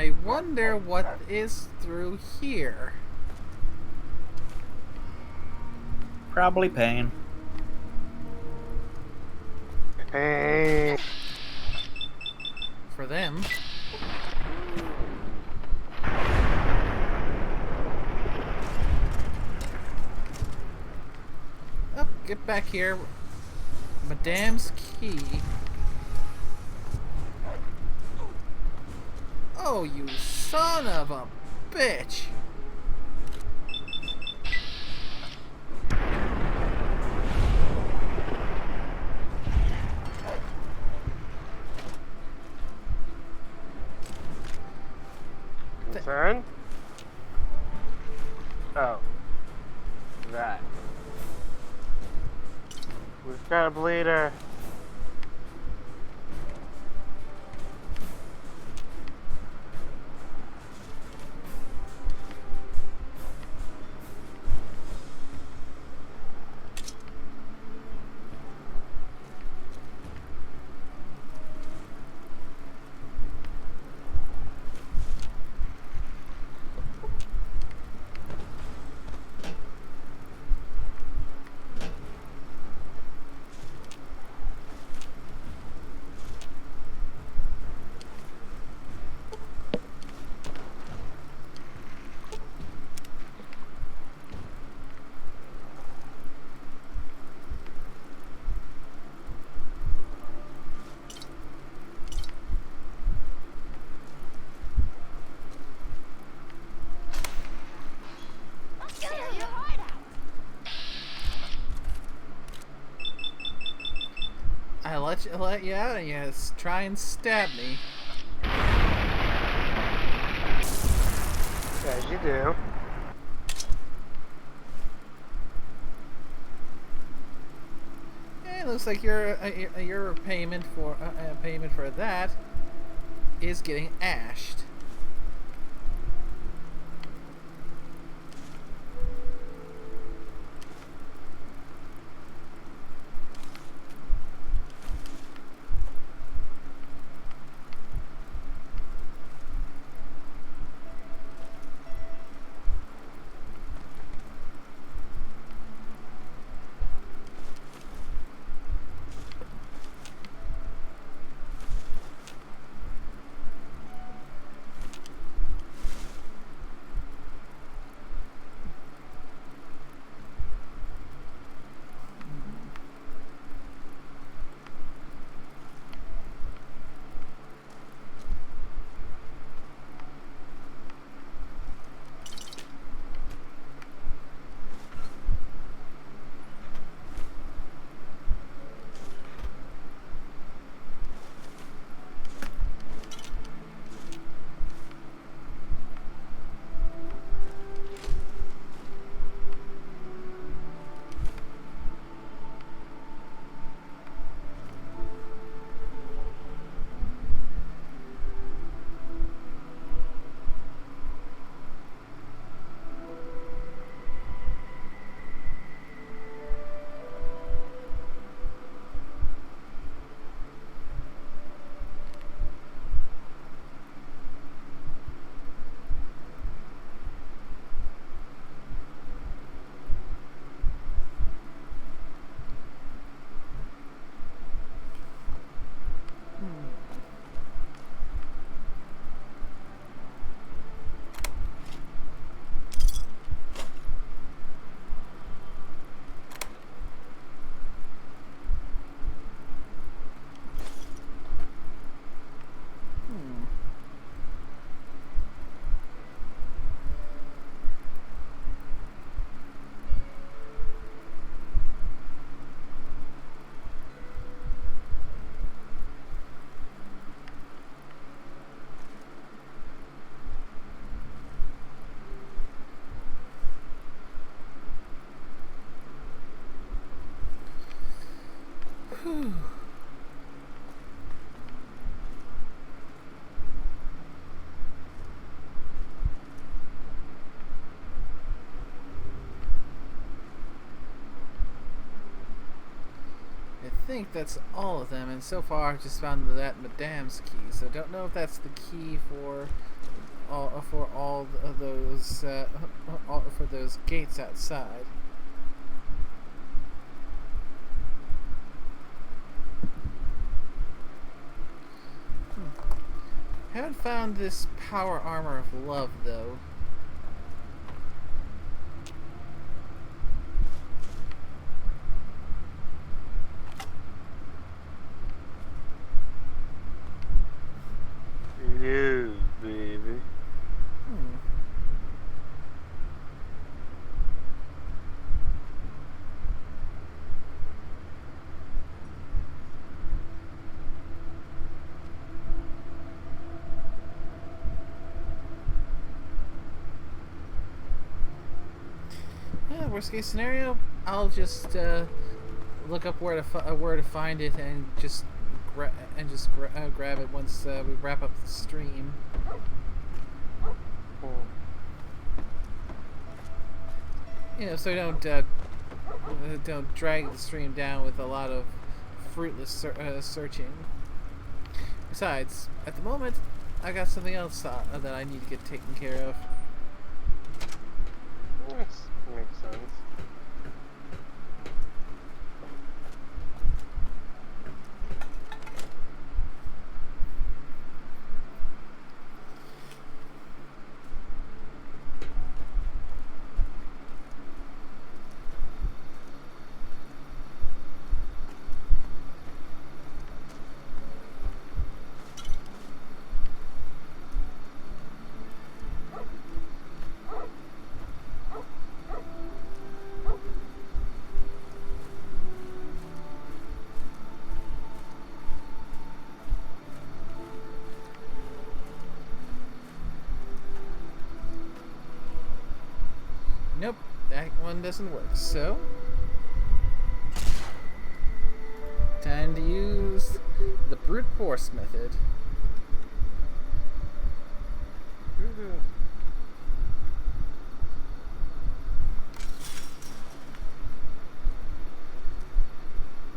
I wonder what is through here. Probably pain. Hey. For them. Oh, get back here. Madame's key. Oh, you son of a bitch! Concern? Oh. That. We've got a bleeder. I let you out and you try and stab me. As you do. It looks like your payment for that is getting ashed. think that's all of them, and so far I've just found that Madame's key. So I don't know if that's the key for all of those for those gates outside. Haven't found this power armor of love though. Yeah, baby. Yeah, worst case scenario, I'll just look up where to find it and just grab it once we wrap up the stream. You know, so don't drag the stream down with a lot of fruitless searching. Besides, at the moment, I got something else that I need to get taken care of. Yes, makes sense. Nope, that one doesn't work, so time to use the brute force method.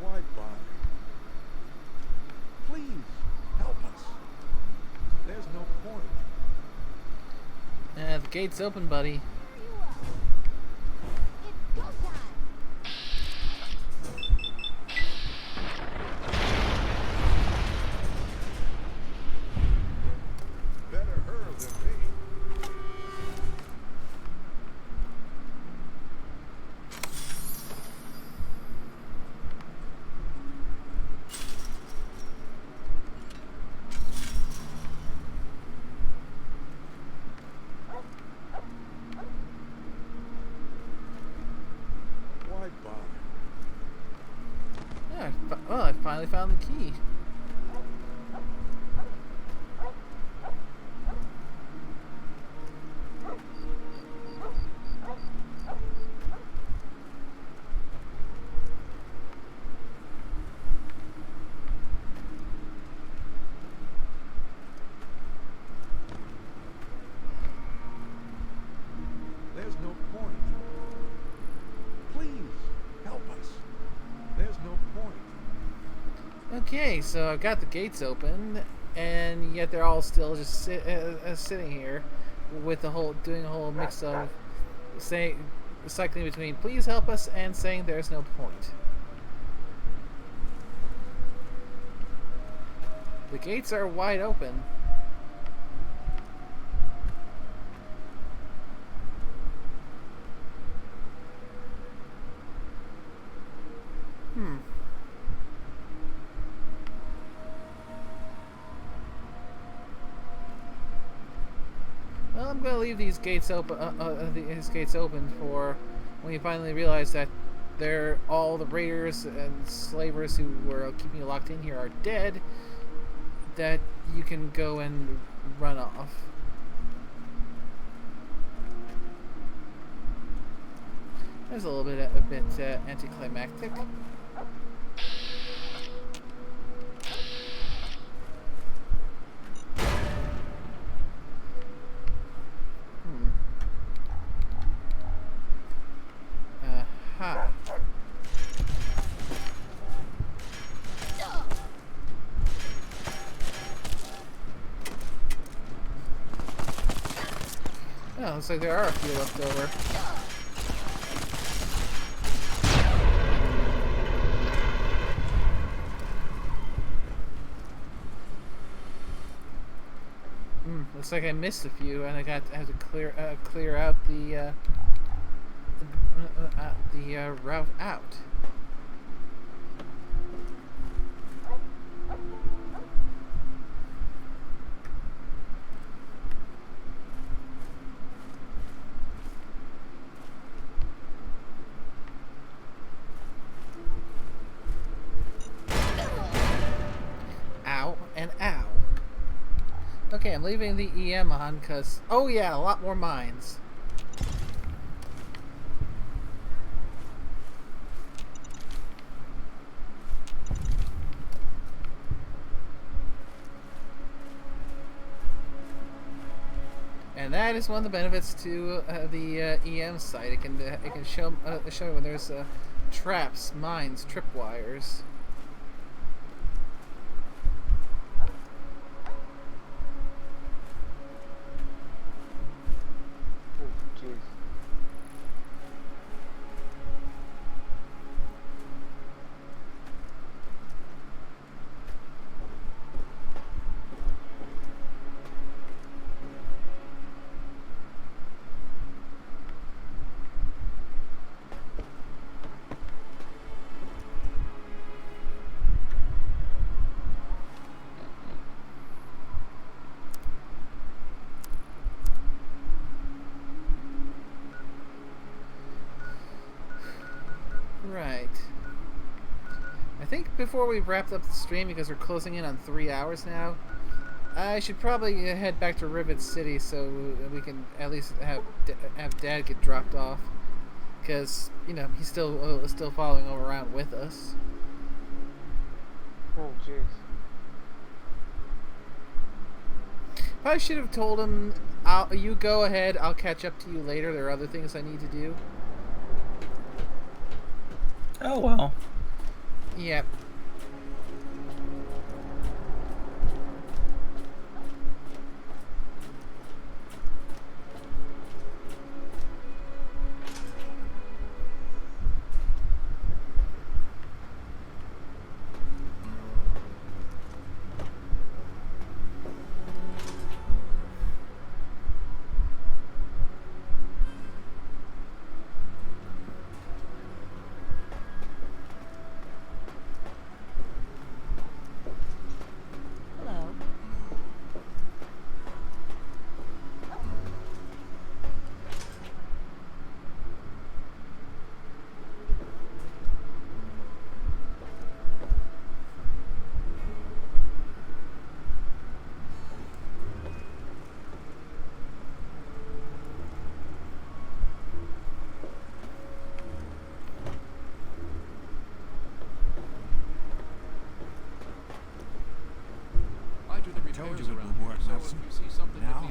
Why bother? Please, help us. There's no point. The gate's open, buddy. Better her than me. Why bother? Yeah, well, I finally found the key. There's no point. Please, help us. There's no point. Okay, so I've got the gates open, and yet they're all still just sitting here, with doing a whole mix of cycling between "please help us" and saying there's no point. The gates are wide open. Well, I'm gonna leave these gates open. These gates open for when you finally realize that all the raiders and slavers who were keeping you locked in here are dead. That you can go and run off. There's a bit anticlimactic. Oh, looks like there are a few left over. Looks like I missed a few, and I had to clear out the route out. Ow and ow. Okay, I'm leaving the EM on because, oh yeah, a lot more mines. And that is one of the benefits to the EM site. It can show when there's traps, mines, tripwires. Right. I think before we wrap up the stream, because we're closing in on 3 hours now, I should probably head back to Rivet City so we can at least have Dad get dropped off, because you know he's still following around with us. Oh jeez. I should have told him, you go ahead, I'll catch up to you later. There are other things I need to do. Oh well. Yep. Told you it would work, Madison. Now,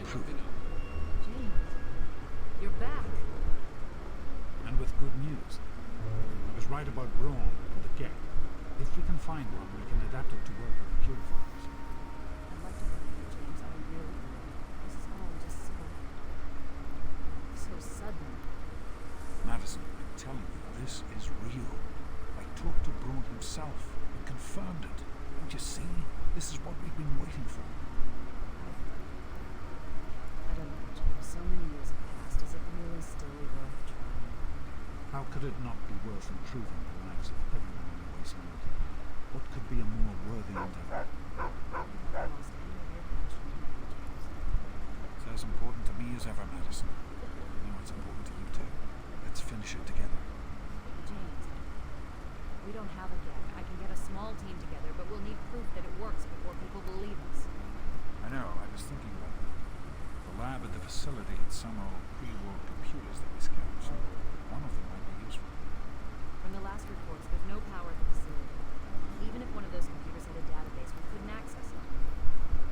prove it. James, you're back. And with good news. I was right about Braun and the Gek. If we can find one, we can adapt it to work with the purifiers. I'd like to believe you, James. I really. This is all just so sudden. Madison, I'm telling you, this is real. I talked to Braun himself and confirmed it. Don't you see? This is what we've been waiting for. I don't know, James. So many years have passed. Is it really still worth trying? How could it not be worth improving the lives of everyone in the Wasteland? What could be a more worthy endeavor? It's as important to me as ever, Madison. I know it's important to you too. Let's finish it together. James, we don't have a gag. I can get a small team together, but we'll need proof that it works before people believe us. I know, I was thinking about that. The lab at the facility had some old pre-war computers that we scavenged. One of them might be useful. From the last reports, there's no power at the facility. Even if one of those computers had a database, we couldn't access it.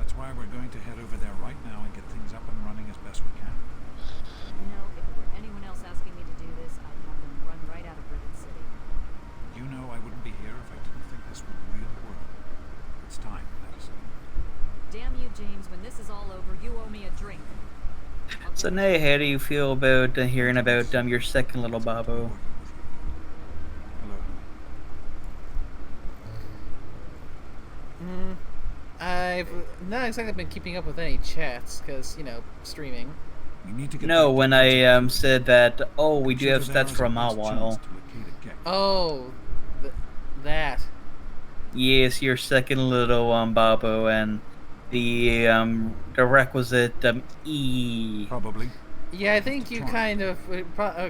That's why we're going to head over there right now and get things up and running as best we can. You know, if it were anyone else asking me to do this, I'd have them run right out of Rivet City. You know I wouldn't be here if I didn't think this would really work. It's time, Madison. Damn you, James. When this is all over, you owe me a drink. So, Nay, how do you feel about hearing about your second little Babo? I've not exactly been keeping up with any chats because streaming. We need to get No, back when to I said that, oh, we do have Computer, stats there for a is our mile best chance while. to locate a Gek. Oh, that. Yes, your second little Babo and the requisite E. Probably. Yeah, I think you kind of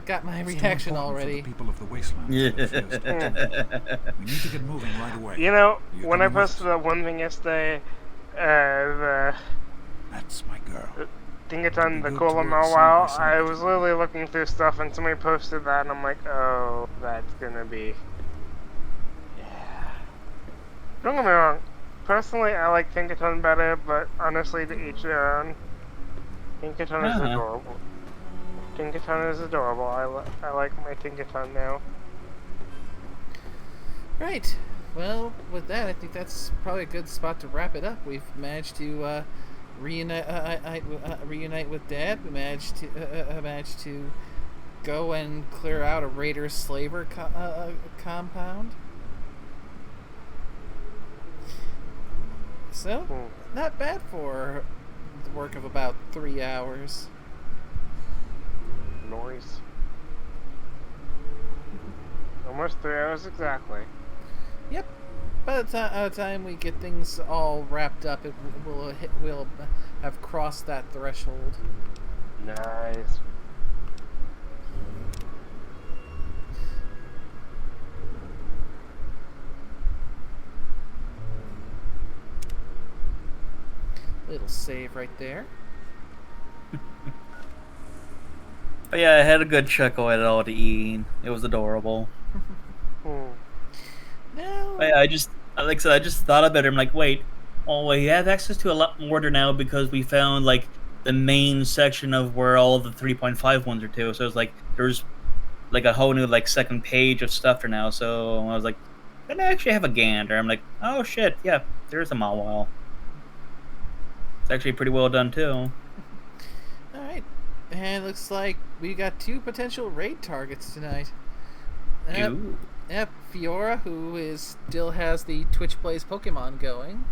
got my It's too reaction important for the already. people of the Wastelands Yeah. to let affairs get we need to get moving right away. You know, Are you when I coming with posted us? that one thing yesterday, the That's my girl. Thingaton, the good to Golem work side by While, side I with was you. literally looking through stuff and somebody posted that and I'm like, oh, that's gonna be... Yeah. Don't get me wrong. Personally, I like Thingaton better, but honestly, to each their own. Thingaton is adorable. Thingaton is adorable. I like my Thingaton now. Right. Well, with that, I think that's probably a good spot to wrap it up. We've managed to reunite with Dad. We managed to go and clear out a Raider slaver compound. So, not bad for the work of about 3 hours. Noise. Almost 3 hours exactly. Yep. By the time we get things all wrapped up, we'll have crossed that threshold. Nice. Little save right there. But yeah, I had a good chuckle at it all to eat. It was adorable. No. But yeah, I just thought about it. I'm like, wait, oh, we have access to a lot more now because we found like the main section of where all the 3.5 ones are too. So it's like there's like a whole new like second page of stuff for now. So I was like, can I actually have a gander? I'm like, oh shit, yeah, there's a Mawile. It's actually pretty well done too. Alright. And it looks like we got 2 potential raid targets tonight. Ooh. Yep, Fiora, who still has the Twitch Plays Pokemon going.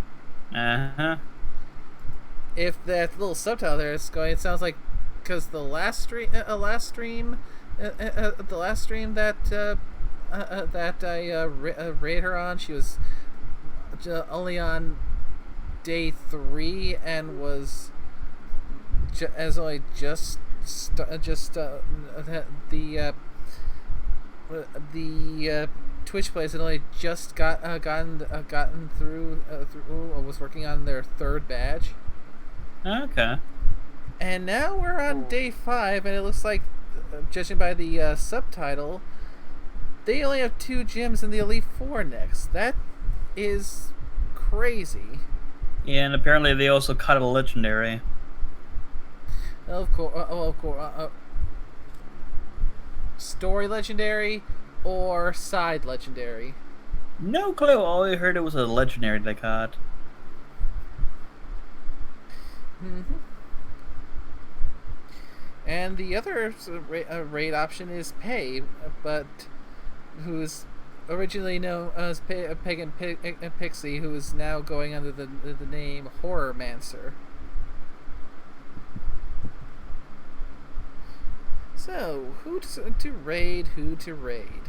If that little subtitle there is going, it sounds like because the last stream that I raid her on, she was only on day 3 and was only just the Twitch plays had only just gotten through was working on their 3rd badge. Okay. And now we're on day 5, and it looks like, judging by the subtitle, they only have 2 gyms in the Elite 4 next. That is crazy. Yeah, and apparently they also cut a legendary. Of course. Story legendary or side legendary? No clue. All I heard it was a legendary they caught. And the other raid option is Pay, but who's originally known as Pagan Pixie, who is now going under the name Horrormancer. So, who to raid, who to raid?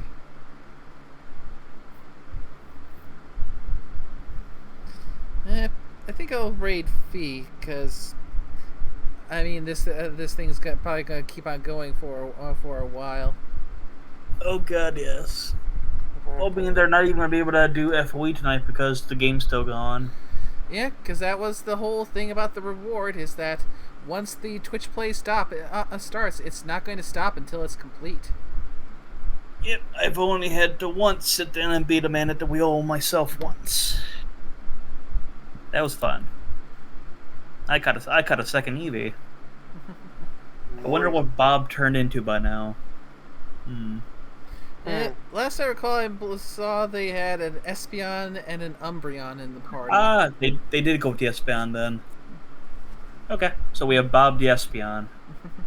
I think I'll raid Fee, because I mean this thing's probably gonna keep on going for a while. Oh god, yes. Well, being they're not even gonna be able to do FOE tonight because the game's still gone. Yeah, because that was the whole thing about the reward, is that once the Twitch Play starts, it's not going to stop until it's complete. Yep, I've only had to once sit down and beat a man at the wheel myself once. That was fun. I caught a second Eevee. I wonder what Bob turned into by now. Last I recall, I saw they had an Espeon and an Umbreon in the party. Ah, they did go with the Espeon then. Okay, so we have Bob the Espion.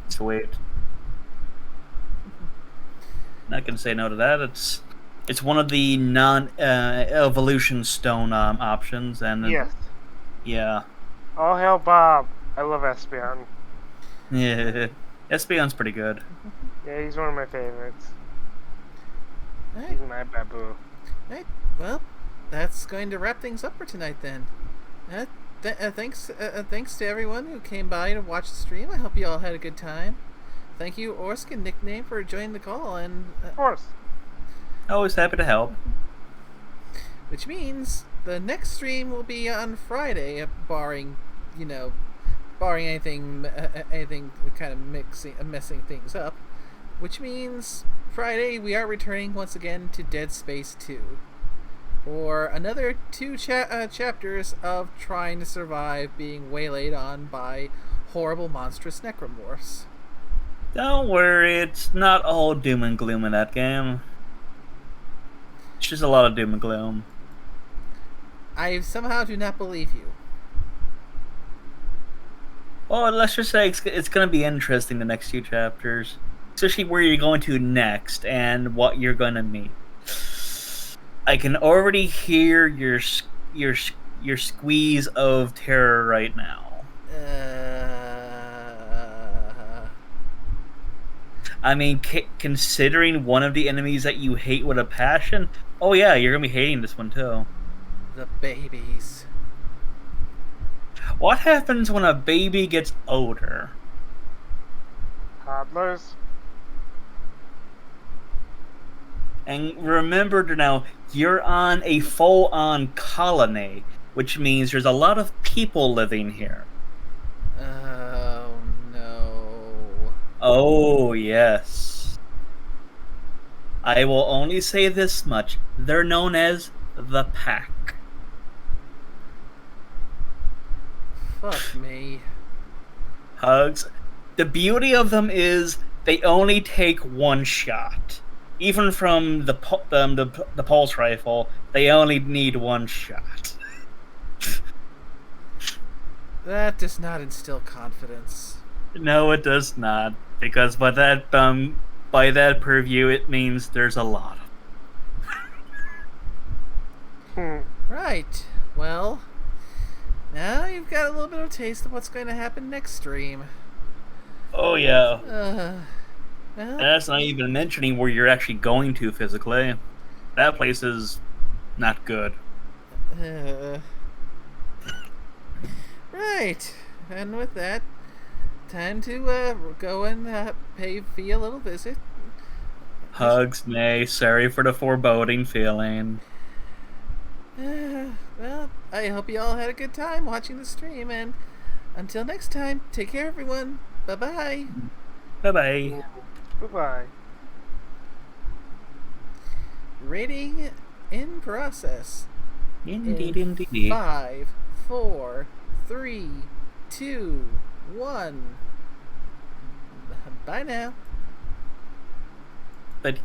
Sweet. Not gonna say no to that. It's one of the non-evolution stone options, and Yes. yeah, All hail Bob. I love Espion. yeah, Espion's pretty good. Yeah, he's one of my favorites. Alright. He's my babu. Alright, well, that's going to wrap things up for tonight then. Thanks to everyone who came by to watch the stream. I hope you all had a good time. Thank you, Orsk and Nickname, for joining the call, and Of course. Always happy to help. which means the next stream will be on Friday, barring anything kind of messing things up. Which means Friday we are returning once again to Dead Space 2 for another 2 chapters of trying to survive being waylaid on by horrible monstrous necromorphs. Don't worry, it's not all doom and gloom in that game. It's just a lot of doom and gloom. I somehow do not believe you. Well, let's just say it's going to be interesting the next few chapters, especially where you're going to next and what you're going to meet. I can already hear your squeeze of terror right now. I mean, considering one of the enemies that you hate with a passion, oh yeah, you're gonna be hating this one too. The babies. What happens when a baby gets older? Toddlers. And remember now, you're on a full-on colony, which means there's a lot of people living here. Oh no. Oh yes. I will only say this much. They're known as the Pack. Fuck me. Hugs. The beauty of them is they only take one shot. Even from the pulse rifle, they only need one shot. That does not instill confidence. No, it does not, because by that purview, it means there's a lot of them. Right. Well, now you've got a little bit of a taste of what's going to happen next stream. Oh yeah. Well, And that's not even mentioning where you're actually going to physically. That place is not good. Right. And with that, time to go and pay Fee a little visit. Hugs, nay. Sorry for the foreboding feeling. Well, I hope you all had a good time watching the stream, and until next time, take care, everyone. Bye-bye. Bye-bye. Goodbye. Rating in process. Indeed, in indeed. 5, 4, 3, 2, 1. Bye now. But